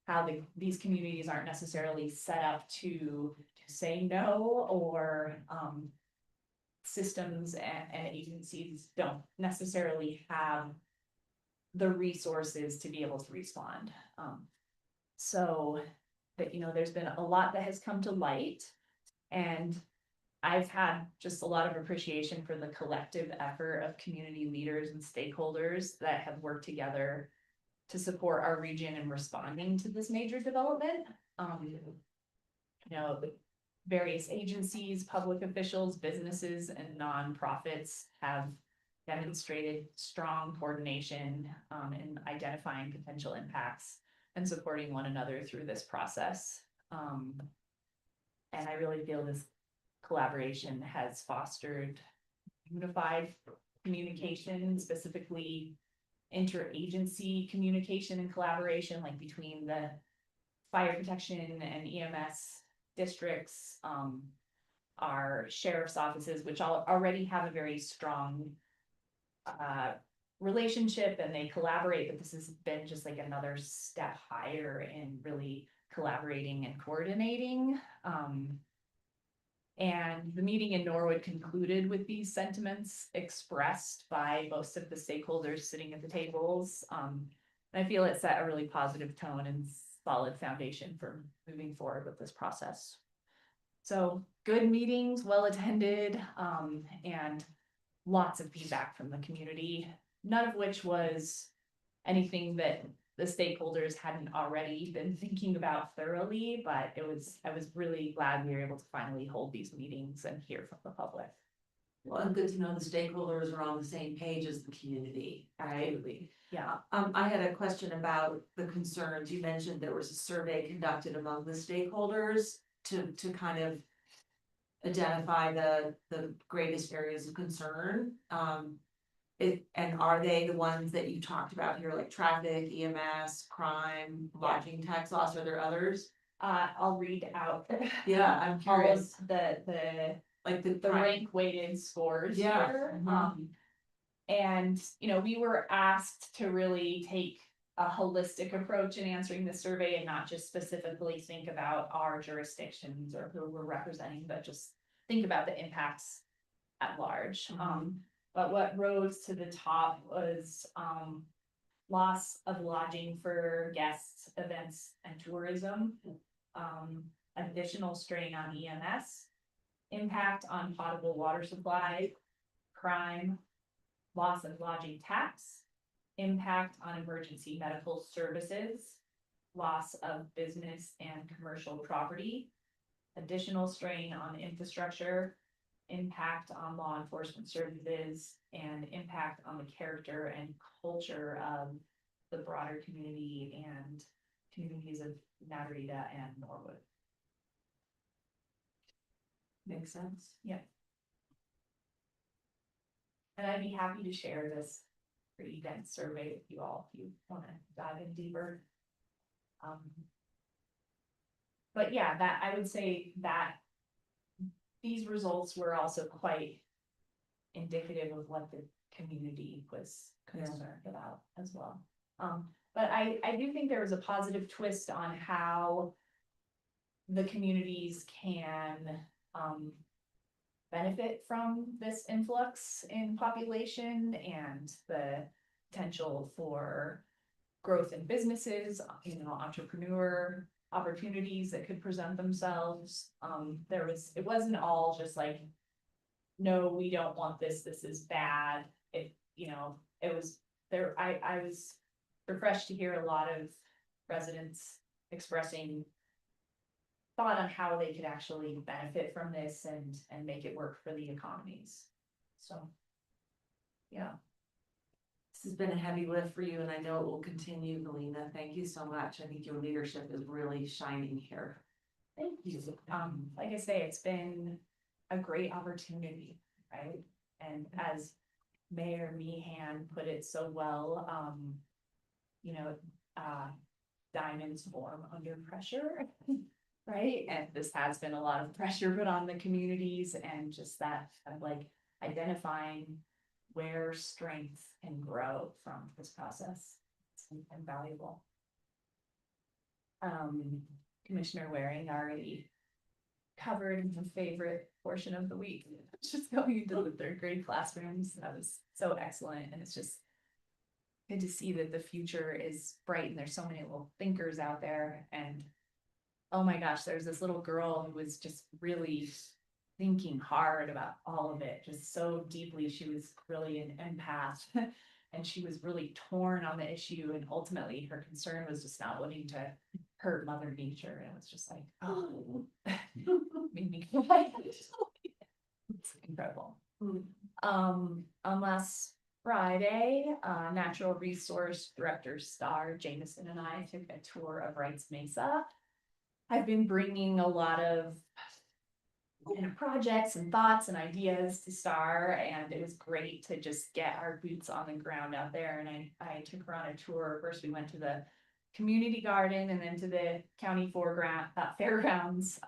how these communities aren't necessarily set up to say no, or systems and agencies don't necessarily have the resources to be able to respond. So that, you know, there's been a lot that has come to light, and I've had just a lot of appreciation for the collective effort of community leaders and stakeholders that have worked together to support our region in responding to this major development. You know, the various agencies, public officials, businesses, and nonprofits have demonstrated strong coordination in identifying potential impacts and supporting one another through this process. And I really feel this collaboration has fostered unified communication, specifically interagency communication and collaboration, like between the fire protection and EMS districts, our sheriff's offices, which already have a very strong relationship and they collaborate, but this has been just like another step higher in really collaborating and coordinating. And the meeting in Norwood concluded with these sentiments expressed by most of the stakeholders sitting at the tables. And I feel it set a really positive tone and solid foundation for moving forward with this process. So good meetings, well attended, and lots of feedback from the community, none of which was anything that the stakeholders hadn't already been thinking about thoroughly, but I was really glad we were able to finally hold these meetings and hear from the public. Well, and good to know the stakeholders are on the same page as the community. Absolutely. Yeah. I had a question about the concerns. You mentioned there was a survey conducted among the stakeholders to kind of identify the greatest areas of concern. And are they the ones that you talked about here, like traffic, EMS, crime, lodging tax loss? Are there others? I'll read out. Yeah, I'm all of curious. the Like the rank weighted scores Yeah. here. Mhm. And, you know, we were asked to really take a holistic approach in answering the survey and not just specifically think about our jurisdictions or who we're representing, but just think about the impacts at large. But what rose to the top was loss of lodging for guests, events, and tourism, additional strain on EMS, impact on potable water supply, crime, loss of lodging tax, impact on emergency medical services, loss of business and commercial property, additional strain on infrastructure, impact on law enforcement services, and impact on the character and culture of the broader community and communities of Natarita and Norwood. Makes sense. Yeah. And I'd be happy to share this pretty dense survey with you all if you want to dive in deeper. But yeah, that I would say that these results were also quite indicative of what the community was concerned about as well. But I do think there was a positive twist on how the communities can, benefit from this influx in population and the potential for growth in businesses, entrepreneur opportunities that could present themselves. It wasn't all just like, no, we don't want this, this is bad. It was there, I was refreshed to hear a lot of residents expressing thought on how they could actually benefit from this and make it work for the economies. So, yeah. This has been a heavy lift for you, and I know it will continue, Melina. Thank you so much. I think your leadership is really shining here. Thank you. Like I say, it's been a great opportunity, right? And as Mayor Meehan put it so well, diamonds form under pressure, right? And this has been a lot of pressure put on the communities, and just that kind of like identifying where strength can grow from this process. It's invaluable. Commissioner Waring already covered the favorite portion of the week, just going into the third grade classrooms. That was so excellent, and it's just good to see that the future is bright and there's so many little thinkers out there. And oh my gosh, there's this little girl who was just really thinking hard about all of it, just so deeply. She was really an empath and she was really torn on the issue, and ultimately her concern was just not wanting to hurt Mother Nature. And it was just like, oh, made me cry. It's incredible. On last Friday, Natural Resource Director Star Jameson and I took a tour of Wrights Mesa. I've been bringing a lot of projects and thoughts and ideas to Star, and it was great to just get our boots on the ground out there. And I took her on a tour. First we went to the community garden and then to the county fairgrounds,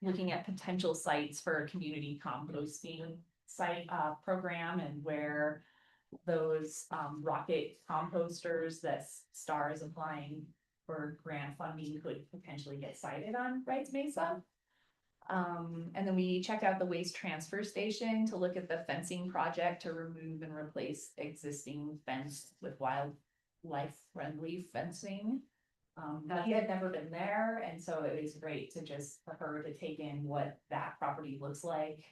looking at potential sites for a community composting site program, and where those rocket composters that Star is applying for grant funding could potentially get sited on Wrights Mesa. And then we checked out the waste transfer station to look at the fencing project to remove and replace existing fence with wildlife friendly fencing. He had never been there, and so it was great to just for her to take in what that property looks like.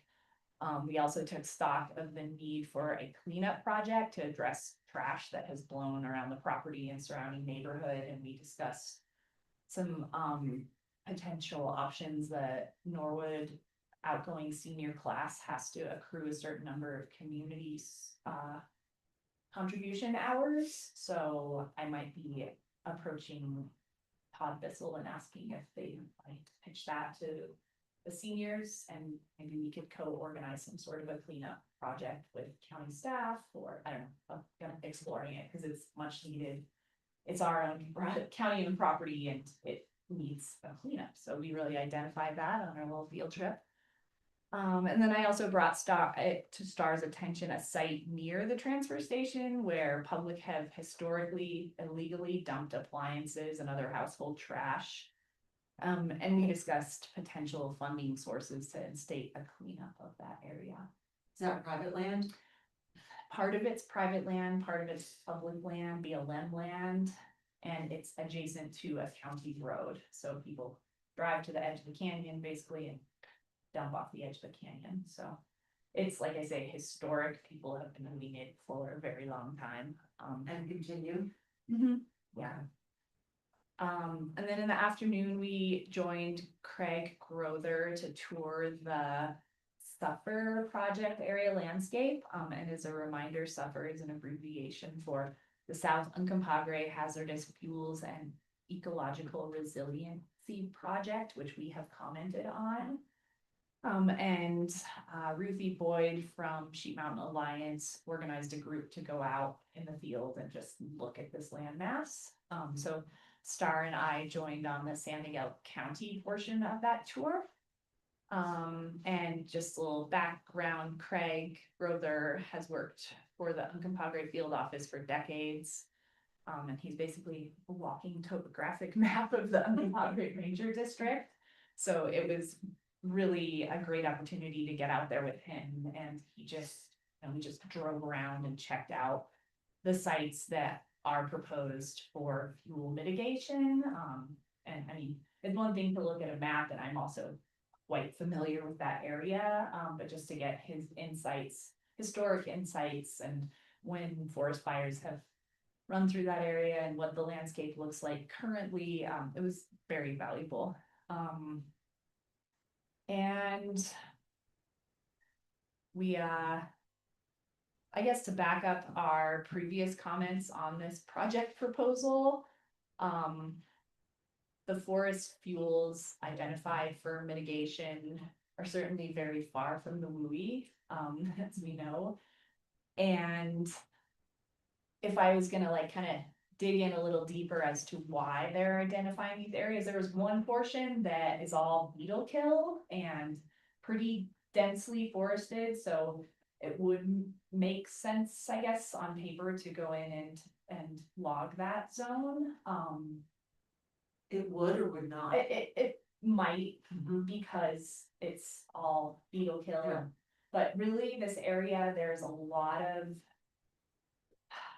We also took stock of the need for a cleanup project to address trash that has blown around the property and surrounding neighborhood, and we discussed some potential options. That Norwood outgoing senior class has to accrue a certain number of communities contribution hours, so I might be approaching Todd Bissell and asking if they might pitch that to the seniors, and maybe we could co-organize some sort of a cleanup project with county staff, or I don't know, I'm exploring it because it's much needed. It's our own county owned property and it needs a cleanup, so we really identified that on our little field trip. And then I also brought to Star's attention a site near the transfer station where public have historically illegally dumped appliances and other household trash. And we discussed potential funding sources to instate a cleanup of that area. Is that private land? Part of it's private land, part of it's public land, BLM land, and it's adjacent to a county road. So people drive to the edge of the canyon basically and dump off the edge of the canyon. So it's, like I say, historic. People have been moving it for a very long time. And continue. Yeah. And then in the afternoon, we joined Craig Grother to tour the Suffer Project area landscape. And as a reminder, Suffer is an abbreviation for the South Uncompahgre Hazardous Fuels and Ecological Resiliency Project, which we have commented on. And Ruthie Boyd from Sheep Mountain Alliance organized a group to go out in the field and just look at this landmass. So Star and I joined on the San Miguel County portion of that tour. And just a little background, Craig Grother has worked for the Uncompahgre field office for decades. And he's basically a walking topographic map of the Uncompahgre Ranger District. So it was really a great opportunity to get out there with him, and he just, we just drove around and checked out the sites that are proposed for fuel mitigation. And I mean, it's one thing to look at a map, and I'm also quite familiar with that area, but just to get his insights, historic insights, and when forest fires have run through that area and what the landscape looks like currently, it was very valuable. And we, I guess to back up our previous comments on this project proposal, the forest fuels identified for mitigation are certainly very far from the WUI, as we know. And if I was gonna like kind of dig in a little deeper as to why they're identifying these areas, there was one portion that is all beetle kill and pretty densely forested, so it would make sense, I guess, on paper to go in and log that zone. It would or would not? It might, because it's all beetle kill. Yeah. But really, this area, there's a lot of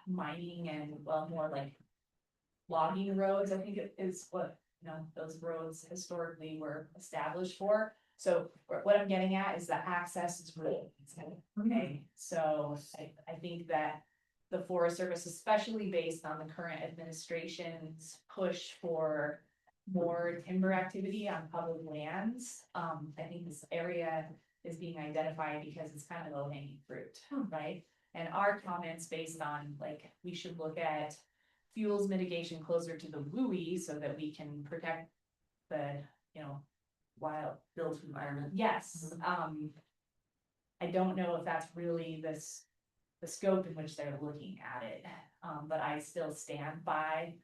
mining and, well, more like logging roads, I think it is what, those roads historically were established for. So what I'm getting at is that access is really, okay, so I think that the Forest Service, especially based on the current administration's push for more timber activity on public lands, I think this area is being identified because it's kind of low hanging fruit, right? And our comments based on like, we should look at fuels mitigation closer to the WUI so that we can protect the, wild built environment. Yes, I don't know if that's really the scope in which they're looking at it, but I still stand by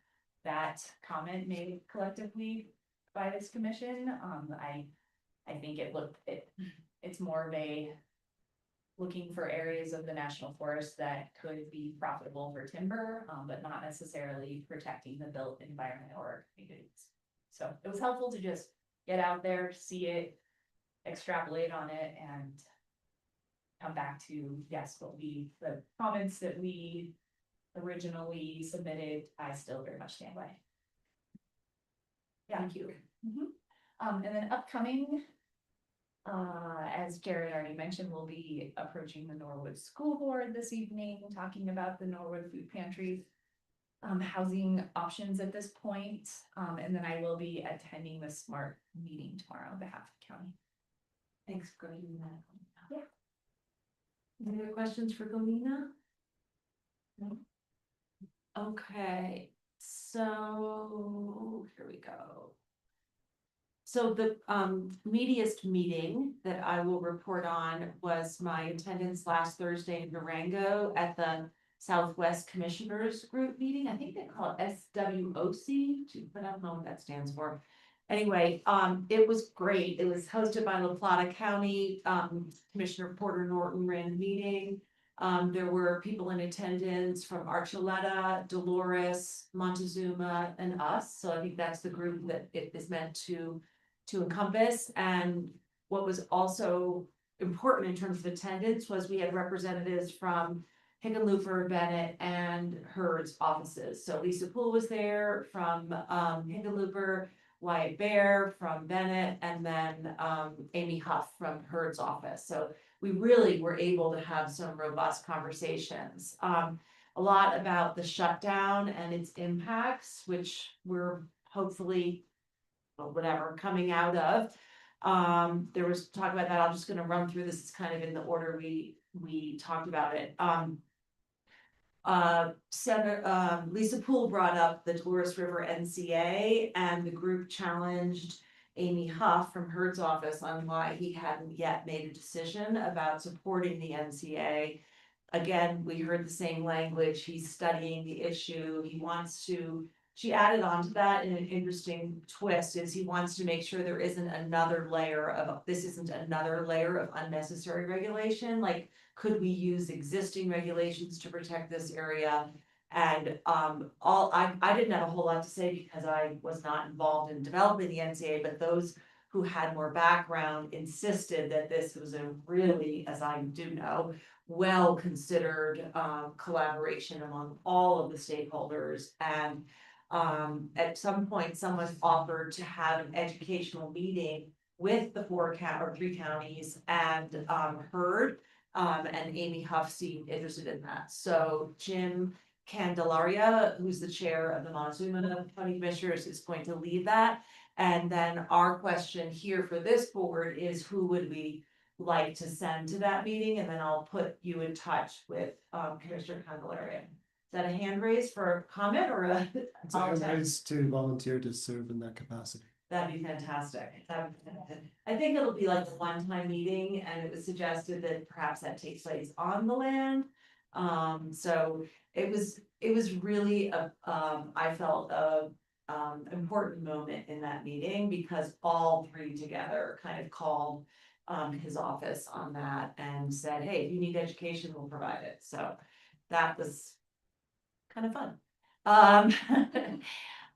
that comment made collectively by this commission. I think it's more of a looking for areas of the national forest that could be profitable for timber, but not necessarily protecting the built environment or communities. So it was helpful to just get out there, see it, extrapolate on it, and come back to, yes, the comments that we originally submitted, I still very much stand by. Yeah. Thank you. And then upcoming, as Jared already mentioned, we'll be approaching the Norwood School Board this evening, talking about the Norwood Food Pantry housing options at this point. And then I will be attending the SMART meeting tomorrow on behalf of the county. Thanks for doing that. Yeah. Any other questions for Galina? No? Okay, so here we go. So the meatiest meeting that I will report on was my attendance last Thursday in Durango at the Southwest Commissioners Group meeting. I think they call it SWOC, but I don't know what that stands for. Anyway, it was great. It was hosted by La Plata County. Commissioner Porter Norton ran the meeting. There were people in attendance from Archuleta, Dolores, Montezuma, and us. So I think that's the group that it is meant to encompass. And what was also important in terms of attendance was we had representatives from Hickenlooper, Bennett, and Hurd's offices. So Lisa Poole was there from Hickenlooper, Wyatt Bear from Bennett, and then Amy Huff from Hurd's office. So we really were able to have some robust conversations. A lot about the shutdown and its impacts, which we're hopefully, well, whatever, coming out of. There was talk about that. I'm just going to run through this. It's kind of in the order we talked about it. Senator Lisa Poole brought up the Dolores River NCA, and the group challenged Amy Huff from Hurd's office on why he hadn't yet made a decision about supporting the NCA. Again, we heard the same language. He's studying the issue. He wants to, she added on to that in an interesting twist, is he wants to make sure there isn't another layer of, this isn't another layer of unnecessary regulation. Like, could we use existing regulations to protect this area? And I didn't have a whole lot to say because I was not involved in developing the NCA, but those who had more background, insisted that this was a really, as I do know, well-considered collaboration among all of the stakeholders. And at some point, someone offered to have an educational meeting with the 3 counties and heard. And Amy Huff seemed interested in that. So Jim Candelaria, who's the chair of the Montezuma County Commissioners, is going to lead that. And then our question here for this board is, who would we like to send to that meeting? And then I'll put you in touch with Commissioner Candelaria. Is that a hand raise for a comment or a? It's a hand raise to volunteer to serve in that capacity. That'd be fantastic. I think it'll be like a one-time meeting, and it was suggested that perhaps that takes place on the land. So it was really I felt a important moment in that meeting, because all 3 together kind of called his office on that and said, hey, if you need education, we'll provide it. So that was kind of fun.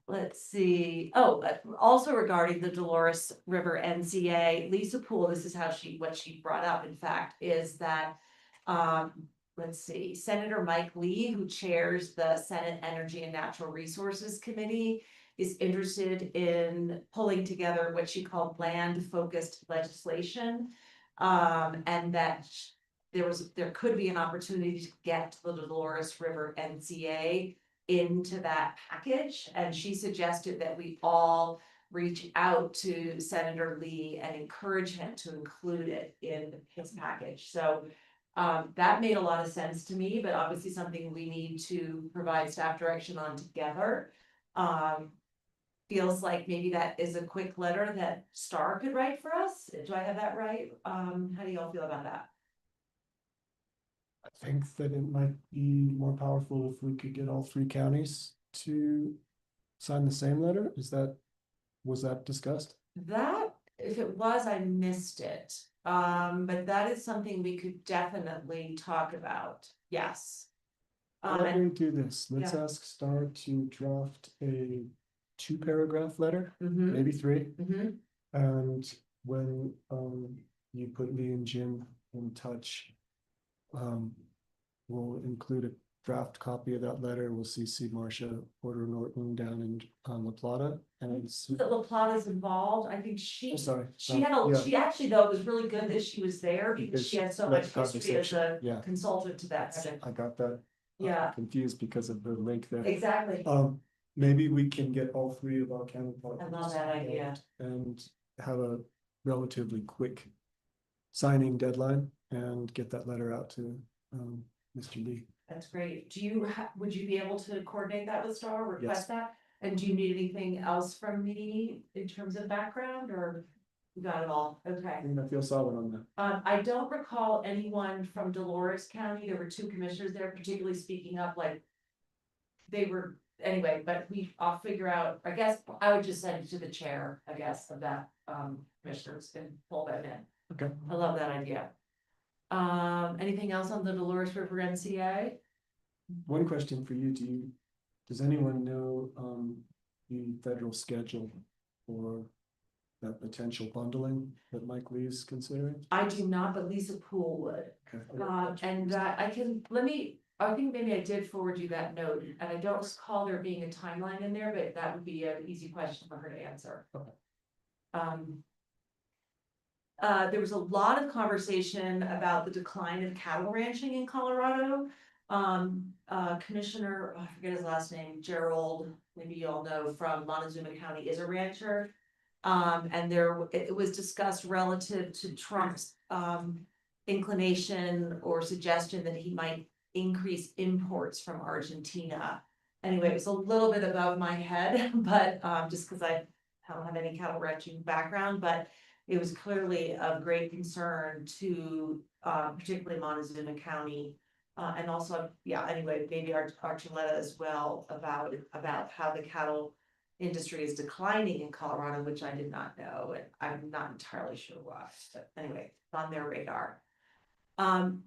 Let's see. Oh, also regarding the Dolores River NCA, Lisa Poole, this is what she brought up, in fact, is that, let's see, Senator Mike Lee, who chairs the Senate Energy and Natural Resources Committee, is interested in pulling together what she called land-focused legislation. And that there could be an opportunity to get the Dolores River NCA into that package, and she suggested that we all reach out to Senator Lee and encourage him to include it in his package. So that made a lot of sense to me, but obviously something we need to provide staff direction on together. Feels like maybe that is a quick letter that Star could write for us. Do I have that right? How do y'all feel about that? I think that it might be more powerful if we could get all 3 counties to sign the same letter. Was that discussed? That, if it was, I missed it. But that is something we could definitely talk about. Yes. Why don't we And do this? Let's yeah. ask Star to draft a 2-paragraph letter, Mhm, maybe 3. mhm. And when you put Lee and Jim in touch, we'll include a draft copy of that letter. We'll CC Marcia Porter Norton down in La Plata, and That La Plata's involved. I think I'm sorry. she had a, yeah, she actually, though, it was really good that she was there because Because she had so that much history as a conversation, yeah. consultant to that. I got that Yeah, confused because of the link there. exactly. Maybe we can get all 3 of our counterparts. I love that idea. And have a relatively quick signing deadline and get that letter out to Mr. Lee. That's great. Would you be able to coordinate that with Star, request Yes. that? And do you need anything else from me in terms of background, or you got it all? Okay. I think I feel solid on that. I don't recall anyone from Dolores County. There were 2 commissioners there particularly speaking up, like they were, anyway, but I'll figure out, I guess I would just send it to the chair, I guess, of that commissioners and pull that in. Okay. I love that idea. Anything else on the Dolores River NCA? One question for you, does anyone know the federal schedule for that potential bundling that Mike Lee is considering? I do not, but Lisa Poole would. Okay. And I think maybe I did forward you that note, and I don't recall there being a timeline in there, but that would be an easy question for her to answer. Okay. There was a lot of conversation about the decline of cattle ranching in Colorado. Commissioner, I forget his last name, Gerald, maybe you all know, from Montezuma County, is a rancher. And it was discussed relative to Trump's inclination or suggestion that he might increase imports from Argentina. Anyway, it was a little bit above my head, but just because I don't have any cattle ranching background, but it was clearly of great concern to particularly Montezuma County. And also, yeah, anyway, maybe Archuleta as well, about how the cattle industry is declining in Colorado, which I did not know, and I'm not entirely sure why, but anyway, it's on their radar.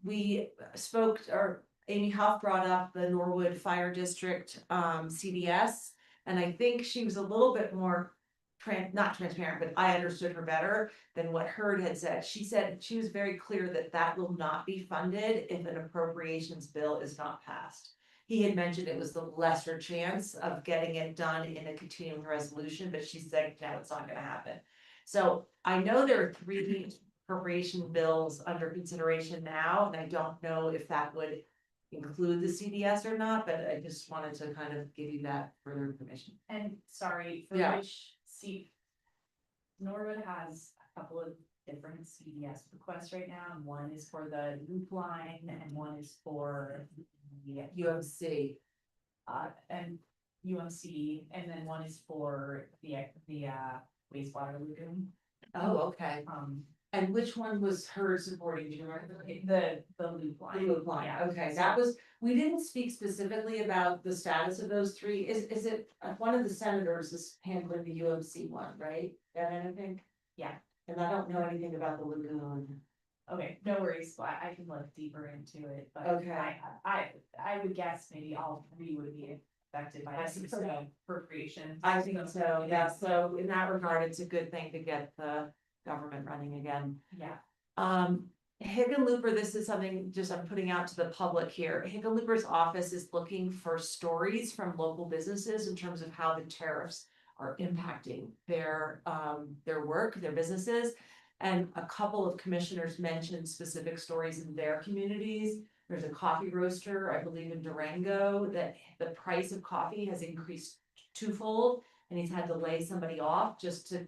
We spoke, or Amy Huff brought up the Norwood Fire District CDS, and I think she was a little bit more not transparent, but I understood her better than what Hurd had said. She said she was very clear that that will not be funded if an appropriations bill is not passed. He had mentioned it was the lesser chance of getting it done in a continuing resolution, but she said, no, it's not gonna happen. So I know there are 3 appropriation bills under consideration now, and I don't know if that would include the CDS or not, but I just wanted to kind of give you that further information. And sorry, for Yeah. which seat? Norwood has a couple of different CDS requests right now, and one is for the loop line and one is for the UMC. and UMC, and then one is for the wastewater lagoon. Oh, okay. And which one was her supporting, do you remember? The loop line. Loop line, Yeah. okay, that was, we didn't speak specifically about the status of those 3, is it, one of the senators is handling the UMC one, right? That anything? Yeah. And I don't know anything about the lagoon. Okay, no worries, I can look deeper into it, but Okay. I would guess maybe all 3 would be affected by I this think so. appropriation. I think so, yeah, so in that regard, it's a good thing to get the government running again. Yeah. Hickenlooper, this is something just I'm putting out to the public here. Hickenlooper's office is looking for stories from local businesses in terms of how the tariffs are impacting their work, their businesses. And a couple of commissioners mentioned specific stories in their communities. There's a coffee roaster, I believe in Durango, that the price of coffee has increased 2-fold, and he's had to lay somebody off just to,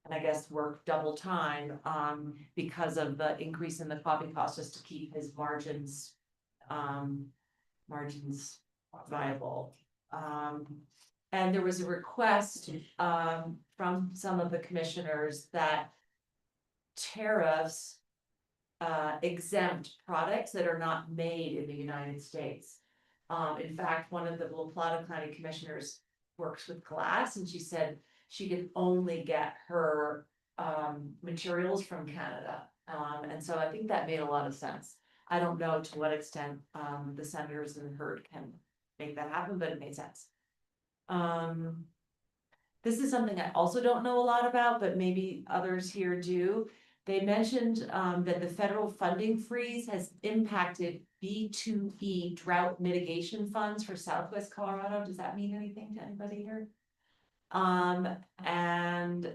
and I guess work double time, because of the increase in the coffee cost, just to keep his margins viable. And there was a request, from some of the commissioners that tariffs exempt products that are not made in the United States. In fact, one of the La Plata County commissioners works with glass, and she said she could only get her materials from Canada. And so I think that made a lot of sense. I don't know to what extent the senators and Hurd can make that happen, but it made sense. This is something I also don't know a lot about, but maybe others here do. They mentioned that the federal funding freeze has impacted B2E drought mitigation funds for Southwest Colorado. Does that mean anything to anybody here? And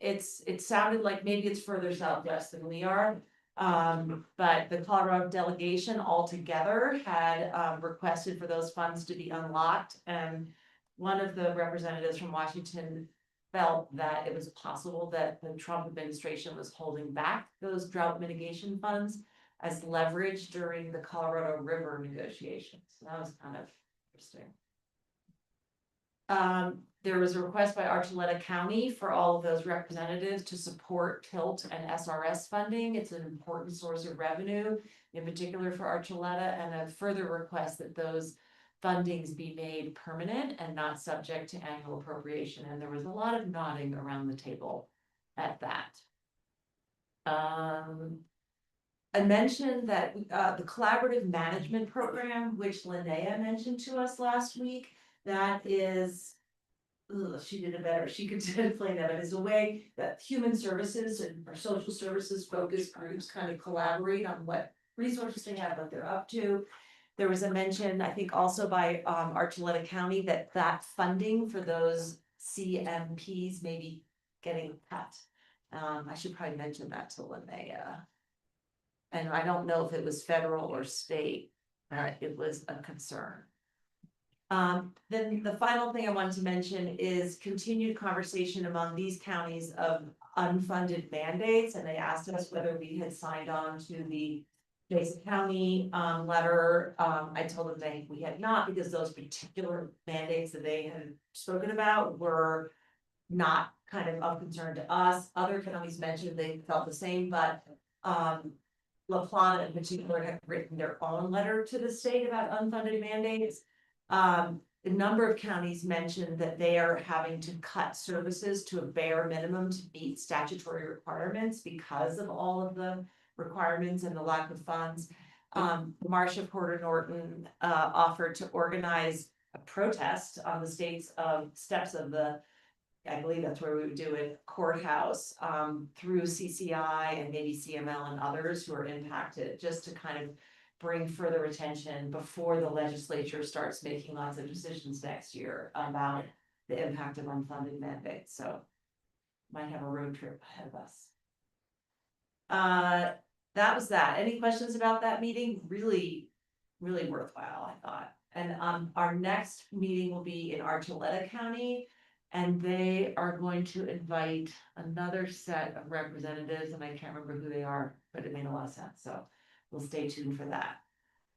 it sounded like maybe it's further southwest than we are. But the Colorado delegation altogether had requested for those funds to be unlocked, and one of the representatives from Washington felt that it was possible that the Trump administration was holding back those drought mitigation funds as leverage during the Colorado River negotiations. So that was kind of interesting. There was a request by Archuleta County for all of those representatives to support TILT and SRS funding. It's an important source of revenue, in particular for Archuleta, and a further request that those fundings be made permanent and not subject to annual appropriation. And there was a lot of nodding around the table at that. I mentioned that the collaborative management program, which Linnea mentioned to us last week, that is, she did it better, she could explain that, but it's a way that human services and or social services focused groups kind of collaborate on what resources they have, what they're up to. There was a mention, I think also by Archuleta County, that funding for those CMPs may be getting cut. I should probably mention that to Linnea. And I don't know if it was federal or state, it was a concern. Then the final thing I wanted to mention is continued conversation among these counties of unfunded mandates, and they asked us whether we had signed on to the Mason County letter. I told them we had not, because those particular mandates that they had spoken about were not kind of concern to us. Other counties mentioned they felt the same, but La Plata in particular have written their own letter to the state about unfunded mandates. A number of counties mentioned that they are having to cut services to a bare minimum to meet statutory requirements because of all of the requirements and the lack of funds. Marcia Porter Norton offered to organize a protest on the steps of the I believe that's where we would do it, courthouse, through CCI and maybe CML and others who are impacted, just to kind of bring further attention before the legislature starts making lots of decisions next year about the impact of unfunded mandates, so might have a road trip ahead of us. That was that. Any questions about that meeting? Really, really worthwhile, I thought. And our next meeting will be in Archuleta County, and they are going to invite another set of representatives, and I can't remember who they are, but it made a lot of sense, so we'll stay tuned for that.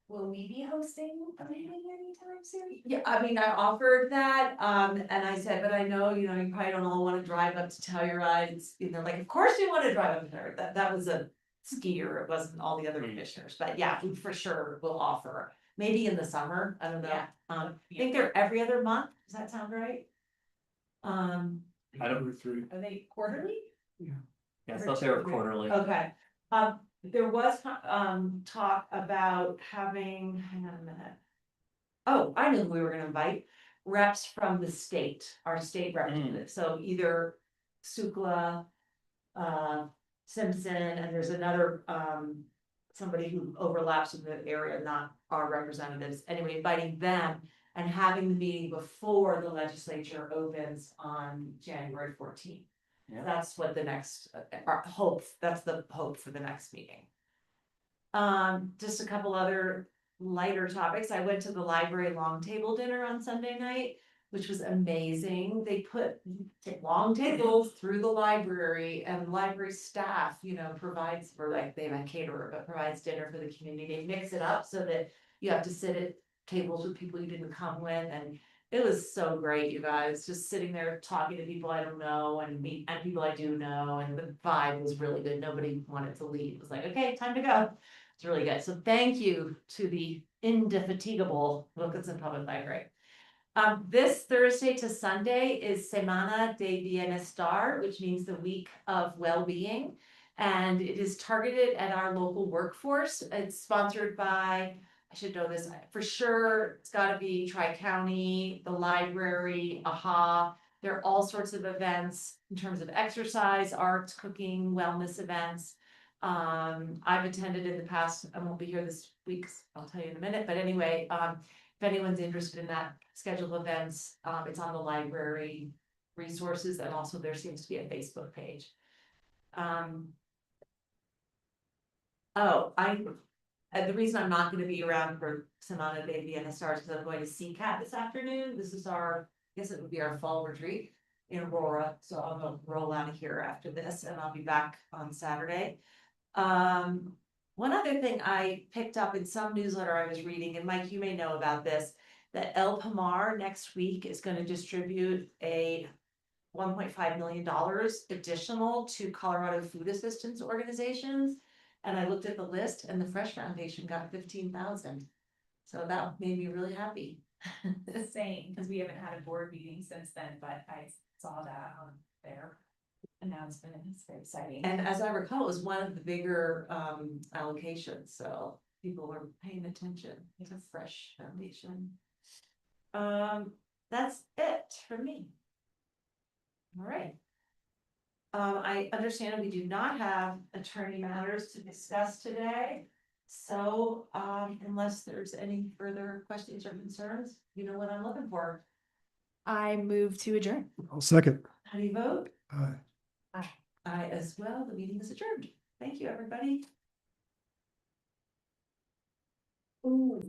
Will we be hosting a meeting anytime soon? Yeah, I mean, I offered that, and I said, but I know, you probably don't all wanna drive up to Telluride, it's, like, of course you wanna drive up there, that was a skier, it wasn't all the other commissioners, but yeah, we for sure will offer, maybe in the summer, I don't know. Yeah. I think they're every other month, does that sound right? I don't, Are they quarterly? yeah, I thought they were quarterly. Okay, there was, talk about having, hang on a minute. Oh, I knew who we were gonna invite, reps from the state, our state representative, so either Sukla, Simpson, and there's another, somebody who overlaps in the area, not our representatives, anyway, inviting them and having the meeting before the legislature opens on January 14th. Yeah. That's what the next, our hope, that's the hope for the next meeting. Just a couple other lighter topics. I went to the library long table dinner on Sunday night, which was amazing. They put long tables through the library, and library staff, provides, or like they have a caterer, but provides dinner for the community. They mix it up so that you have to sit at tables with people you didn't come with, and it was so great, you guys, just sitting there talking to people I don't know and people I do know, and the vibe was really good. Nobody wanted to leave. It was like, okay, time to go. It's really good. So thank you to the indefatigable Wilkinson Public Library. This Thursday to Sunday is Semana de Bienestar, which means the week of well-being. And it is targeted at our local workforce. It's sponsored by, I should know this for sure, it's gotta be Tri-County, the library, AHA. There are all sorts of events in terms of exercise, arts, cooking, wellness events. I've attended in the past, I won't be here this week, I'll tell you in a minute, but anyway, if anyone's interested in that schedule of events, it's on the library resources, and also there seems to be a Facebook page. The reason I'm not gonna be around for Semana de Bienestar is because I'm going to CCAT this afternoon. This is I guess it would be our fall retreat in Aurora, so I'm gonna roll out of here after this, and I'll be back on Saturday. One other thing I picked up in some newsletter I was reading, and Mike, you may know about this, that El Pomar next week is going to distribute a $1.5 million additional to Colorado food assistance organizations. And I looked at the list, and the Fresh Foundation got 15,000. So that made me really happy. The same, because we haven't had a board meeting since then, but I saw that on their announcement, and it's very exciting. And as I recall, it was one of the bigger allocations, so people were paying attention to Fresh Foundation. That's it for me. All right. I understand we do not have attorney matters to discuss today. So unless there's any further questions or concerns, you know what I'm looking for. I move to adjourn. I'll second. How do you vote? Aye. I as well. The meeting is adjourned. Thank you, everybody. Ooh.